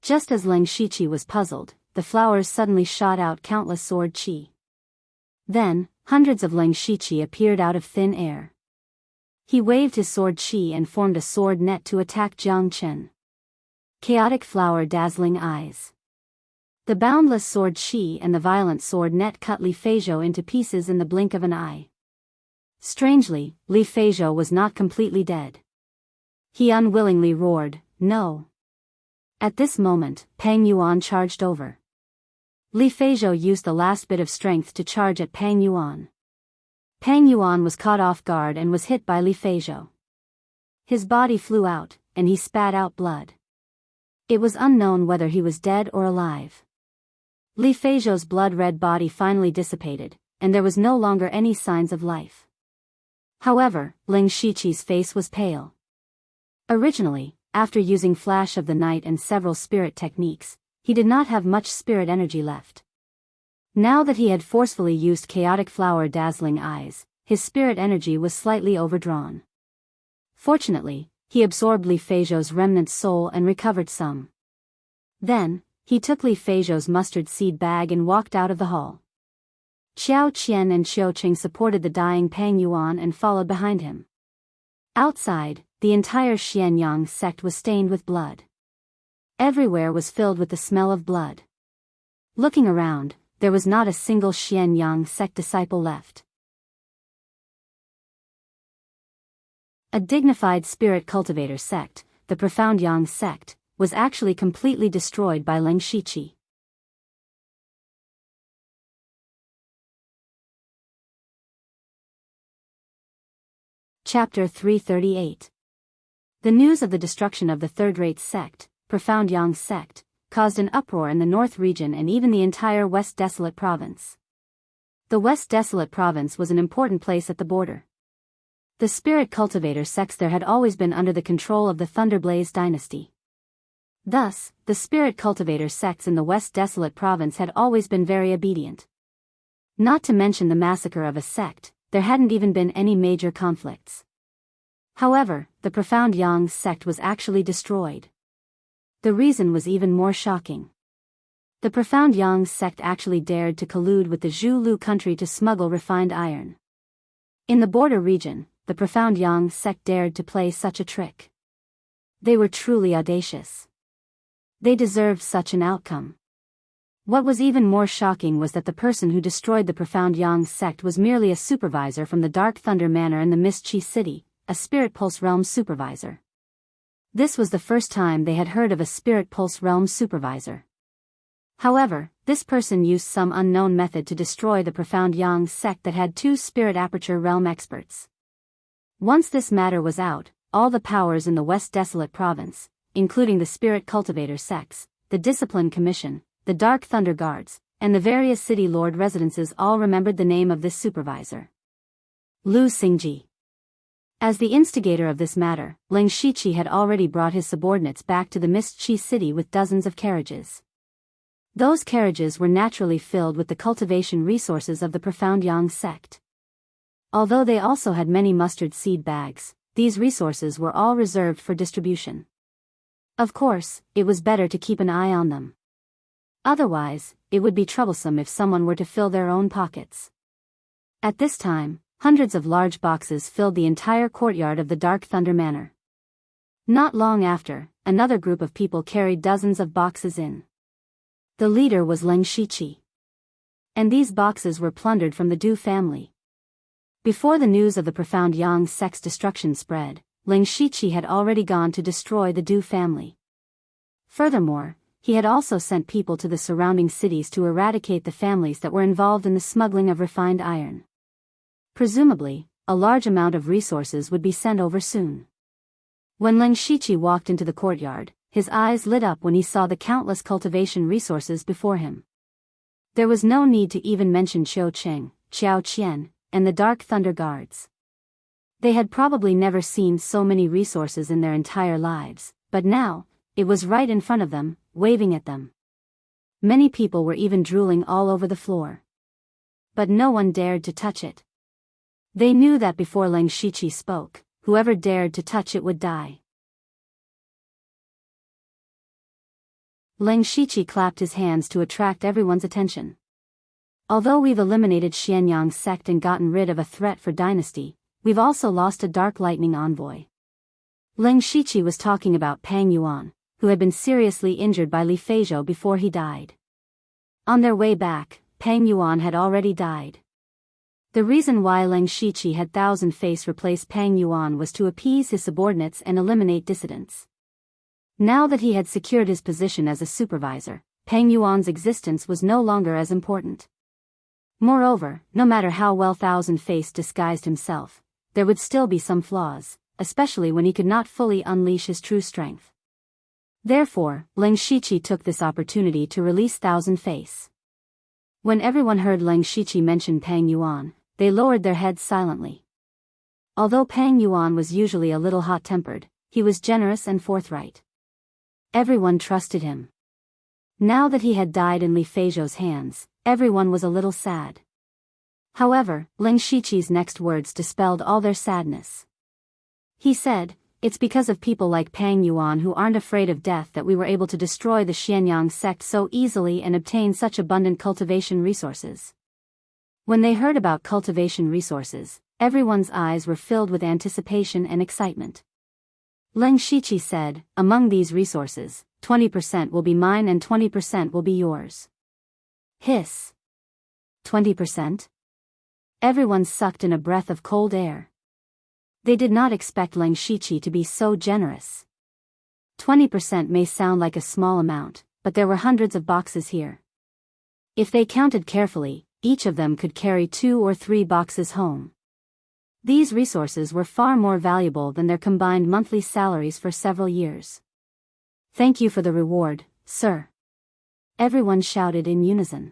Just as Ling Shiqi was puzzled, the flowers suddenly shot out countless sword qi. Then, hundreds of Ling Shiqi appeared out of thin air. He waved his sword qi and formed a sword net to attack Jiang Chen. Chaotic flower dazzling eyes. The boundless sword qi and the violent sword net cut Li Feizhou into pieces in the blink of an eye. Strangely, Li Feizhou was not completely dead. He unwillingly roared, "No!" At this moment, Pang Yuan charged over. Li Feizhou used the last bit of strength to charge at Pang Yuan. Pang Yuan was caught off guard and was hit by Li Feizhou. His body flew out, and he spat out blood. It was unknown whether he was dead or alive. Li Feizhou's blood-red body finally dissipated, and there was no longer any signs of life. However, Ling Shiqi's face was pale. Originally, after using Flash of the Night and several spirit techniques, he did not have much spirit energy left. Now that he had forcefully used chaotic flower dazzling eyes, his spirit energy was slightly overdrawn. Fortunately, he absorbed Li Feizhou's remnant soul and recovered some. Then, he took Li Feizhou's mustard seed bag and walked out of the hall. Qiao Qian and Qiao Qing supported the dying Pang Yuan and followed behind him. Outside, the entire Xianyang sect was stained with blood. Everywhere was filled with the smell of blood. Looking around, there was not a single Xianyang sect disciple left. A dignified spirit cultivator sect, the Profound Yang sect, was actually completely destroyed by Ling Shiqi. Chapter 338. The news of the destruction of the third-rate sect, Profound Yang sect, caused an uproar in the North region and even the entire West Desolate province. The West Desolate province was an important place at the border. The spirit cultivator sects there had always been under the control of the Thunderblaze dynasty. Thus, the spirit cultivator sects in the West Desolate province had always been very obedient. Not to mention the massacre of a sect, there hadn't even been any major conflicts. However, the Profound Yang sect was actually destroyed. The reason was even more shocking. The Profound Yang sect actually dared to collude with the Zhu Lu country to smuggle refined iron. In the border region, the Profound Yang sect dared to play such a trick. They were truly audacious. They deserved such an outcome. What was even more shocking was that the person who destroyed the Profound Yang sect was merely a supervisor from the Dark Thunder Manor in the Mist Chi City, a Spirit Pulse Realm supervisor. This was the first time they had heard of a Spirit Pulse Realm supervisor. However, this person used some unknown method to destroy the Profound Yang sect that had 2 Spirit Aperture Realm experts. Once this matter was out, all the powers in the West Desolate Province, including the Spirit Cultivator sects, the Discipline Commission, the Dark Thunder Guards, and the various city lord residences all remembered the name of this supervisor. Lu Xingji. As the instigator of this matter, Ling Shiqi had already brought his subordinates back to the Mist Chi City with dozens of carriages. Those carriages were naturally filled with the cultivation resources of the Profound Yang sect. Although they also had many mustard seed bags, these resources were all reserved for distribution. Of course, it was better to keep an eye on them. Otherwise, it would be troublesome if someone were to fill their own pockets. At this time, hundreds of large boxes filled the entire courtyard of the Dark Thunder Manor. Not long after, another group of people carried dozens of boxes in. The leader was Ling Shiqi. And these boxes were plundered from the Du family. Before the news of the Profound Yang sect's destruction spread, Ling Shiqi had already gone to destroy the Du family. Furthermore, he had also sent people to the surrounding cities to eradicate the families that were involved in the smuggling of refined iron. Presumably, a large amount of resources would be sent over soon. When Ling Shiqi walked into the courtyard, his eyes lit up when he saw the countless cultivation resources before him. There was no need to even mention Qiu Cheng, Xiao Qian, and the Dark Thunder Guards. They had probably never seen so many resources in their entire lives, but now, it was right in front of them, waving at them. Many people were even drooling all over the floor. But no one dared to touch it. They knew that before Ling Shiqi spoke, whoever dared to touch it would die. Ling Shiqi clapped his hands to attract everyone's attention. Although we've eliminated Xianyang sect and gotten rid of a threat for dynasty, we've also lost a Dark Lightning envoy. Ling Shiqi was talking about Pang Yuan, who had been seriously injured by Li Feizhou before he died. On their way back, Pang Yuan had already died. The reason why Ling Shiqi had Thousand Face replace Pang Yuan was to appease his subordinates and eliminate dissidents. Now that he had secured his position as a supervisor, Pang Yuan's existence was no longer as important. Moreover, no matter how well Thousand Face disguised himself, there would still be some flaws, especially when he could not fully unleash his true strength. Therefore, Ling Shiqi took this opportunity to release Thousand Face. When everyone heard Ling Shiqi mention Pang Yuan, they lowered their heads silently. Although Pang Yuan was usually a little hot-tempered, he was generous and forthright. Everyone trusted him. Now that he had died in Li Feizhou's hands, everyone was a little sad. However, Ling Shiqi's next words dispelled all their sadness. He said, "It's because of people like Pang Yuan who aren't afraid of death that we were able to destroy the Xianyang sect so easily and obtain such abundant cultivation resources." When they heard about cultivation resources, everyone's eyes were filled with anticipation and excitement. Ling Shiqi said, "Among these resources, 20% will be mine and 20% will be yours." Hiss. 20%? Everyone sucked in a breath of cold air. They did not expect Ling Shiqi to be so generous. 20% may sound like a small amount, but there were hundreds of boxes here. If they counted carefully, each of them could carry 2 or 3 boxes home. These resources were far more valuable than their combined monthly salaries for several years. "Thank you for the reward, sir," everyone shouted in unison.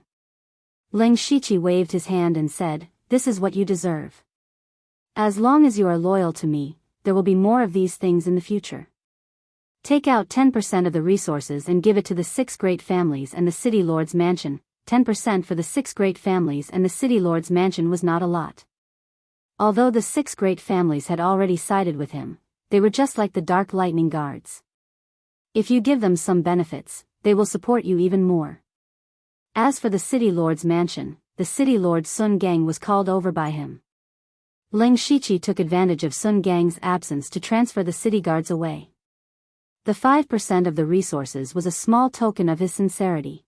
Ling Shiqi waved his hand and said, "This is what you deserve. As long as you are loyal to me, there will be more of these things in the future. Take out 10% of the resources and give it to the 6 great families and the city lord's mansion, 10% for the 6 great families, and the city lord's mansion was not a lot. Although the 6 great families had already sided with him, they were just like the Dark Lightning Guards. If you give them some benefits, they will support you even more. As for the city lord's mansion, the city lord Sun Gang was called over by him. Ling Shiqi took advantage of Sun Gang's absence to transfer the city guards away. The 5% of the resources was a small token of his sincerity.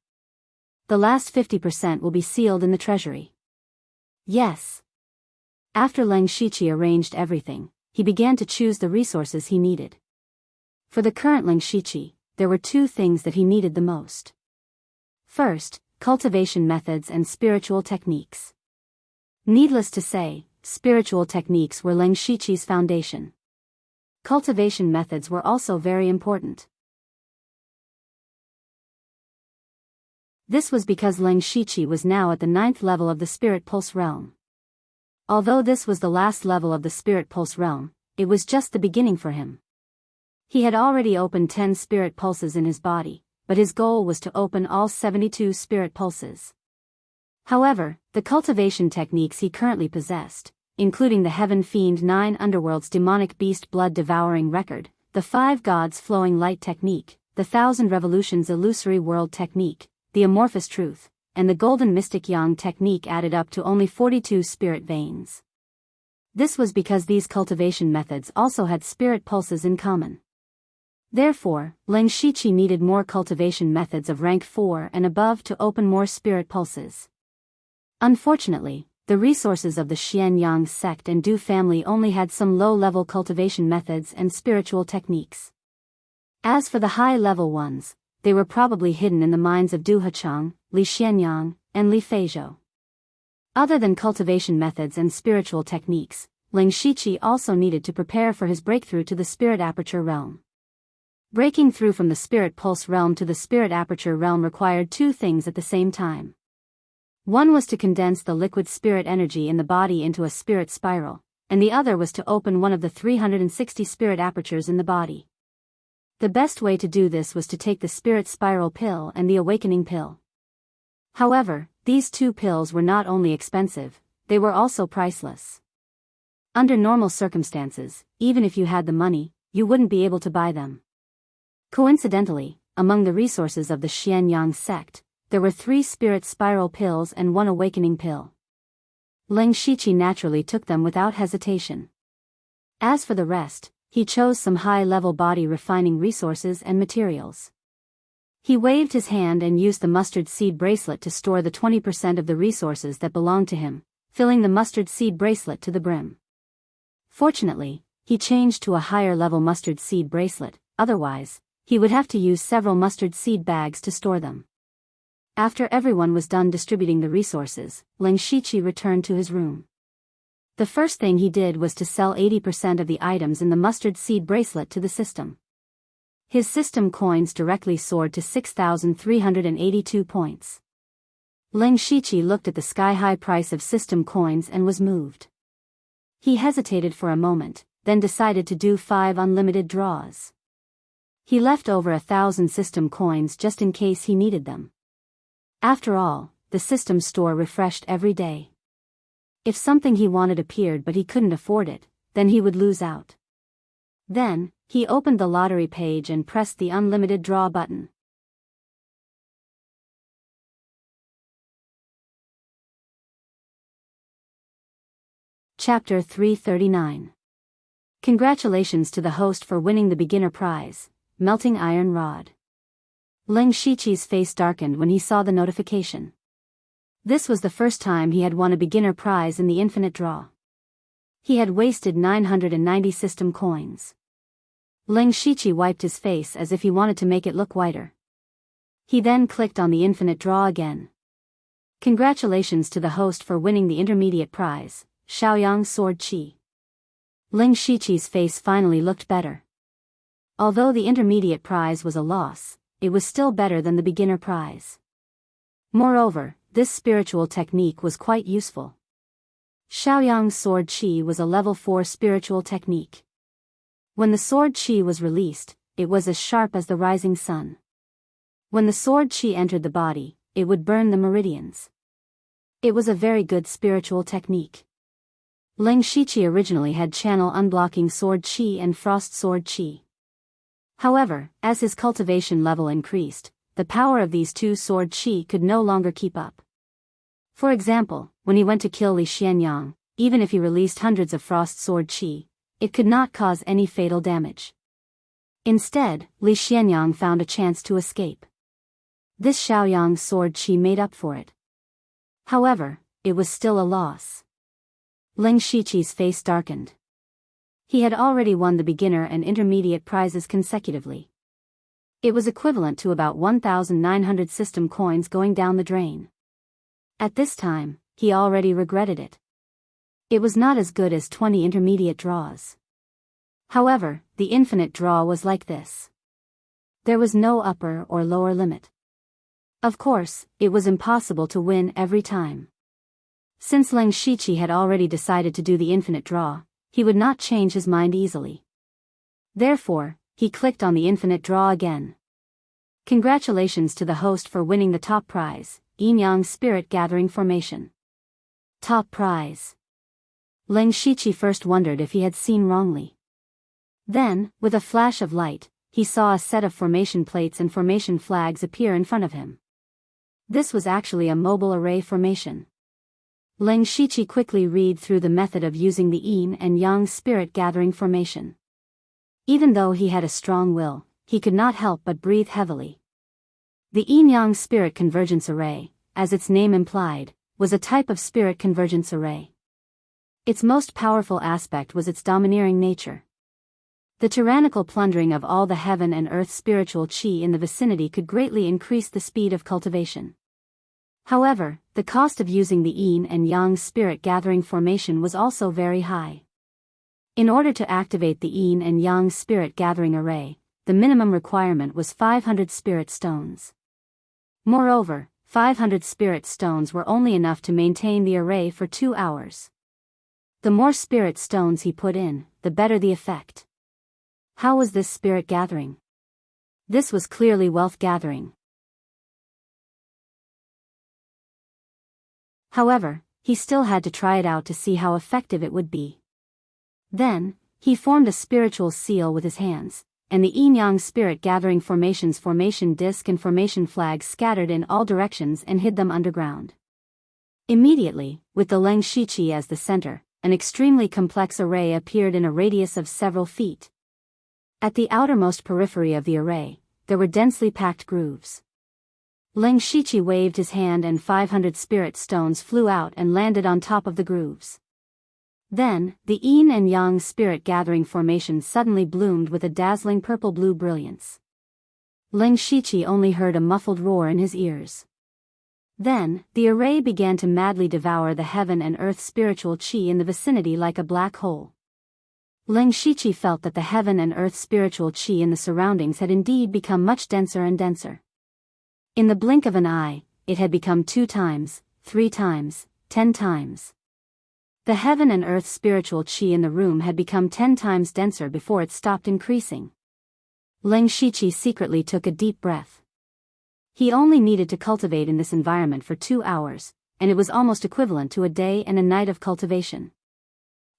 The last 50% will be sealed in the treasury. Yes. After Ling Shiqi arranged everything, he began to choose the resources he needed. For the current Ling Shiqi, there were 2 things that he needed the most. First, cultivation methods and spiritual techniques. Needless to say, spiritual techniques were Ling Shiqi's foundation. Cultivation methods were also very important. This was because Ling Shiqi was now at the 9th level of the Spirit Pulse realm. Although this was the last level of the Spirit Pulse realm, it was just the beginning for him. He had already opened 10 Spirit Pulses in his body, but his goal was to open all 72 Spirit Pulses. However, the cultivation techniques he currently possessed, including the Heaven Fiend 9 Underworld's Demonic Beast Blood Devouring Record, the 5 Gods Flowing Light Technique, the 1000 Revolutions Illusory World Technique, the Amorphous Truth, and the Golden Mystic Yang Technique added up to only 42 spirit veins. This was because these cultivation methods also had spirit pulses in common. Therefore, Ling Shiqi needed more cultivation methods of rank 4 and above to open more spirit pulses. Unfortunately, the resources of the Xianyang sect and Du family only had some low-level cultivation methods and spiritual techniques. As for the high-level ones, they were probably hidden in the minds of Du Hechang, Li Xianyang, and Li Feizhou. Other than cultivation methods and spiritual techniques, Ling Shiqi also needed to prepare for his breakthrough to the Spirit Aperture realm. Breaking through from the Spirit Pulse realm to the Spirit Aperture realm required 2 things at the same time. One was to condense the liquid spirit energy in the body into a spirit spiral, and the other was to open one of the 360 spirit apertures in the body. The best way to do this was to take the Spirit Spiral Pill and the Awakening Pill. However, these 2 pills were not only expensive, they were also priceless. Under normal circumstances, even if you had the money, you wouldn't be able to buy them. Coincidentally, among the resources of the Xianyang sect, there were 3 Spirit Spiral Pills and 1 Awakening Pill. Ling Shiqi naturally took them without hesitation. As for the rest, he chose some high-level body refining resources and materials. He waved his hand and used the mustard seed bracelet to store the 20% of the resources that belonged to him, filling the mustard seed bracelet to the brim. Fortunately, he changed to a higher-level mustard seed bracelet, otherwise, he would have to use several mustard seed bags to store them. After everyone was done distributing the resources, Ling Shiqi returned to his room. The first thing he did was to sell 80% of the items in the mustard seed bracelet to the system. His system coins directly soared to 6,382 points. Ling Shiqi looked at the sky-high price of system coins and was moved. He hesitated for a moment, then decided to do 5 unlimited draws. He left over 1,000 system coins just in case he needed them. After all, the system store refreshed every day. If something he wanted appeared but he couldn't afford it, then he would lose out. Then, he opened the lottery page and pressed the unlimited draw button. Chapter 339. Congratulations to the host for winning the beginner prize, Melting Iron Rod. Ling Shiqi's face darkened when he saw the notification. This was the first time he had won a beginner prize in the infinite draw. He had wasted 990 system coins. Ling Shiqi wiped his face as if he wanted to make it look whiter. He then clicked on the infinite draw again. Congratulations to the host for winning the intermediate prize, Shaoyang Sword Qi. Ling Shiqi's face finally looked better. Although the intermediate prize was a loss, it was still better than the beginner prize. Moreover, this spiritual technique was quite useful. Shaoyang Sword Qi was a level 4 spiritual technique. When the sword Qi was released, it was as sharp as the rising sun. When the sword Qi entered the body, it would burn the meridians. It was a very good spiritual technique. Ling Shiqi originally had channel unblocking sword qi and frost sword qi. However, as his cultivation level increased, the power of these two sword qi could no longer keep up. For example, when he went to kill Li Xianyang, even if he released hundreds of frost sword qi, it could not cause any fatal damage. Instead, Li Xianyang found a chance to escape. This Xiaoyang's sword qi made up for it. However, it was still a loss. Ling Shiqi's face darkened. He had already won the beginner and intermediate prizes consecutively. It was equivalent to about 1,900 system coins going down the drain. At this time, he already regretted it. It was not as good as 20 intermediate draws. However, the infinite draw was like this. There was no upper or lower limit. Of course, it was impossible to win every time. Since Ling Shiqi had already decided to do the infinite draw, he would not change his mind easily. Therefore, he clicked on the infinite draw again. Congratulations to the host for winning the top prize, Yin-Yang Spirit Gathering Formation. Top prize. Ling Shiqi first wondered if he had seen wrongly. Then, with a flash of light, he saw a set of formation plates and formation flags appear in front of him. This was actually a mobile array formation. Ling Shiqi quickly read through the method of using the Yin and Yang Spirit Gathering Formation. Even though he had a strong will, he could not help but breathe heavily. The Yin-Yang Spirit Convergence Array, as its name implied, was a type of spirit convergence array. Its most powerful aspect was its domineering nature. The tyrannical plundering of all the heaven and earth spiritual qi in the vicinity could greatly increase the speed of cultivation. However, the cost of using the Yin and Yang Spirit Gathering Formation was also very high. In order to activate the Yin and Yang Spirit Gathering Array, the minimum requirement was 500 spirit stones. Moreover, 500 spirit stones were only enough to maintain the array for 2 hours. The more spirit stones he put in, the better the effect. How was this spirit gathering? This was clearly wealth gathering. However, he still had to try it out to see how effective it would be. Then, he formed a spiritual seal with his hands, and the Yin-Yang Spirit Gathering Formation's formation disc and formation flags scattered in all directions and hid them underground. Immediately, with the Ling Shiqi as the center, an extremely complex array appeared in a radius of several feet. At the outermost periphery of the array, there were densely packed grooves. Ling Shiqi waved his hand and 500 spirit stones flew out and landed on top of the grooves. Then, the Yin and Yang Spirit Gathering Formation suddenly bloomed with a dazzling purple-blue brilliance. Ling Shiqi only heard a muffled roar in his ears. Then, the array began to madly devour the heaven and earth spiritual qi in the vicinity like a black hole. Ling Shiqi felt that the heaven and earth spiritual qi in the surroundings had indeed become much denser and denser. In the blink of an eye, it had become 2 times, 3 times, 10 times. The heaven and earth spiritual qi in the room had become 10 times denser before it stopped increasing. Ling Shiqi secretly took a deep breath. He only needed to cultivate in this environment for 2 hours, and it was almost equivalent to a day and a night of cultivation.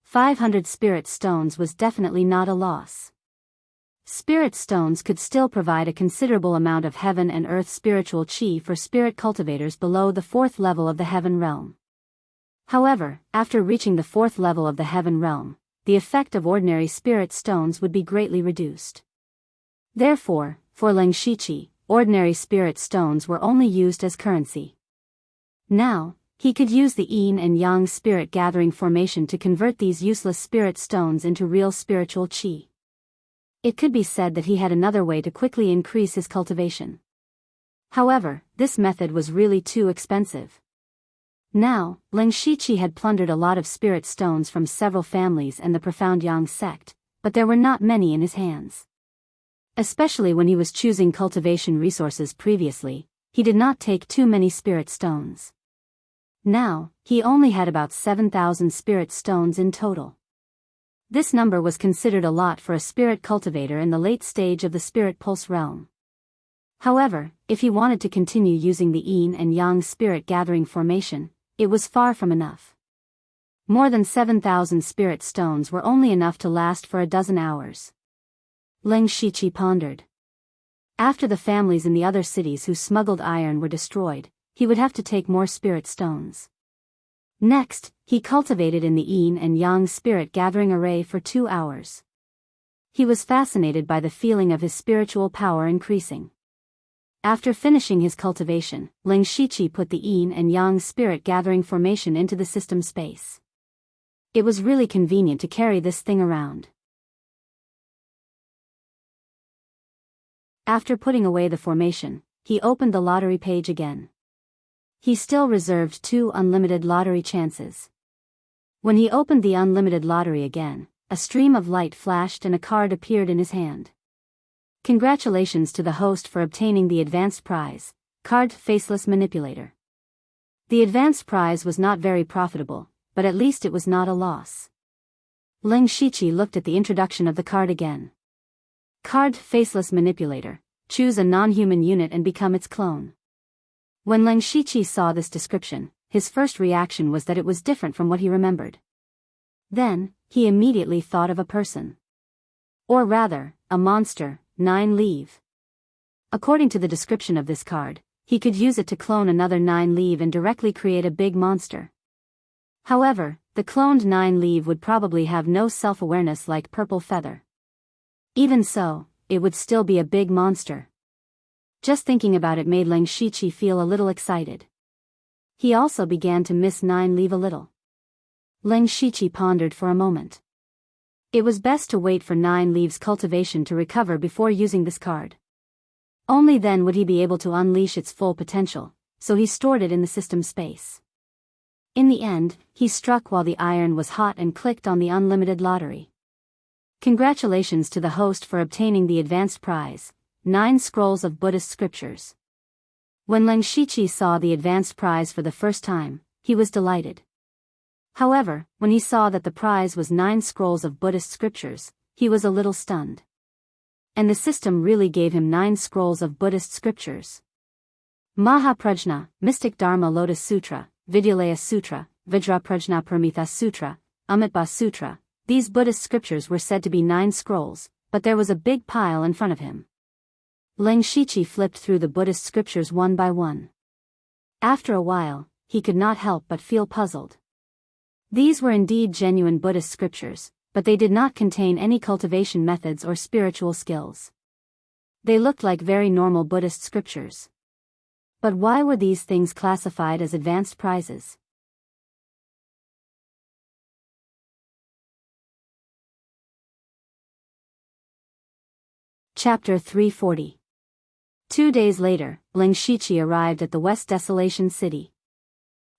500 spirit stones was definitely not a loss. Spirit stones could still provide a considerable amount of heaven and earth spiritual qi for spirit cultivators below the 4th level of the heaven realm. However, after reaching the 4th level of the heaven realm, the effect of ordinary spirit stones would be greatly reduced. Therefore, for Ling Shiqi, ordinary spirit stones were only used as currency. Now, he could use the Yin and Yang Spirit Gathering Formation to convert these useless spirit stones into real spiritual qi. It could be said that he had another way to quickly increase his cultivation. However, this method was really too expensive. Now, Ling Shiqi had plundered a lot of spirit stones from several families and the profound Yang sect, but there were not many in his hands. Especially when he was choosing cultivation resources previously, he did not take too many spirit stones. Now, he only had about 7,000 spirit stones in total. This number was considered a lot for a spirit cultivator in the late stage of the spirit pulse realm. However, if he wanted to continue using the yin and yang spirit gathering formation, it was far from enough. More than 7,000 spirit stones were only enough to last for a dozen hours. Ling Shiqi pondered. After the families in the other cities who smuggled iron were destroyed, he would have to take more spirit stones. Next, he cultivated in the yin and yang spirit gathering array for 2 hours. He was fascinated by the feeling of his spiritual power increasing. After finishing his cultivation, Ling Shiqi put the yin and yang spirit gathering formation into the system space. It was really convenient to carry this thing around. After putting away the formation, he opened the lottery page again. He still reserved 2 unlimited lottery chances. When he opened the unlimited lottery again, a stream of light flashed and a card appeared in his hand. Congratulations to the host for obtaining the advanced prize, card Faceless Manipulator. The advanced prize was not very profitable, but at least it was not a loss. Ling Shiqi looked at the introduction of the card again. Card Faceless Manipulator. Choose a non-human unit and become its clone. When Ling Shiqi saw this description, his first reaction was that it was different from what he remembered. Then, he immediately thought of a person. Or rather, a monster, 9 Leave. According to the description of this card, he could use it to clone another 9 Leave and directly create a big monster. However, the cloned 9 Leave would probably have no self-awareness like Purple Feather. Even so, it would still be a big monster. Just thinking about it made Ling Shiqi feel a little excited. He also began to miss 9 Leave a little. Ling Shiqi pondered for a moment. It was best to wait for 9 Leave's cultivation to recover before using this card. Only then would he be able to unleash its full potential, so he stored it in the system space. In the end, he struck while the iron was hot and clicked on the unlimited lottery. Congratulations to the host for obtaining the advanced prize, 9 Scrolls of Buddhist Scriptures. When Ling Shiqi saw the advanced prize for the first time, he was delighted. However, when he saw that the prize was 9 Scrolls of Buddhist Scriptures, he was a little stunned. And the system really gave him 9 Scrolls of Buddhist Scriptures. Mahaprajna, Mystic Dharma Lotus Sutra, Vidyalaya Sutra, Vajraprajna Paramitha Sutra, Amitba Sutra. These Buddhist scriptures were said to be 9 scrolls, but there was a big pile in front of him. Ling Shiqi flipped through the Buddhist scriptures one by one. After a while, he could not help but feel puzzled. These were indeed genuine Buddhist scriptures, but they did not contain any cultivation methods or spiritual skills. They looked like very normal Buddhist scriptures. But why were these things classified as advanced prizes? Chapter 340. 2 days later, Ling Shiqi arrived at the West Desolation City.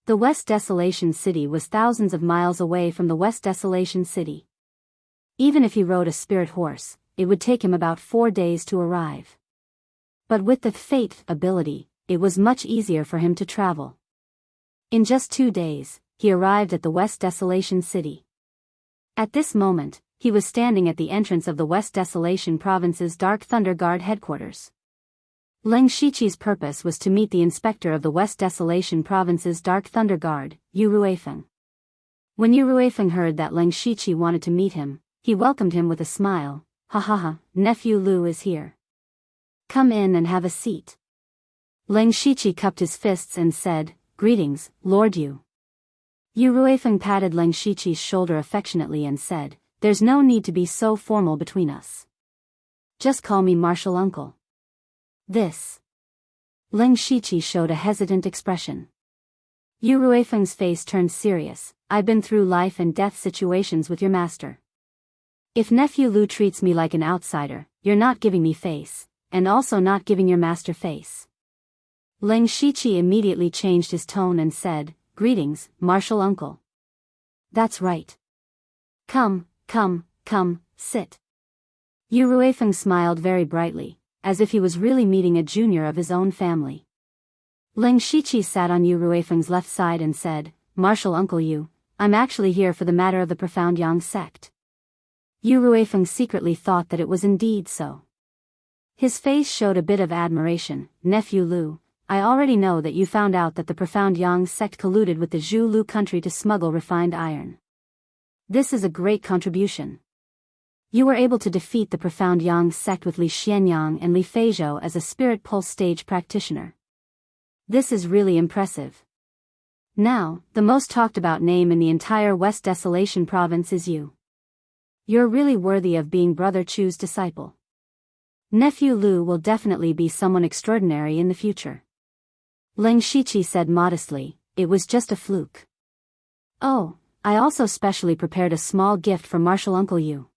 The West Desolation City was thousands of miles away from the West Desolation City. Even if he rode a spirit horse, it would take him about 4 days to arrive. But with the Fate ability, it was much easier for him to travel. In just 2 days, he arrived at the West Desolation City. At this moment, he was standing at the entrance of the West Desolation Province's Dark Thunder Guard headquarters. Ling Shiqi's purpose was to meet the inspector of the West Desolation Province's Dark Thunder Guard, Yu Ruifeng. When Yu Ruifeng heard that Ling Shiqi wanted to meet him, he welcomed him with a smile. Ha ha ha, nephew Lu is here. Come in and have a seat. Ling Shiqi cupped his fists and said, Greetings, Lord Yu. Yu Ruifeng patted Ling Shiqi's shoulder affectionately and said, There's no need to be so formal between us. Just call me Martial Uncle. This. Ling Shiqi showed a hesitant expression. Yu Ruifeng's face turned serious. I've been through life and death situations with your master. If nephew Lu treats me like an outsider, you're not giving me face, and also not giving your master face. Ling Shiqi immediately changed his tone and said, Greetings, Martial Uncle. That's right. Come, sit. Yu Ruifeng smiled very brightly, as if he was really meeting a junior of his own family. Ling Shiqi sat on Yu Ruifeng's left side and said, Martial Uncle Yu, I'm actually here for the matter of the Profound Yang sect. Yu Ruifeng secretly thought that it was indeed so. His face showed a bit of admiration. Nephew Lu, I already know that you found out that the profound Yang sect colluded with the Zhu Lu country to smuggle refined iron. This is a great contribution. You were able to defeat the profound Yang sect with Li Xianyang and Li Feizhou as a spirit pulse stage practitioner. This is really impressive. Now, the most talked about name in the entire West Desolation province is you. You're really worthy of being Brother Chu's disciple. Nephew Lu will definitely be someone extraordinary in the future. Ling Shiqi said modestly, it was just a fluke. Oh, I also specially prepared a small gift for Martial Uncle Yu.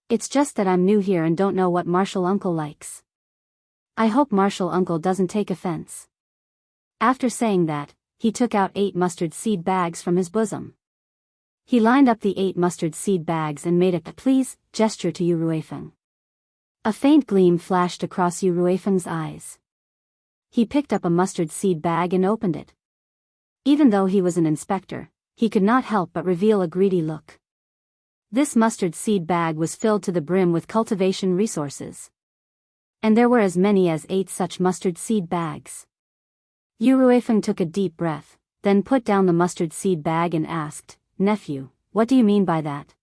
It's just that I'm new here and don't know what Martial Uncle likes. I hope Martial Uncle doesn't take offense. After saying that, he took out 8 mustard seed bags from his bosom. He lined up the 8 mustard seed bags and made a please gesture to Yu Ruifeng. A faint gleam flashed across Yu Ruifeng's eyes. He picked up a mustard seed bag and opened it. Even though he was an inspector, he could not help but reveal a greedy look. This mustard seed bag was filled to the brim with cultivation resources. And there were as many as 8 such mustard seed bags. Yu Ruifeng took a deep breath, then put down the mustard seed bag and asked, Nephew, what do you mean by that?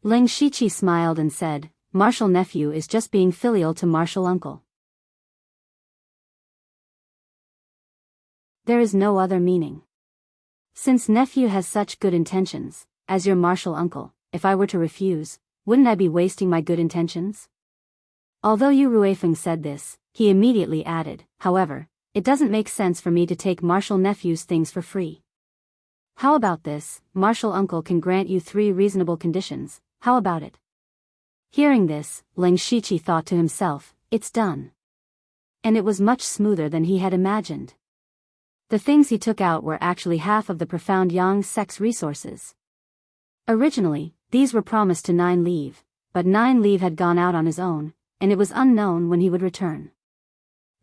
Ling Shiqi smiled and said, Martial Nephew is just being filial to Martial Uncle. There is no other meaning. Since Nephew has such good intentions, as your Martial Uncle, if I were to refuse, wouldn't I be wasting my good intentions? Although Yu Ruifeng said this, he immediately added, however, it doesn't make sense for me to take Martial Nephew's things for free. How about this, Martial Uncle can grant you 3 reasonable conditions, how about it? Hearing this, Ling Shiqi thought to himself, it's done. And it was much smoother than he had imagined. The things he took out were actually half of the profound Yang sect's resources. Originally, these were promised to 9 Leave, but 9 Leave had gone out on his own, and it was unknown when he would return.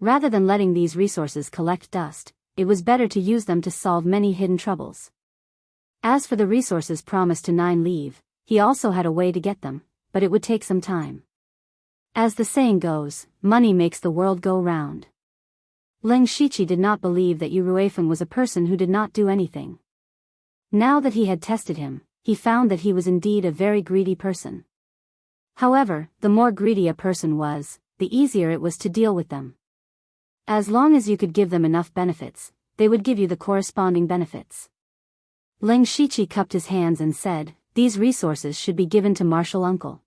Rather than letting these resources collect dust, it was better to use them to solve many hidden troubles. As for the resources promised to 9 Leave, he also had a way to get them, but it would take some time. As the saying goes, money makes the world go round. Ling Shiqi did not believe that Yu Ruifeng was a person who did not do anything. Now that he had tested him, he found that he was indeed a very greedy person. However, the more greedy a person was, the easier it was to deal with them. As long as you could give them enough benefits, they would give you the corresponding benefits. Ling Shiqi cupped his hands and said, these resources should be given to Martial Uncle.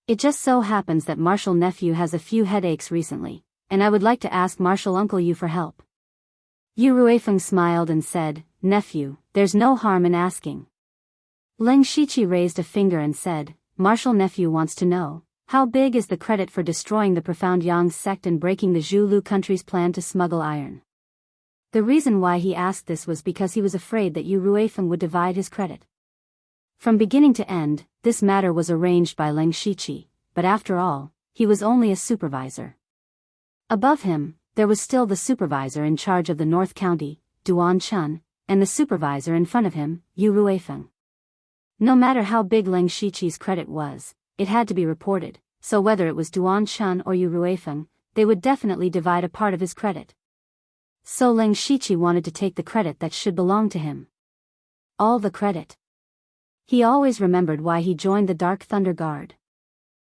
It just so happens that Martial Nephew has a few headaches recently, and I would like to ask Martial Uncle Yu for help. Yu Ruifeng smiled and said, Nephew, there's no harm in asking. Ling Shiqi raised a finger and said, Martial Nephew wants to know, how big is the credit for destroying the profound Yang sect and breaking the Zhu Lu country's plan to smuggle iron? The reason why he asked this was because he was afraid that Yu Ruifeng would divide his credit. From beginning to end, this matter was arranged by Ling Shiqi, but after all, he was only a supervisor. Above him, there was still the supervisor in charge of the North County, Duan Chun, and the supervisor in front of him, Yu Ruifeng. No matter how big Ling Shiqi's credit was, it had to be reported, so whether it was Duan Chun or Yu Ruifeng, they would definitely divide a part of his credit. So Ling Shiqi wanted to take the credit that should belong to him. All the credit. He always remembered why he joined the Dark Thunder Guard.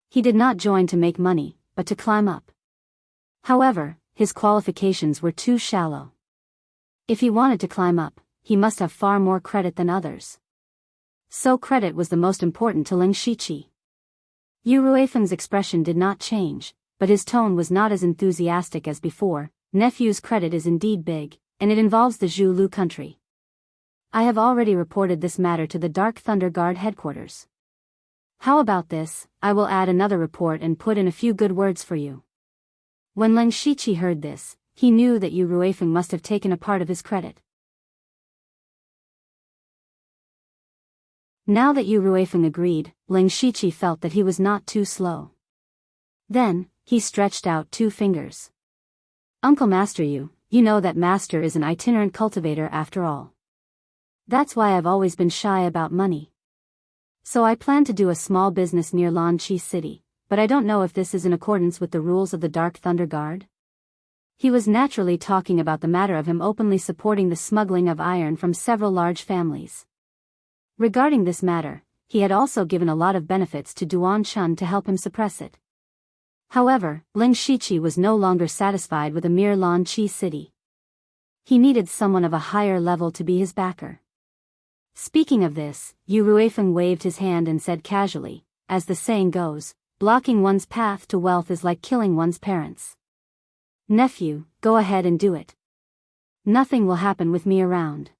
He did not join to make money, but to climb up. However, his qualifications were too shallow. If he wanted to climb up, he must have far more credit than others. So credit was the most important to Ling Shiqi. Yu Ruifeng's expression did not change, but his tone was not as enthusiastic as before. Nephew's credit is indeed big, and it involves the Zhu Lu country. I have already reported this matter to the Dark Thunder Guard headquarters. How about this, I will add another report and put in a few good words for you. When Ling Shiqi heard this, he knew that Yu Ruifeng must have taken a part of his credit. Now that Yu Ruifeng agreed, Ling Shiqi felt that he was not too slow. Then, he stretched out 2 fingers. Uncle Master Yu, you know that Master is an itinerant cultivator after all. That's why I've always been shy about money. So I plan to do a small business near Lanqi City, but I don't know if this is in accordance with the rules of the Dark Thunder Guard. He was naturally talking about the matter of him openly supporting the smuggling of iron from several large families. Regarding this matter, he had also given a lot of benefits to Duan Chun to help him suppress it. However, Ling Shiqi was no longer satisfied with a mere Lan Qi city. He needed someone of a higher level to be his backer. Speaking of this, Yu Ruifeng waved his hand and said casually, as the saying goes, blocking one's path to wealth is like killing one's parents. Nephew, go ahead and do it. Nothing will happen with me around.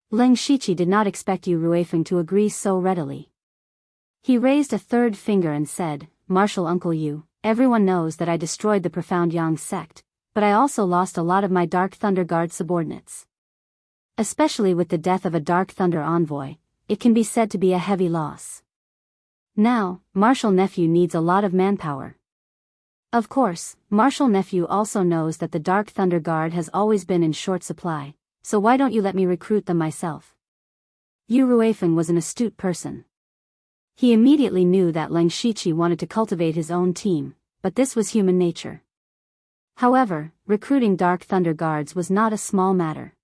Ling Shiqi did not expect Yu Ruifeng to agree so readily. He raised a third finger and said, Martial Uncle Yu, everyone knows that I destroyed the Profound Yang sect, but I also lost a lot of my Dark Thunder Guard subordinates. Especially with the death of a Dark Thunder envoy, it can be said to be a heavy loss. Now, Martial Nephew needs a lot of manpower. Of course, Martial Nephew also knows that the Dark Thunder Guard has always been in short supply, so why don't you let me recruit them myself? Yu Ruifeng was an astute person. He immediately knew that Ling Shiqi wanted to cultivate his own team, but this was human nature. However, recruiting Dark Thunder Guards was not a small matter.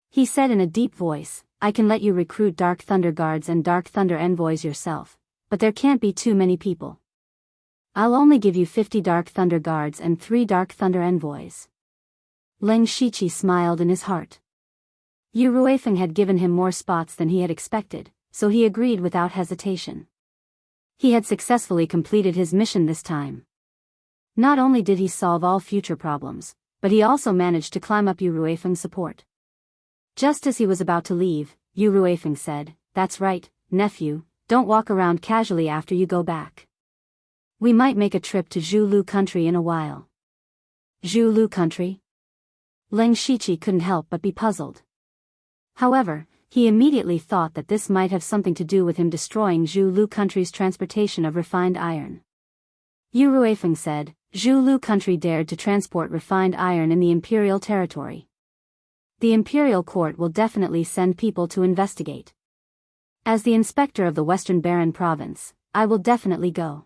He said in a deep voice, I can let you recruit Dark Thunder Guards and Dark Thunder Envoys yourself, but there can't be too many people. I'll only give you 50 Dark Thunder Guards and 3 Dark Thunder Envoys. Ling Shiqi smiled in his heart. Yu Ruifeng had given him more spots than he had expected, so he agreed without hesitation. He had successfully completed his mission this time. Not only did he solve all future problems, but he also managed to climb up Yu Ruifeng's support. Just as he was about to leave, Yu Ruifeng said, That's right, nephew, don't walk around casually after you go back. We might make a trip to Zhulu country in a while. Zhulu country? Ling Shiqi couldn't help but be puzzled. However, he immediately thought that this might have something to do with him destroying Zhulu country's transportation of refined iron. Yu Ruifeng said, Zhulu country dared to transport refined iron in the imperial territory. The imperial court will definitely send people to investigate. As the inspector of the Western Baron province, I will definitely go.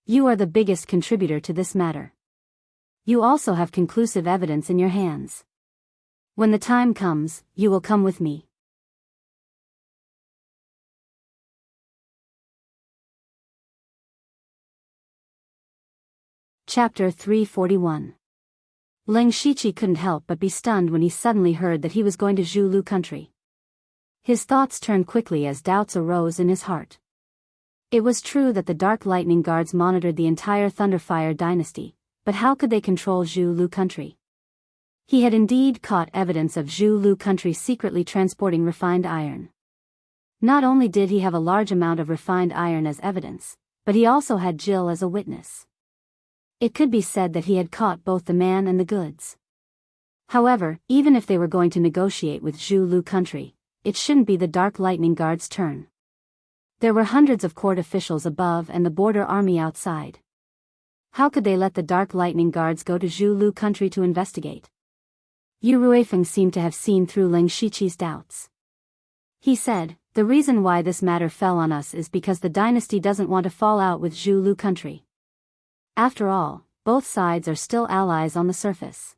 You are the biggest contributor to this matter. You also have conclusive evidence in your hands. When the time comes, you will come with me. Chapter 341. Ling Shiqi couldn't help but be stunned when he suddenly heard that he was going to Zhulu country. His thoughts turned quickly as doubts arose in his heart. It was true that the Dark Lightning Guards monitored the entire Thunderfire dynasty, but how could they control Zhulu country? He had indeed caught evidence of Zhulu country secretly transporting refined iron. Not only did he have a large amount of refined iron as evidence, but he also had Jill as a witness. It could be said that he had caught both the man and the goods. However, even if they were going to negotiate with Zhulu country, it shouldn't be the Dark Lightning Guard's turn. There were hundreds of court officials above and the border army outside. How could they let the Dark Lightning Guards go to Zhulu country to investigate? Yu Ruifeng seemed to have seen through Ling Shiqi's doubts. He said, The reason why this matter fell on us is because the dynasty doesn't want to fall out with Zhulu country. After all, both sides are still allies on the surface.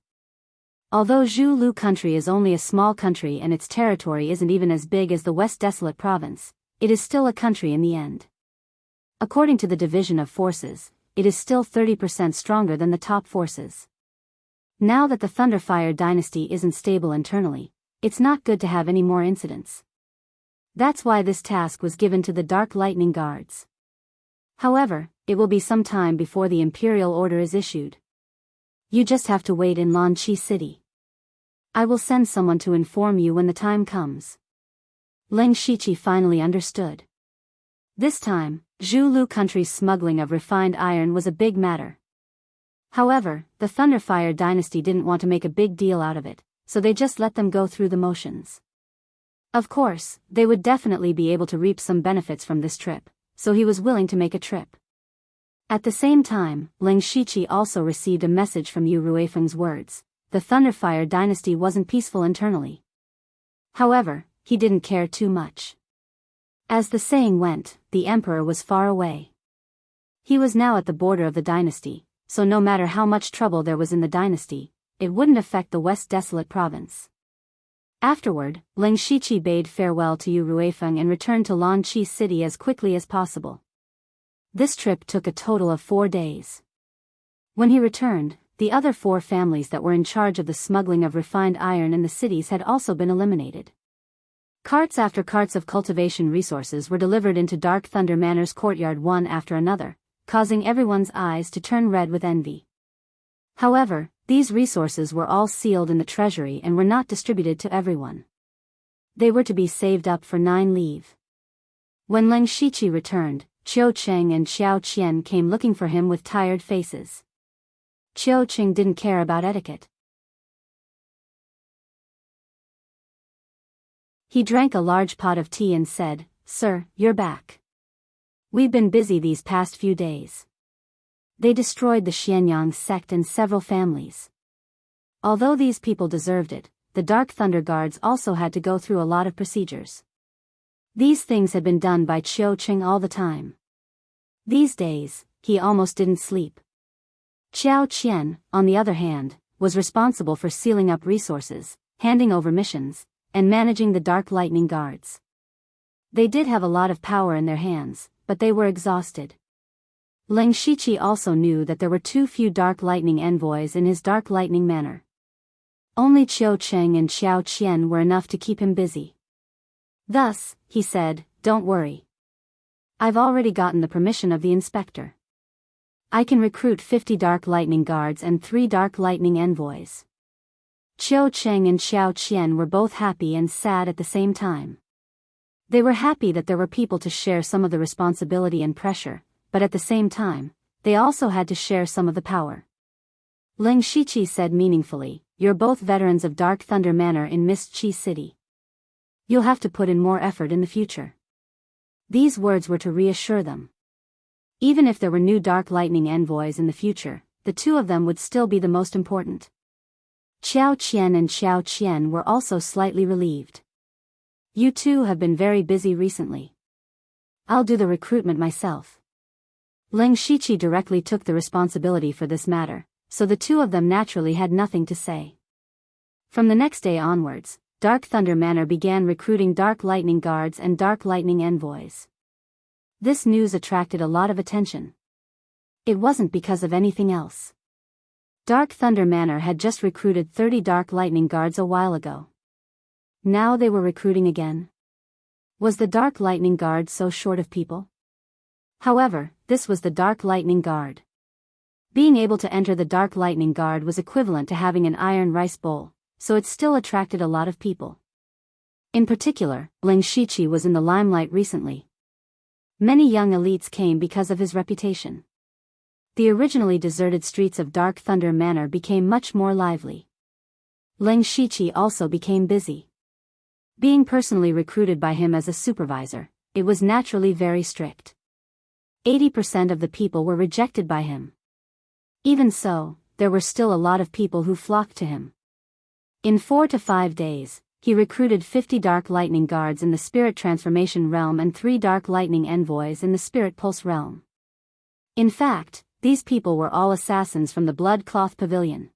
Although Zhulu country is only a small country and its territory isn't even as big as the West Desolate province, it is still a country in the end. According to the division of forces, it is still 30% stronger than the top forces. Now that the Thunderfire dynasty isn't stable internally, it's not good to have any more incidents. That's why this task was given to the Dark Lightning Guards. However, it will be some time before the imperial order is issued. You just have to wait in Lan Qi City. I will send someone to inform you when the time comes. Ling Shiqi finally understood. This time, Zhulu country's smuggling of refined iron was a big matter. However, the Thunderfire dynasty didn't want to make a big deal out of it, so they just let them go through the motions. Of course, they would definitely be able to reap some benefits from this trip, so he was willing to make a trip. At the same time, Ling Shiqi also received a message from Yu Ruifeng's words. The Thunderfire dynasty wasn't peaceful internally. However, he didn't care too much. As the saying went, the emperor was far away. He was now at the border of the dynasty, so no matter how much trouble there was in the dynasty, it wouldn't affect the West Desolate province. Afterward, Ling Shiqi bade farewell to Yu Ruifeng and returned to Lanqi city as quickly as possible. This trip took a total of 4 days. When he returned, the other 4 families that were in charge of the smuggling of refined iron in the cities had also been eliminated. Carts after carts of cultivation resources were delivered into Dark Thunder Manor's courtyard one after another, causing everyone's eyes to turn red with envy. However, these resources were all sealed in the treasury and were not distributed to everyone. They were to be saved up for 9 leave. When Ling Shiqi returned, Qiu Cheng and Xiao Qian came looking for him with tired faces. Qiu Cheng didn't care about etiquette. He drank a large pot of tea and said, "Sir, you're back. We've been busy these past few days. They destroyed the Xianyang sect and several families. Although these people deserved it, the Dark Thunder Guards also had to go through a lot of procedures. These things had been done by Qiu Cheng all the time. These days, he almost didn't sleep." Xiao Qian, on the other hand, was responsible for sealing up resources, handing over missions, and managing the Dark Lightning Guards. They did have a lot of power in their hands, but they were exhausted. Ling Shiqi also knew that there were too few Dark Lightning envoys in his Dark Lightning Manor. Only Qiu Cheng and Xiao Qian were enough to keep him busy. Thus, he said, "Don't worry. I've already gotten the permission of the inspector. I can recruit 50 Dark Lightning Guards and 3 Dark Lightning envoys." Qiu Cheng and Xiao Qian were both happy and sad at the same time. They were happy that there were people to share some of the responsibility and pressure, but at the same time, they also had to share some of the power. Ling Shiqi said meaningfully, "You're both veterans of Dark Thunder Manor in Mist Chi City. You'll have to put in more effort in the future." These words were to reassure them. Even if there were new Dark Lightning envoys in the future, the 2 of them would still be the most important. Xiao Qian and Xiao Qian were also slightly relieved. "You 2 have been very busy recently. I'll do the recruitment myself." Ling Shiqi directly took the responsibility for this matter, so the 2 of them naturally had nothing to say. From the next day onwards, Dark Thunder Manor began recruiting Dark Lightning Guards and Dark Lightning envoys. This news attracted a lot of attention. It wasn't because of anything else. Dark Thunder Manor had just recruited 30 Dark Lightning Guards a while ago. Now they were recruiting again. Was the Dark Lightning Guard so short of people? However, this was the Dark Lightning Guard. Being able to enter the Dark Lightning Guard was equivalent to having an iron rice bowl, so it still attracted a lot of people. In particular, Ling Shiqi was in the limelight recently. Many young elites came because of his reputation. The originally deserted streets of Dark Thunder Manor became much more lively. Ling Shiqi also became busy. Being personally recruited by him as a supervisor, it was naturally very strict. 80% of the people were rejected by him. Even so, there were still a lot of people who flocked to him. In 4 to 5 days, he recruited 50 Dark Lightning Guards in the Spirit Transformation Realm and 3 Dark Lightning Envoys in the Spirit Pulse Realm. In fact, these people were all assassins from the Blood Cloth Pavilion.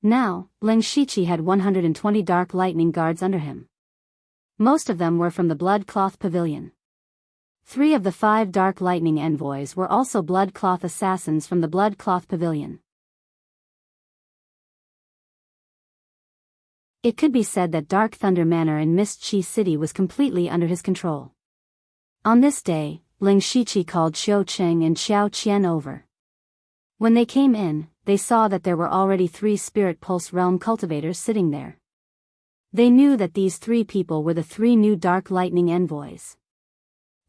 Now, Ling Shiqi had 120 Dark Lightning Guards under him. Most of them were from the Blood Cloth Pavilion. 3 of the 5 Dark Lightning Envoys were also Blood Cloth assassins from the Blood Cloth Pavilion. It could be said that Dark Thunder Manor in Mist Chi City was completely under his control. On this day, Ling Shiqi called Qiu Cheng and Xiao Qian over. When they came in, they saw that there were already 3 Spirit Pulse Realm cultivators sitting there. They knew that these 3 people were the 3 new Dark Lightning Envoys.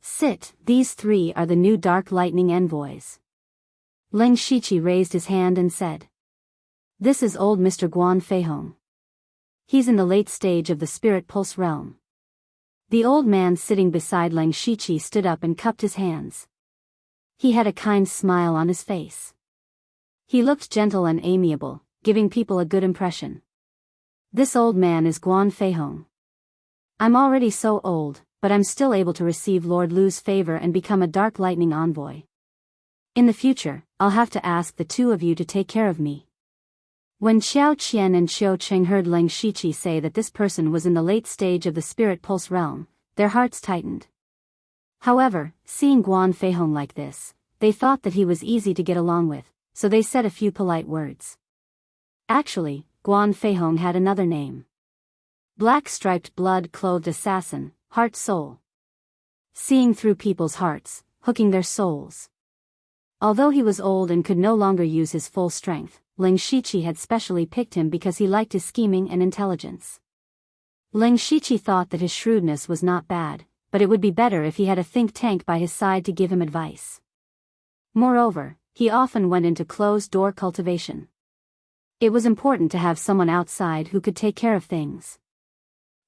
"Sit, these 3 are the new Dark Lightning Envoys." Ling Shiqi raised his hand and said, "This is old Mr. Guan Feihong. He's in the late stage of the Spirit Pulse Realm." The old man sitting beside Ling Shiqi stood up and cupped his hands. He had a kind smile on his face. He looked gentle and amiable, giving people a good impression. "This old man is Guan Feihong. I'm already so old, but I'm still able to receive Lord Lu's favor and become a Dark Lightning Envoy. In the future, I'll have to ask the two of you to take care of me. When Xiao Qian and Qiu Cheng heard Lin Shiqi say that this person was in the late stage of the spirit pulse realm, their hearts tightened. However, seeing Guan Feihong like this, they thought that he was easy to get along with, so they said a few polite words. Actually, Guan Feihong had another name. Black-striped blood-clothed assassin, heart-soul. Seeing through people's hearts, hooking their souls. Although he was old and could no longer use his full strength, Ling Shiqi had specially picked him because he liked his scheming and intelligence. Ling Shiqi thought that his shrewdness was not bad, but it would be better if he had a think tank by his side to give him advice. Moreover, he often went into closed-door cultivation. It was important to have someone outside who could take care of things.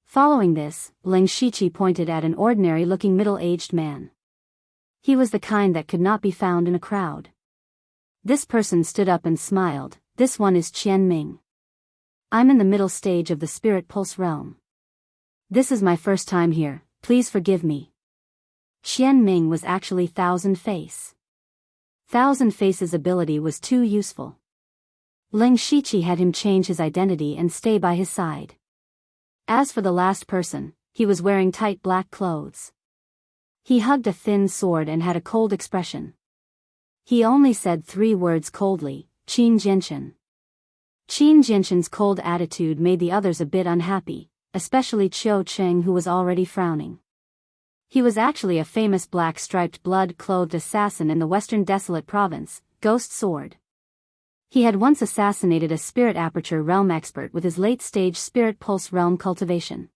Following this, Ling Shiqi pointed at an ordinary-looking middle-aged man. He was the kind that could not be found in a crowd. This person stood up and smiled. This one is Qian Ming. I'm in the middle stage of the spirit pulse realm. This is my first time here, please forgive me. Qian Ming was actually Thousand Face. Thousand Face's ability was too useful. Ling Shiqi had him change his identity and stay by his side. As for the last person, he was wearing tight black clothes. He hugged a thin sword and had a cold expression. He only said 3 words coldly, Qin Jinshan. Qin Jinshan's cold attitude made the others a bit unhappy, especially Qiu Cheng, who was already frowning. He was actually a famous black-striped blood-clothed assassin in the Western Desolate Province, Ghost Sword. He had once assassinated a spirit aperture realm expert with his late-stage spirit pulse realm cultivation.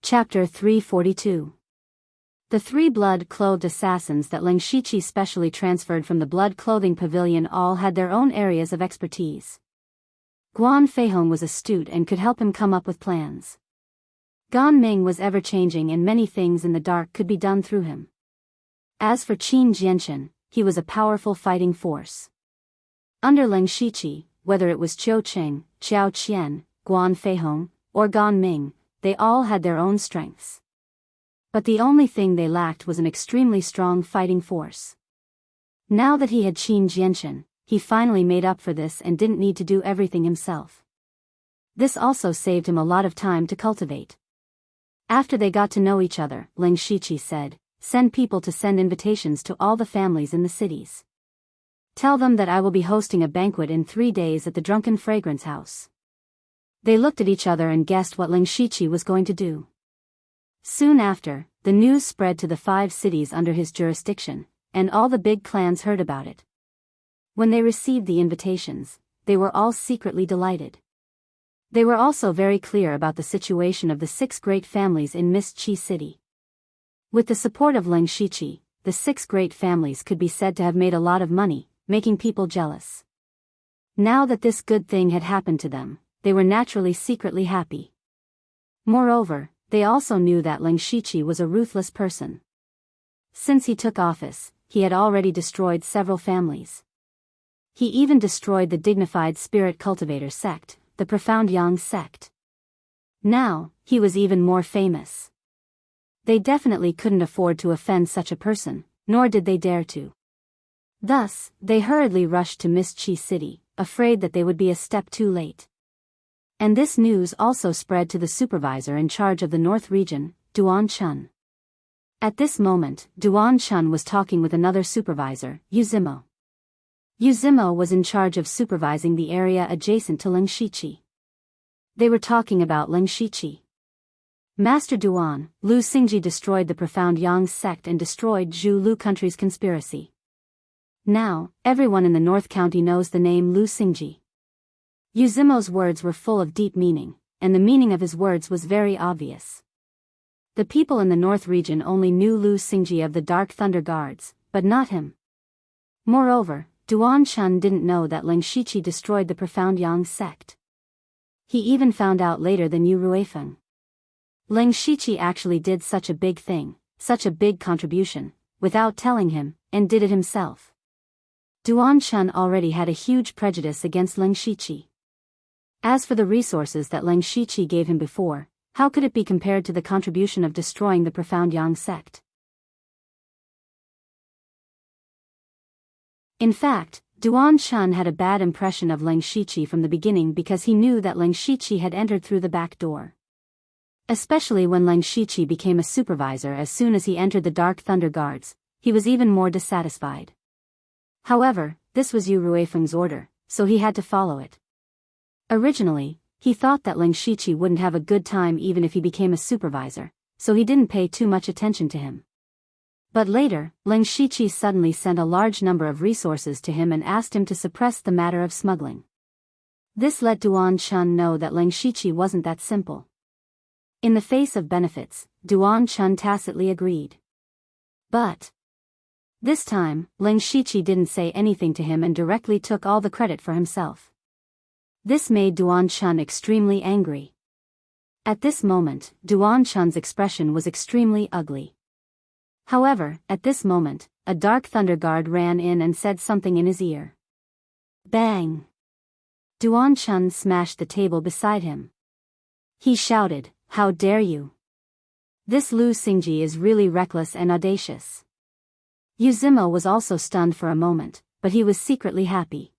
Chapter 342. The 3 blood-clothed assassins that Ling Shiqi specially transferred from the blood-clothing pavilion all had their own areas of expertise. Guan Feihong was astute and could help him come up with plans. Gan Ming was ever-changing and many things in the dark could be done through him. As for Qin Jinshan, he was a powerful fighting force. Under Ling Shiqi, whether it was Qiu Cheng, Xiao Qian, Guan Feihong, or Gan Ming, they all had their own strengths. But the only thing they lacked was an extremely strong fighting force. Now that he had Qin Jinshan, he finally made up for this and didn't need to do everything himself. This also saved him a lot of time to cultivate. After they got to know each other, Ling Shiqi said, "Send people to send invitations to all the families in the cities. Tell them that I will be hosting a banquet in 3 days at the Drunken Fragrance House." They looked at each other and guessed what Ling Shiqi was going to do. Soon after, the news spread to the 5 cities under his jurisdiction, and all the big clans heard about it. When they received the invitations, they were all secretly delighted. They were also very clear about the situation of the 6 great families in Mist Qi City. With the support of Ling Shiqi, the 6 great families could be said to have made a lot of money, making people jealous. Now that this good thing had happened to them, they were naturally secretly happy. Moreover, they also knew that Ling Shiqi was a ruthless person. Since he took office, he had already destroyed several families. He even destroyed the dignified spirit cultivator sect, the Profound Yang sect. Now, he was even more famous. They definitely couldn't afford to offend such a person, nor did they dare to. Thus, they hurriedly rushed to Mist Qi City, afraid that they would be a step too late. And this news also spread to the supervisor in charge of the North region, Duan Chun. At this moment, Duan Chun was talking with another supervisor, Yuzimo. Yuzimo was in charge of supervising the area adjacent to Ling Shiqi. They were talking about Ling Shiqi. Master Duan, Lu Xingji destroyed the Profound Yang sect and destroyed Zhu Lu country's conspiracy. Now, everyone in the North County knows the name Lu Xingji. Yuzimo's words were full of deep meaning, and the meaning of his words was very obvious. The people in the North region only knew Lu Xingji of the Dark Thunder Guards, but not him. Moreover, Duan Chun didn't know that Ling Shiqi destroyed the Profound Yang sect. He even found out later than Yu Ruifeng. Ling Shiqi actually did such a big thing, such a big contribution, without telling him, and did it himself. Duan Chun already had a huge prejudice against Ling Shiqi. As for the resources that Ling Shiqi gave him before, How could it be compared to the contribution of destroying the profound Yang sect? In fact, Duan Chun had a bad impression of Leng Shiqi from the beginning because he knew that Leng Shiqi had entered through the back door. Especially when Leng Shiqi became a supervisor as soon as he entered the Dark Thunder Guards, he was even more dissatisfied. However, this was Yu Ruifeng's order, so he had to follow it. Originally, he thought that Leng Shiqi wouldn't have a good time even if he became a supervisor, so he didn't pay too much attention to him. But later, Leng Shiqi suddenly sent a large number of resources to him and asked him to suppress the matter of smuggling. This let Duan Chun know that Leng Shiqi wasn't that simple. In the face of benefits, Duan Chun tacitly agreed. But this time, Leng Shiqi didn't say anything to him and directly took all the credit for himself. This made Duan Chun extremely angry. At this moment, Duan Chun's expression was extremely ugly. However, at this moment, a Dark Thunder Guard ran in and said something in his ear. Bang! Duan Chun smashed the table beside him. He shouted, "How dare you! This Lu Xingji is really reckless and audacious." Yu Zimo was also stunned for a moment, but he was secretly happy.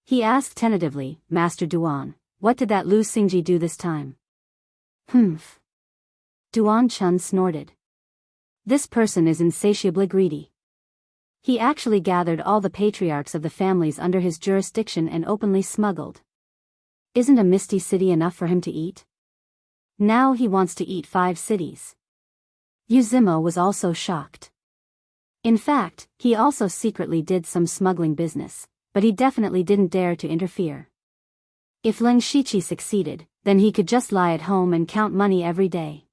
He asked tentatively, "Master Duan, what did that Lu Xingji do this time?" "Humph." Duan Chun snorted. "This person is insatiably greedy. He actually gathered all the patriarchs of the families under his jurisdiction and openly smuggled. Isn't a misty city enough for him to eat? Now he wants to eat 5 cities." Yu Zimo was also shocked. In fact, he also secretly did some smuggling business, but he definitely didn't dare to interfere. If Leng Shiqi succeeded, then he could just lie at home and count money every day.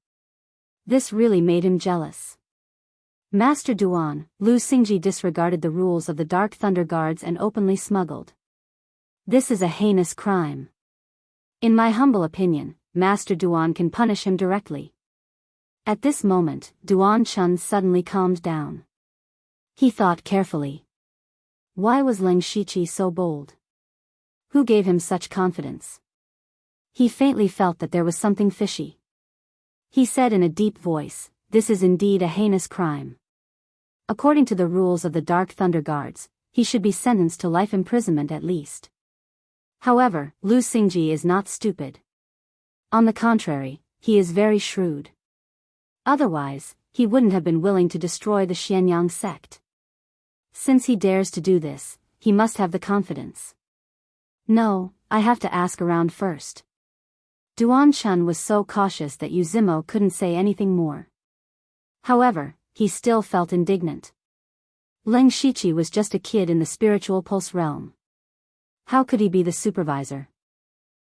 This really made him jealous. "Master Duan, Lu Xingji disregarded the rules of the Dark Thunder Guards and openly smuggled. This is a heinous crime. In my humble opinion, Master Duan can punish him directly." At this moment, Duan Chun suddenly calmed down. He thought carefully. Why was Leng Shiqi so bold? Who gave him such confidence? He faintly felt that there was something fishy. He said in a deep voice, "This is indeed a heinous crime. According to the rules of the Dark Thunder Guards, he should be sentenced to life imprisonment at least. However, Lu Xingji is not stupid. On the contrary, he is very shrewd. Otherwise, he wouldn't have been willing to destroy the Xianyang sect. Since he dares to do this, he must have the confidence. No, I have to ask around first." Duan Chun was so cautious that Yu Zimo couldn't say anything more. However, he still felt indignant. Leng Shiqi was just a kid in the spiritual pulse realm. How could he be the supervisor?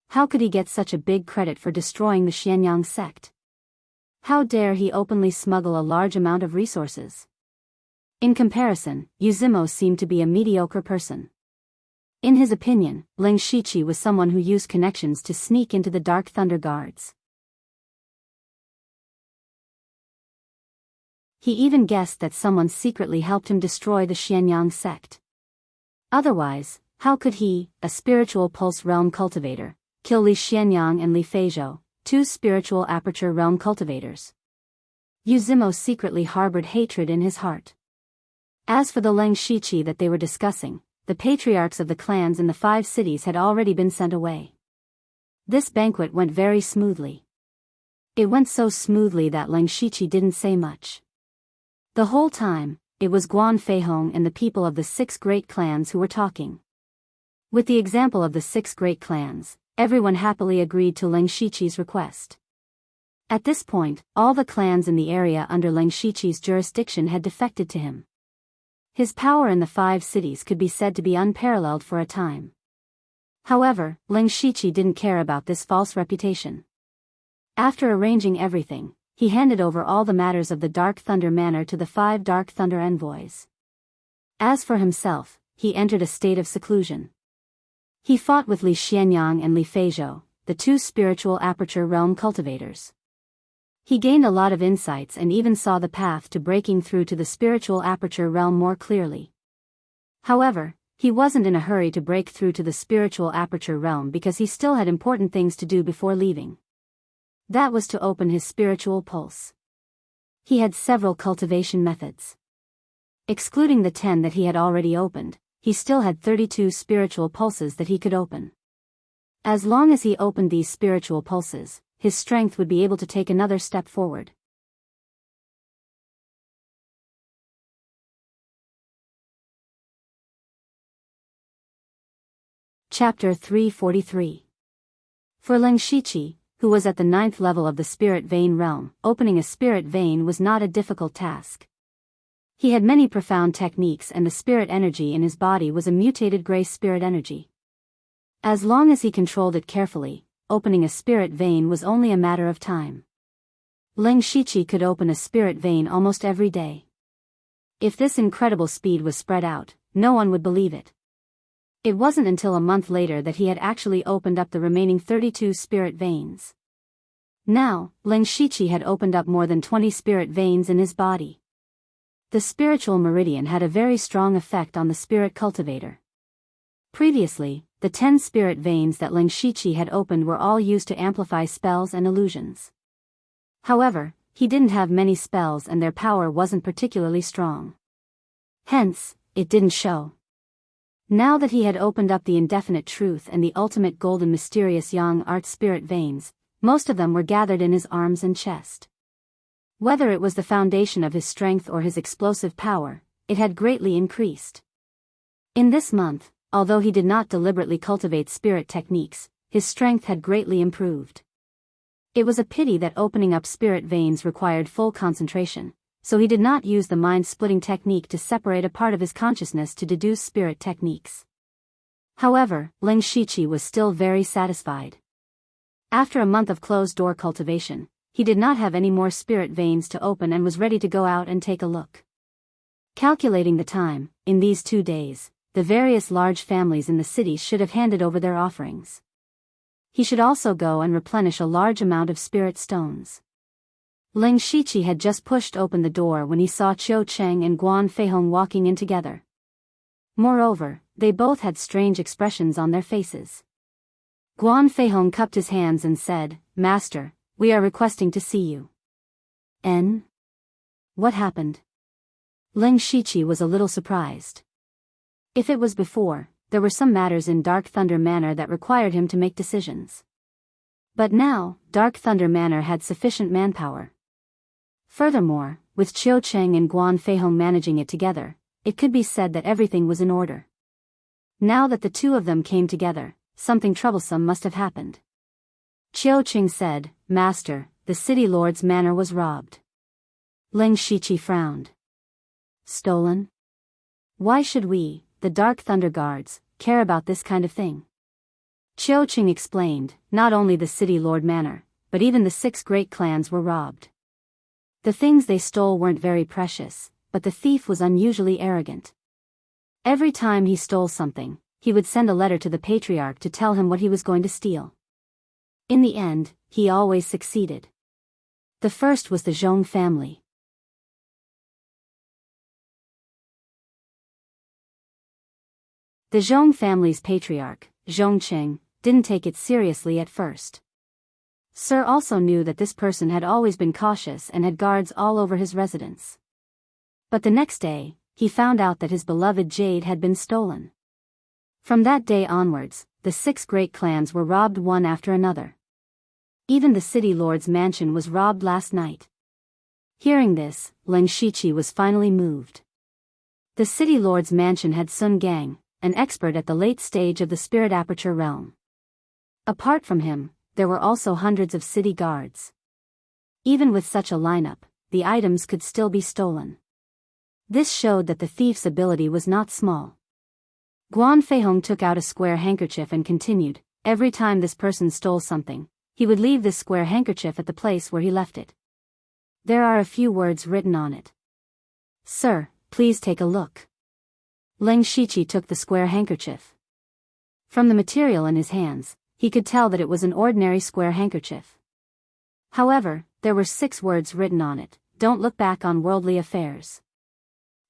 How could he get such a big credit for destroying the Xianyang sect? How dare he openly smuggle a large amount of resources? In comparison, Yu Zimo seemed to be a mediocre person. In his opinion, Leng Shiqi was someone who used connections to sneak into the Dark Thunder Guards. He even guessed that someone secretly helped him destroy the Xianyang sect. Otherwise, how could he, a spiritual pulse realm cultivator, kill Li Xianyang and Li Feizhou, 2 spiritual aperture realm cultivators? Yu Zimo secretly harbored hatred in his heart. As for the Leng Shiqi that they were discussing, the patriarchs of the clans in the 5 cities had already been sent away. This banquet went very smoothly. It went so smoothly that Leng Shiqi didn't say much. The whole time, it was Guan Feihong and the people of the 6 great clans who were talking. With the example of the 6 great clans, everyone happily agreed to Leng Shiqi's request. At this point, all the clans in the area under Leng Shiqi's jurisdiction had defected to him. His power in the 5 cities could be said to be unparalleled for a time. However, Leng Shiqi didn't care about this false reputation. After arranging everything, he handed over all the matters of the Dark Thunder Manor to the 5 Dark Thunder envoys. As for himself, he entered a state of seclusion. He fought with Li Xianyang and Li Feizhou, the 2 spiritual aperture realm cultivators. He gained a lot of insights and even saw the path to breaking through to the spiritual aperture realm more clearly. However, he wasn't in a hurry to break through to the spiritual aperture realm because he still had important things to do before leaving. That was to open his spiritual pulse. He had several cultivation methods. Excluding the 10 that he had already opened, he still had 32 spiritual pulses that he could open. As long as he opened these spiritual pulses, his strength would be able to take another step forward. Chapter 343. For Ling Shiqi, who was at the 9th level of the spirit vein realm, opening a spirit vein was not a difficult task. He had many profound techniques, and the spirit energy in his body was a mutated gray spirit energy. As long as he controlled it carefully, opening a spirit vein was only a matter of time. Ling Shiqi could open a spirit vein almost every day. If this incredible speed was spread out, no one would believe it. It wasn't until a month later that he had actually opened up the remaining 32 spirit veins. Now, Ling Shiqi had opened up more than 20 spirit veins in his body. The spiritual meridian had a very strong effect on the spirit cultivator. Previously, the 10 spirit veins that Ling Shiqi had opened were all used to amplify spells and illusions. However, he didn't have many spells and their power wasn't particularly strong. Hence, it didn't show. Now that he had opened up the indefinite truth and the ultimate golden mysterious young art spirit veins, most of them were gathered in his arms and chest. Whether it was the foundation of his strength or his explosive power, it had greatly increased. In this month, although he did not deliberately cultivate spirit techniques, his strength had greatly improved. It was a pity that opening up spirit veins required full concentration, so he did not use the mind-splitting technique to separate a part of his consciousness to deduce spirit techniques. However, Ling Shiqi was still very satisfied. After a month of closed-door cultivation, he did not have any more spirit veins to open and was ready to go out and take a look. Calculating the time, in these 2 days, the various large families in the city should have handed over their offerings. He should also go and replenish a large amount of spirit stones. Ling Shiqi had just pushed open the door when he saw Qiu Cheng and Guan Feihong walking in together. Moreover, they both had strange expressions on their faces. Guan Feihong cupped his hands and said, "Master, we are requesting to see you." What happened? Ling Shiqi was a little surprised. If it was before, there were some matters in Dark Thunder Manor that required him to make decisions. But now, Dark Thunder Manor had sufficient manpower. Furthermore, with Qiu Cheng and Guan Feihong managing it together, it could be said that everything was in order. Now that the two of them came together, something troublesome must have happened. Qiu Cheng said, "Master, the city lord's manor was robbed." Ling Shiqi frowned. "Stolen? Why should we, the Dark Thunder Guards, care about this kind of thing?" Qiu Cheng explained, "Not only the city lord manor, but even the 6 great clans were robbed. The things they stole weren't very precious, but the thief was unusually arrogant. Every time he stole something, he would send a letter to the patriarch to tell him what he was going to steal. In the end, he always succeeded. The first was the Zhong family. The Zhong family's patriarch, Zhong Qing, didn't take it seriously at first. Sir also knew that this person had always been cautious and had guards all over his residence. But the next day, he found out that his beloved jade had been stolen. From that day onwards, the 6 great clans were robbed one after another. Even the city lord's mansion was robbed last night. Hearing this, Ling Shiqi was finally moved. The city lord's mansion had Sun Gang, an expert at the late stage of the spirit aperture realm. Apart from him, there were also hundreds of city guards. Even with such a lineup, the items could still be stolen. This showed that the thief's ability was not small. Guan Feihong took out a square handkerchief and continued, "Every time this person stole something, he would leave this square handkerchief at the place where he left it. There are a few words written on it. Sir, please take a look." Ling Shiqi took the square handkerchief. From the material in his hands, he could tell that it was an ordinary square handkerchief. However, there were 6 words written on it: "Don't look back on worldly affairs."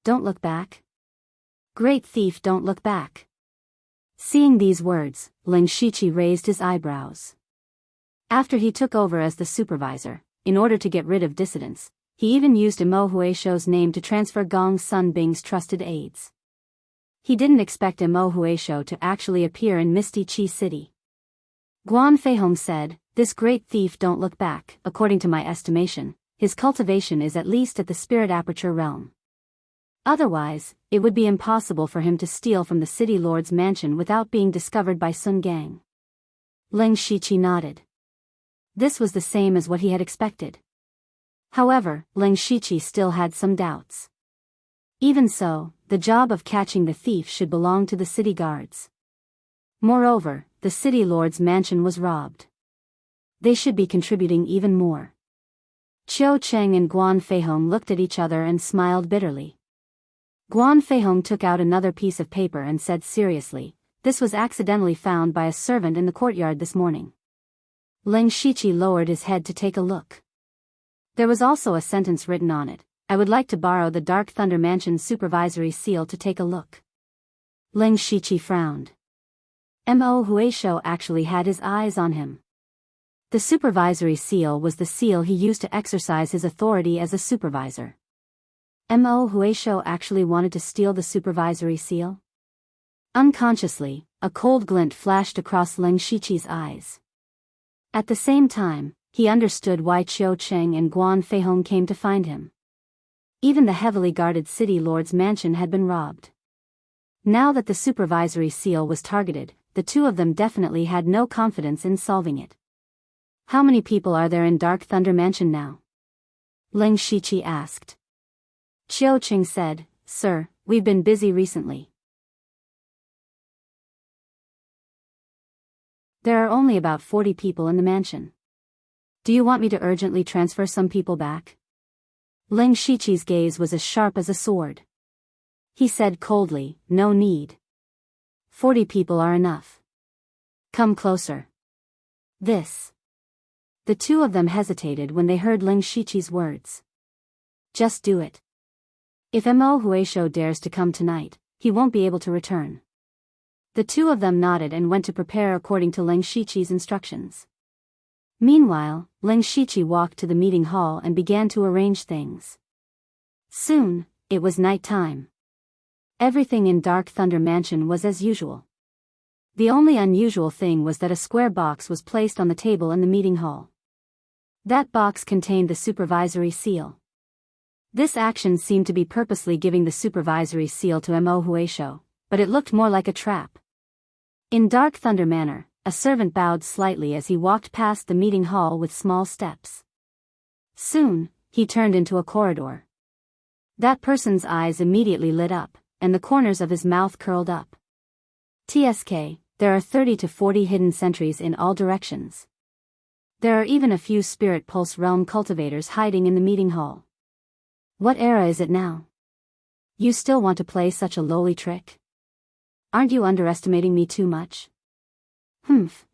Don't look back? Great thief, don't look back. Seeing these words, Ling Shiqi raised his eyebrows. After he took over as the supervisor, in order to get rid of dissidents, he even used Imo Huaishou's name to transfer Gong Sun Bing's trusted aides. He didn't expect Imo Huaishou to actually appear in Misty Chi City. Guan Feihong said, "This great thief don't look back. According to my estimation, his cultivation is at least at the spirit aperture realm. Otherwise, it would be impossible for him to steal from the city lord's mansion without being discovered by Sun Gang." Ling Shiqi nodded. This was the same as what he had expected. However, Ling Shiqi still had some doubts. Even so, the job of catching the thief should belong to the city guards. Moreover, the city lord's mansion was robbed. They should be contributing even more. Qiu Cheng and Guan Feihong looked at each other and smiled bitterly. Guan Feihong took out another piece of paper and said seriously, "This was accidentally found by a servant in the courtyard this morning." Ling Shiqi lowered his head to take a look. There was also a sentence written on it, "I would like to borrow the Dark Thunder Mansion's supervisory seal to take a look." Ling Shiqi frowned. Mo Huaishou actually had his eyes on him. The supervisory seal was the seal he used to exercise his authority as a supervisor. Mo Huaishou actually wanted to steal the supervisory seal? Unconsciously, a cold glint flashed across Ling Shiqi's eyes. At the same time, he understood why Qiu Cheng and Guan Feihong came to find him. Even the heavily guarded city lord's mansion had been robbed. Now that the supervisory seal was targeted, the two of them definitely had no confidence in solving it. "How many people are there in Dark Thunder Mansion now?" Ling Shiqi asked. Qiu Cheng said, "Sir, we've been busy recently. There are only about 40 people in the mansion. Do you want me to urgently transfer some people back?" Ling Shiqi's gaze was as sharp as a sword. He said coldly, "No need. 40 people are enough. Come closer." The two of them hesitated when they heard Ling Shiqi's words. "Just do it. If Mo Huaishou dares to come tonight, he won't be able to return." The two of them nodded and went to prepare according to Ling Shiqi's instructions. Meanwhile, Ling Shiqi walked to the meeting hall and began to arrange things. Soon, it was night time. Everything in Dark Thunder Mansion was as usual. The only unusual thing was that a square box was placed on the table in the meeting hall. That box contained the supervisory seal. This action seemed to be purposely giving the supervisory seal to Mo Huaishou, but it looked more like a trap. In Dark Thunder Manor, a servant bowed slightly as he walked past the meeting hall with small steps. Soon, he turned into a corridor. That person's eyes immediately lit up, and the corners of his mouth curled up. "TSK, there are 30 to 40 hidden sentries in all directions. There are even a few Spirit Pulse Realm cultivators hiding in the meeting hall. What era is it now? You still want to play such a lowly trick? Aren't you underestimating me too much?"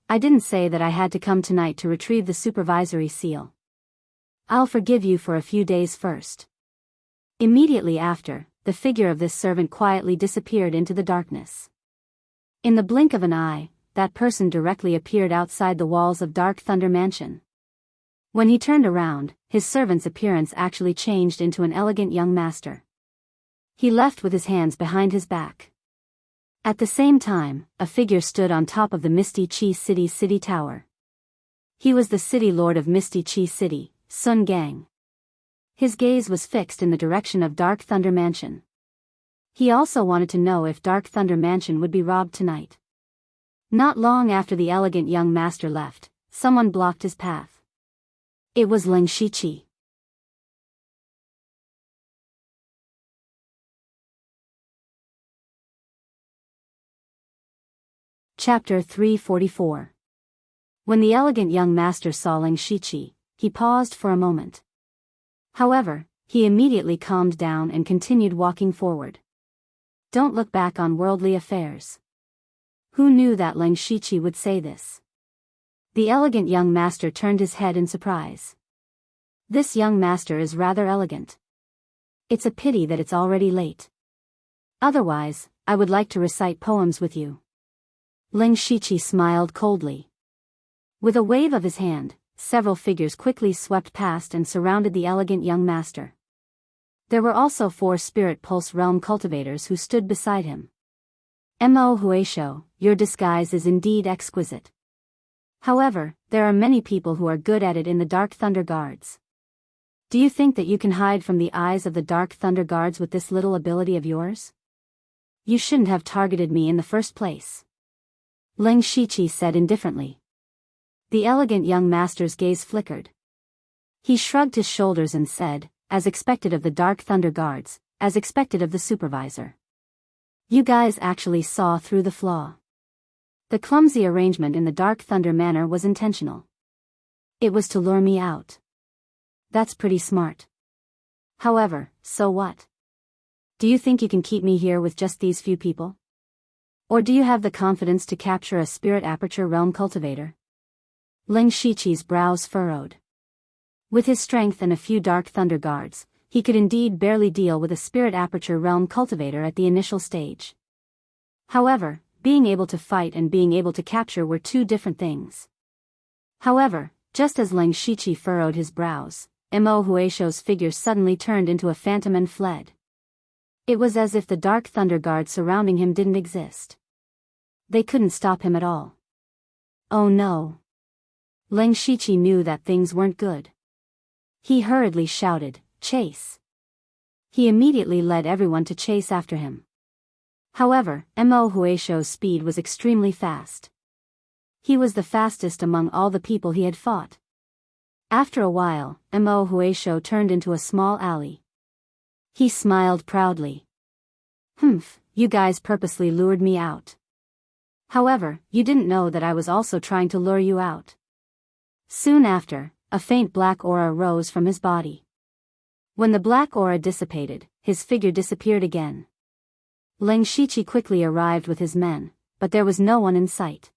I didn't say that I had to come tonight to retrieve the supervisory seal. I'll forgive you for a few days first." Immediately after, the figure of this servant quietly disappeared into the darkness. In the blink of an eye, that person directly appeared outside the walls of Dark Thunder Mansion. When he turned around, his servant's appearance actually changed into an elegant young master. He left with his hands behind his back. At the same time, a figure stood on top of the Misty Chi City's city tower. He was the city lord of Misty Chi City, Sun Gang. His gaze was fixed in the direction of Dark Thunder Mansion. He also wanted to know if Dark Thunder Mansion would be robbed tonight. Not long after the elegant young master left, someone blocked his path. It was Ling Shiqi. Chapter 344. When the elegant young master saw Ling Shiqi, he paused for a moment. However, he immediately calmed down and continued walking forward. Don't look back on worldly affairs. Who knew that Ling Shiqi would say this? The elegant young master turned his head in surprise. This young master is rather elegant. It's a pity that it's already late. Otherwise, I would like to recite poems with you. Ling Shiqi smiled coldly. With a wave of his hand, several figures quickly swept past and surrounded the elegant young master. There were also 4 Spirit Pulse Realm cultivators who stood beside him. Mo Huisho, your disguise is indeed exquisite. However, there are many people who are good at it in the Dark Thunder Guards. Do you think that you can hide from the eyes of the Dark Thunder Guards with this little ability of yours? You shouldn't have targeted me in the first place. Ling Shiqi said indifferently. The elegant young master's gaze flickered. He shrugged his shoulders and said, as expected of the Dark Thunder Guards, as expected of the supervisor. You guys actually saw through the flaw. The clumsy arrangement in the Dark Thunder Manor was intentional. It was to lure me out. That's pretty smart. However, so what? Do you think you can keep me here with just these few people? Or do you have the confidence to capture a Spirit Aperture Realm cultivator? Ling Shiqi's brows furrowed. With his strength and a few Dark Thunder Guards, he could indeed barely deal with a Spirit Aperture Realm cultivator at the initial stage. However, being able to fight and being able to capture were 2 different things. However, just as Ling Shiqi furrowed his brows, Mo Huisho's figure suddenly turned into a phantom and fled. It was as if the Dark Thunder Guard surrounding him didn't exist. They couldn't stop him at all. Oh no. Ling Shiqi knew that things weren't good. He hurriedly shouted, "Chase!" He immediately led everyone to chase after him. However, Mo Huisho's speed was extremely fast. He was the fastest among all the people he had fought. After a while, Mo Huisho turned into a small alley. He smiled proudly. "Humph, you guys purposely lured me out. However, you didn't know that I was also trying to lure you out." Soon after, a faint black aura rose from his body. When the black aura dissipated, his figure disappeared again. Ling Shiqi quickly arrived with his men, but there was no one in sight.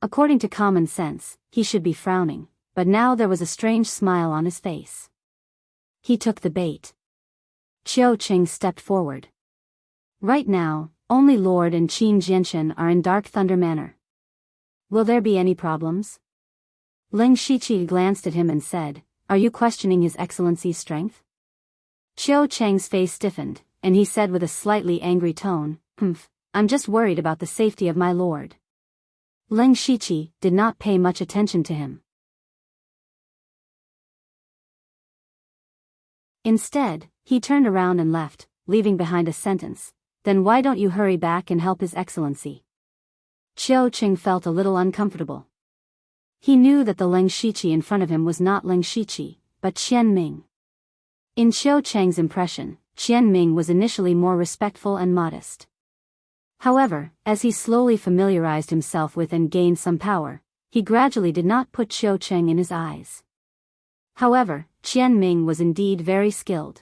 According to common sense, he should be frowning, but now there was a strange smile on his face. He took the bait. Qiu Qing stepped forward. Right now, only Lord and Qin Jinshan are in Dark Thunder Manor. Will there be any problems? Ling Shiqi glanced at him and said, "Are you questioning His Excellency's strength?" Qiu Cheng's face stiffened, and he said with a slightly angry tone, I'm just worried about the safety of my lord." Ling Shiqi did not pay much attention to him. Instead, he turned around and left, leaving behind a sentence, "Then why don't you hurry back and help His Excellency?" Qiu Qing felt a little uncomfortable. He knew that the Ling Shiqi in front of him was not Ling Shiqi, but Qian Ming. In Qiu Cheng's impression, Qian Ming was initially more respectful and modest. However, as he slowly familiarized himself with and gained some power, he gradually did not put Qiu Cheng in his eyes. However, Qian Ming was indeed very skilled.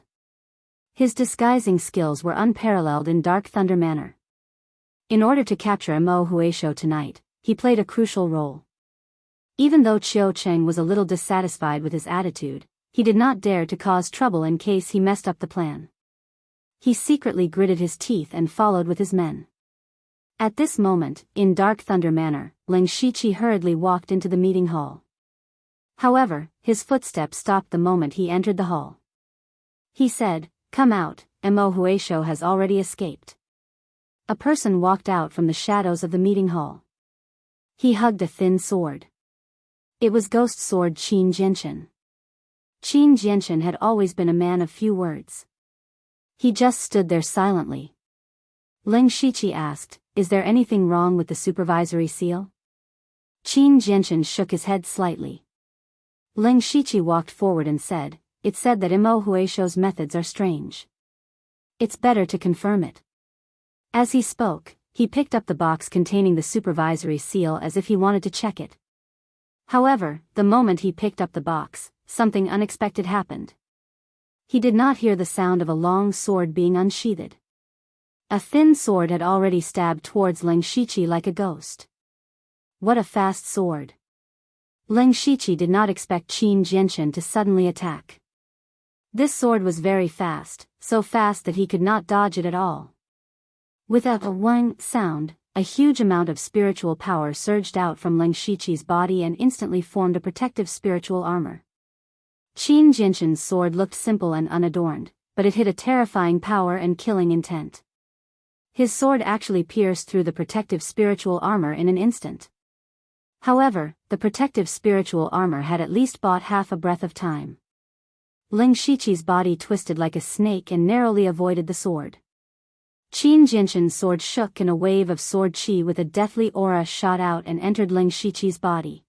His disguising skills were unparalleled in Dark Thunder Manor. In order to capture Mo Huisho tonight, he played a crucial role. Even though Qiu Cheng was a little dissatisfied with his attitude, he did not dare to cause trouble in case he messed up the plan. He secretly gritted his teeth and followed with his men. At this moment, in Dark Thunder Manor, Ling Shiqi hurriedly walked into the meeting hall. However, his footsteps stopped the moment he entered the hall. He said, "Come out, Mo Huisho has already escaped." A person walked out from the shadows of the meeting hall. He hugged a thin sword. It was Ghost Sword Qin Jinshan. Qin Jinshan had always been a man of few words. He just stood there silently. Ling Shiqi asked, "Is there anything wrong with the supervisory seal?" Qin Jinshan shook his head slightly. Ling Shiqi walked forward and said, "It said that Mo Huisho's methods are strange. It's better to confirm it." As he spoke, he picked up the box containing the supervisory seal as if he wanted to check it. However, the moment he picked up the box, something unexpected happened. He did not hear the sound of a long sword being unsheathed. A thin sword had already stabbed towards Ling Shiqi like a ghost. What a fast sword! Ling Shiqi did not expect Qin Jinshan to suddenly attack. This sword was very fast, so fast that he could not dodge it at all. Without a whing sound, a huge amount of spiritual power surged out from Ling Shiqi's body and instantly formed a protective spiritual armor. Qin Jinshan's sword looked simple and unadorned, but it hid a terrifying power and killing intent. His sword actually pierced through the protective spiritual armor in an instant. However, the protective spiritual armor had at least bought half a breath of time. Ling Shiqi's body twisted like a snake and narrowly avoided the sword. Qin Jinshan's sword shook and a wave of sword chi with a deathly aura shot out and entered Ling Shiqi's body.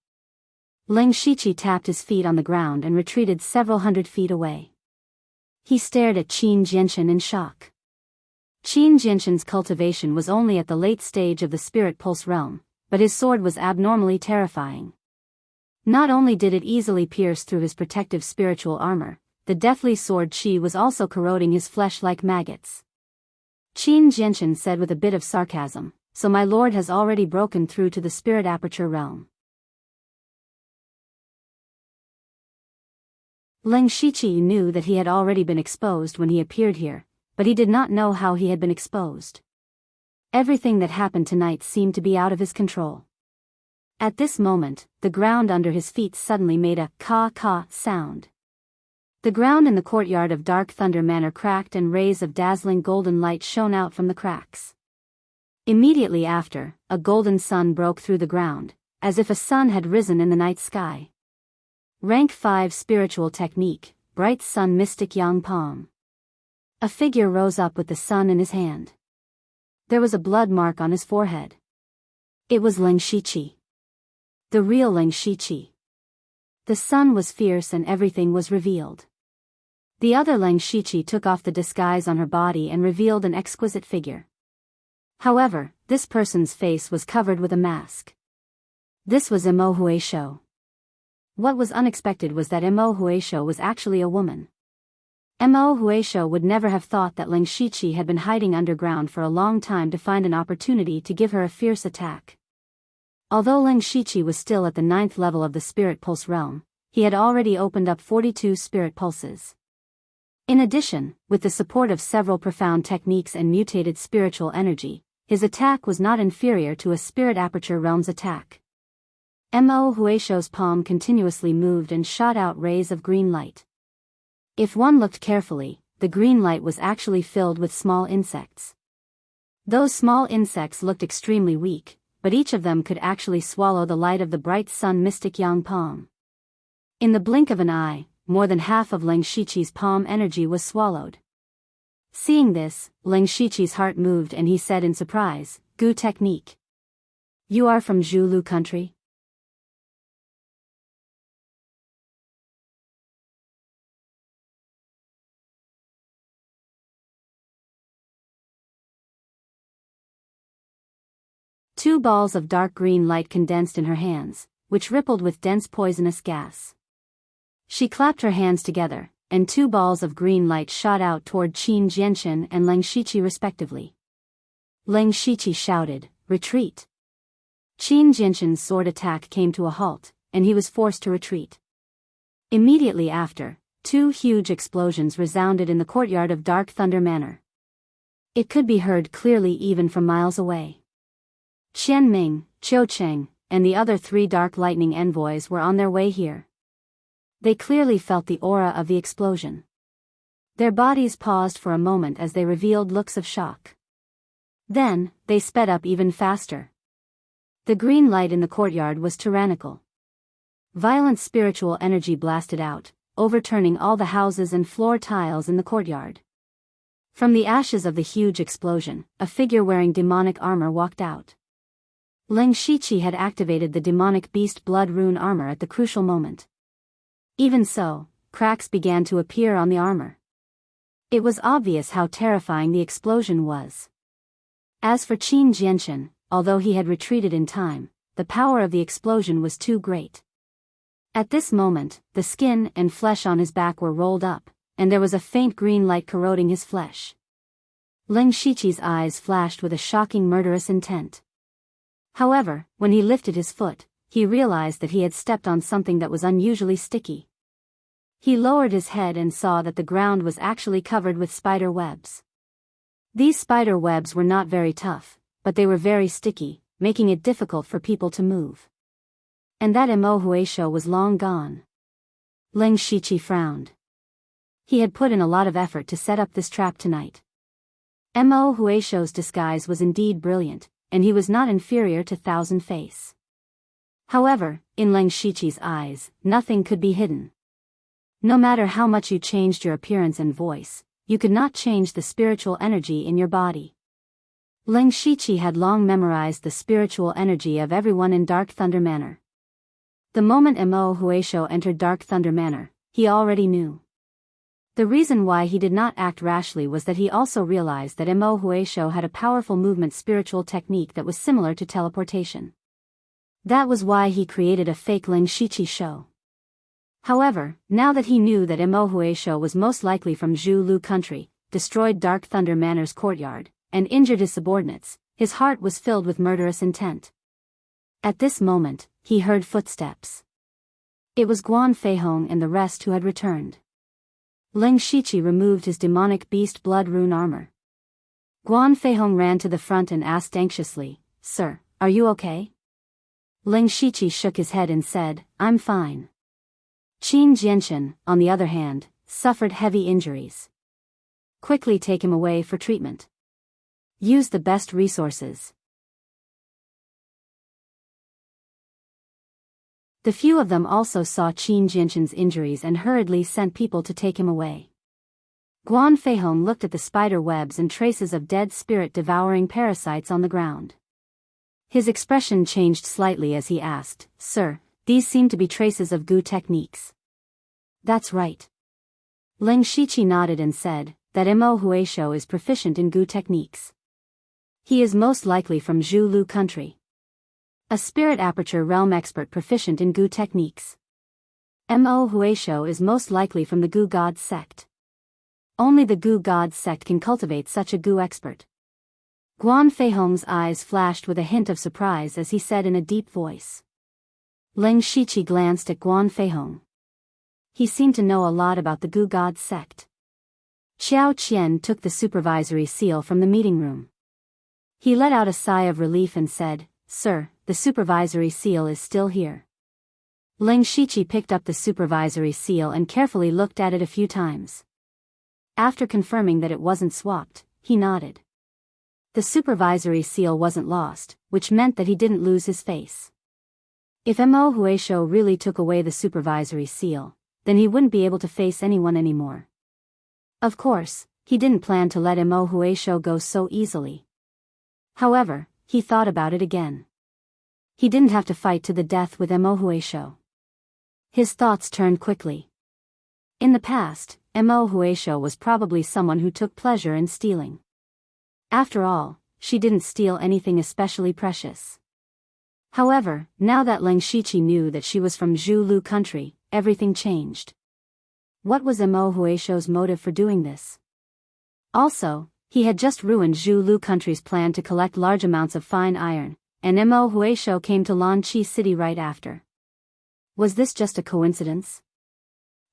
Ling Shiqi tapped his feet on the ground and retreated several hundred feet away. He stared at Qin Jinshan in shock. Qin Jinshan's cultivation was only at the late stage of the spirit pulse realm, but his sword was abnormally terrifying. Not only did it easily pierce through his protective spiritual armor, the deathly sword chi was also corroding his flesh like maggots. Qin Jinshan said with a bit of sarcasm, "So my lord has already broken through to the spirit aperture realm." Ling Shiqi knew that he had already been exposed when he appeared here, but he did not know how he had been exposed. Everything that happened tonight seemed to be out of his control. At this moment, the ground under his feet suddenly made a ka-ka sound. The ground in the courtyard of Dark Thunder Manor cracked and rays of dazzling golden light shone out from the cracks. Immediately after, a golden sun broke through the ground, as if a sun had risen in the night sky. Rank 5 Spiritual Technique, Bright Sun Mystic Yang Palm. A figure rose up with the sun in his hand. There was a blood mark on his forehead. It was Ling Shiqi. The real Ling Shiqi. The sun was fierce and everything was revealed. The other Ling Shiqi took off the disguise on her body and revealed an exquisite figure. However, this person's face was covered with a mask. This was Imo Huisho. What was unexpected was that Imo Huisho was actually a woman. Imo Huisho would never have thought that Ling Shiqi had been hiding underground for a long time to find an opportunity to give her a fierce attack. Although Ling Shiqi was still at the 9th level of the Spirit Pulse realm, he had already opened up 42 Spirit Pulses. In addition, with the support of several profound techniques and mutated spiritual energy, his attack was not inferior to a Spirit Aperture realm's attack. Mo Huisho's palm continuously moved and shot out rays of green light. If one looked carefully, the green light was actually filled with small insects. Those small insects looked extremely weak, but each of them could actually swallow the light of the bright sun mystic yang palm. In the blink of an eye, more than half of Ling Shiqi's palm energy was swallowed. Seeing this, Ling Shiqi's heart moved and he said in surprise, "Gu technique. You are from Zhulu country?" Two balls of dark green light condensed in her hands, which rippled with dense poisonous gas. She clapped her hands together, and two balls of green light shot out toward Qin Jinshan and Ling Shiqi respectively. Ling Shiqi shouted, "Retreat!" Qin Jinshan's sword attack came to a halt, and he was forced to retreat. Immediately after, two huge explosions resounded in the courtyard of Dark Thunder Manor. It could be heard clearly even from miles away. Qian Ming, Qiu Cheng, and the other three Dark Lightning envoys were on their way here. They clearly felt the aura of the explosion. Their bodies paused for a moment as they revealed looks of shock. Then, they sped up even faster. The green light in the courtyard was tyrannical. Violent spiritual energy blasted out, overturning all the houses and floor tiles in the courtyard. From the ashes of the huge explosion, a figure wearing demonic armor walked out. Ling Shiqi had activated the demonic beast blood rune armor at the crucial moment. Even so, cracks began to appear on the armor. It was obvious how terrifying the explosion was. As for Qin Jinshan, although he had retreated in time, the power of the explosion was too great. At this moment, the skin and flesh on his back were rolled up, and there was a faint green light corroding his flesh. Ling Shiqi's eyes flashed with a shocking murderous intent. However, when he lifted his foot, he realized that he had stepped on something that was unusually sticky. He lowered his head and saw that the ground was actually covered with spider webs. These spider webs were not very tough, but they were very sticky, making it difficult for people to move. And that Mo Huaishou was long gone. Ling Shiqi frowned. He had put in a lot of effort to set up this trap tonight. Mo Huaishou's disguise was indeed brilliant, and he was not inferior to Thousand Face. However, in Ling Shiqi's eyes, nothing could be hidden. No matter how much you changed your appearance and voice, you could not change the spiritual energy in your body. Ling Shiqi had long memorized the spiritual energy of everyone in Dark Thunder Manor. The moment Mo Huaishou entered Dark Thunder Manor, he already knew. The reason why he did not act rashly was that he also realized that Mo Huaishou had a powerful movement spiritual technique that was similar to teleportation. That was why he created a fake Ling Shiqi show. However, now that he knew that Mo Huaishou was most likely from Zhu Lu country, destroyed Dark Thunder Manor's courtyard, and injured his subordinates, his heart was filled with murderous intent. At this moment, he heard footsteps. It was Guan Feihong and the rest who had returned. Ling Shiqi removed his demonic beast blood rune armor. Guan Feihong ran to the front and asked anxiously, "Sir, are you okay?" Ling Shiqi shook his head and said, "I'm fine." Qin Jianchen, on the other hand, suffered heavy injuries. Quickly take him away for treatment. Use the best resources. The few of them also saw Qin Jianchen's injuries and hurriedly sent people to take him away. Guan Feihong looked at the spider webs and traces of dead spirit-devouring parasites on the ground. His expression changed slightly as he asked, "Sir, these seem to be traces of Gu techniques." "That's right." Ling Shiqi nodded and said, "That Mo Huaishou is proficient in Gu techniques. He is most likely from Zhu Lu country. A spirit aperture realm expert proficient in Gu techniques. Mo Huaishou is most likely from the Gu God sect. Only the Gu God sect can cultivate such a Gu expert." Guan Feihong's eyes flashed with a hint of surprise as he said in a deep voice. Ling Shiqi glanced at Guan Feihong. He seemed to know a lot about the Gu God sect. Xiao Qian took the supervisory seal from the meeting room. He let out a sigh of relief and said, "Sir, the supervisory seal is still here." Ling Shiqi picked up the supervisory seal and carefully looked at it a few times. After confirming that it wasn't swapped, he nodded. The supervisory seal wasn't lost, which meant that he didn't lose his face. If Mo Huaishou really took away the supervisory seal, then he wouldn't be able to face anyone anymore. Of course, he didn't plan to let Mo Huaishou go so easily. However, he thought about it again. He didn't have to fight to the death with Mo Huaishou. His thoughts turned quickly. In the past, Mo Huaishou was probably someone who took pleasure in stealing. After all, she didn't steal anything especially precious. However, now that Ling Shiqi knew that she was from Zhu Lu country, everything changed. What was Mo Huaishou's motive for doing this? Also, he had just ruined Zhu Lu country's plan to collect large amounts of fine iron, and Mo Huaishou came to Lanqi City right after. Was this just a coincidence?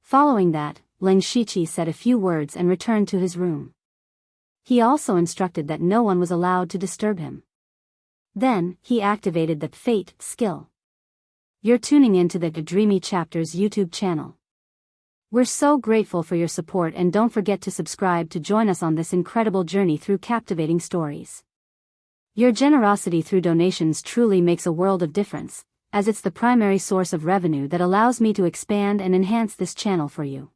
Following that, Ling Shiqi said a few words and returned to his room. He also instructed that no one was allowed to disturb him. Then, he activated the Fate skill. You're tuning into the Dreamy Chapters YouTube channel. We're so grateful for your support and don't forget to subscribe to join us on this incredible journey through captivating stories. Your generosity through donations truly makes a world of difference, as it's the primary source of revenue that allows me to expand and enhance this channel for you.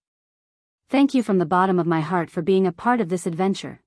Thank you from the bottom of my heart for being a part of this adventure.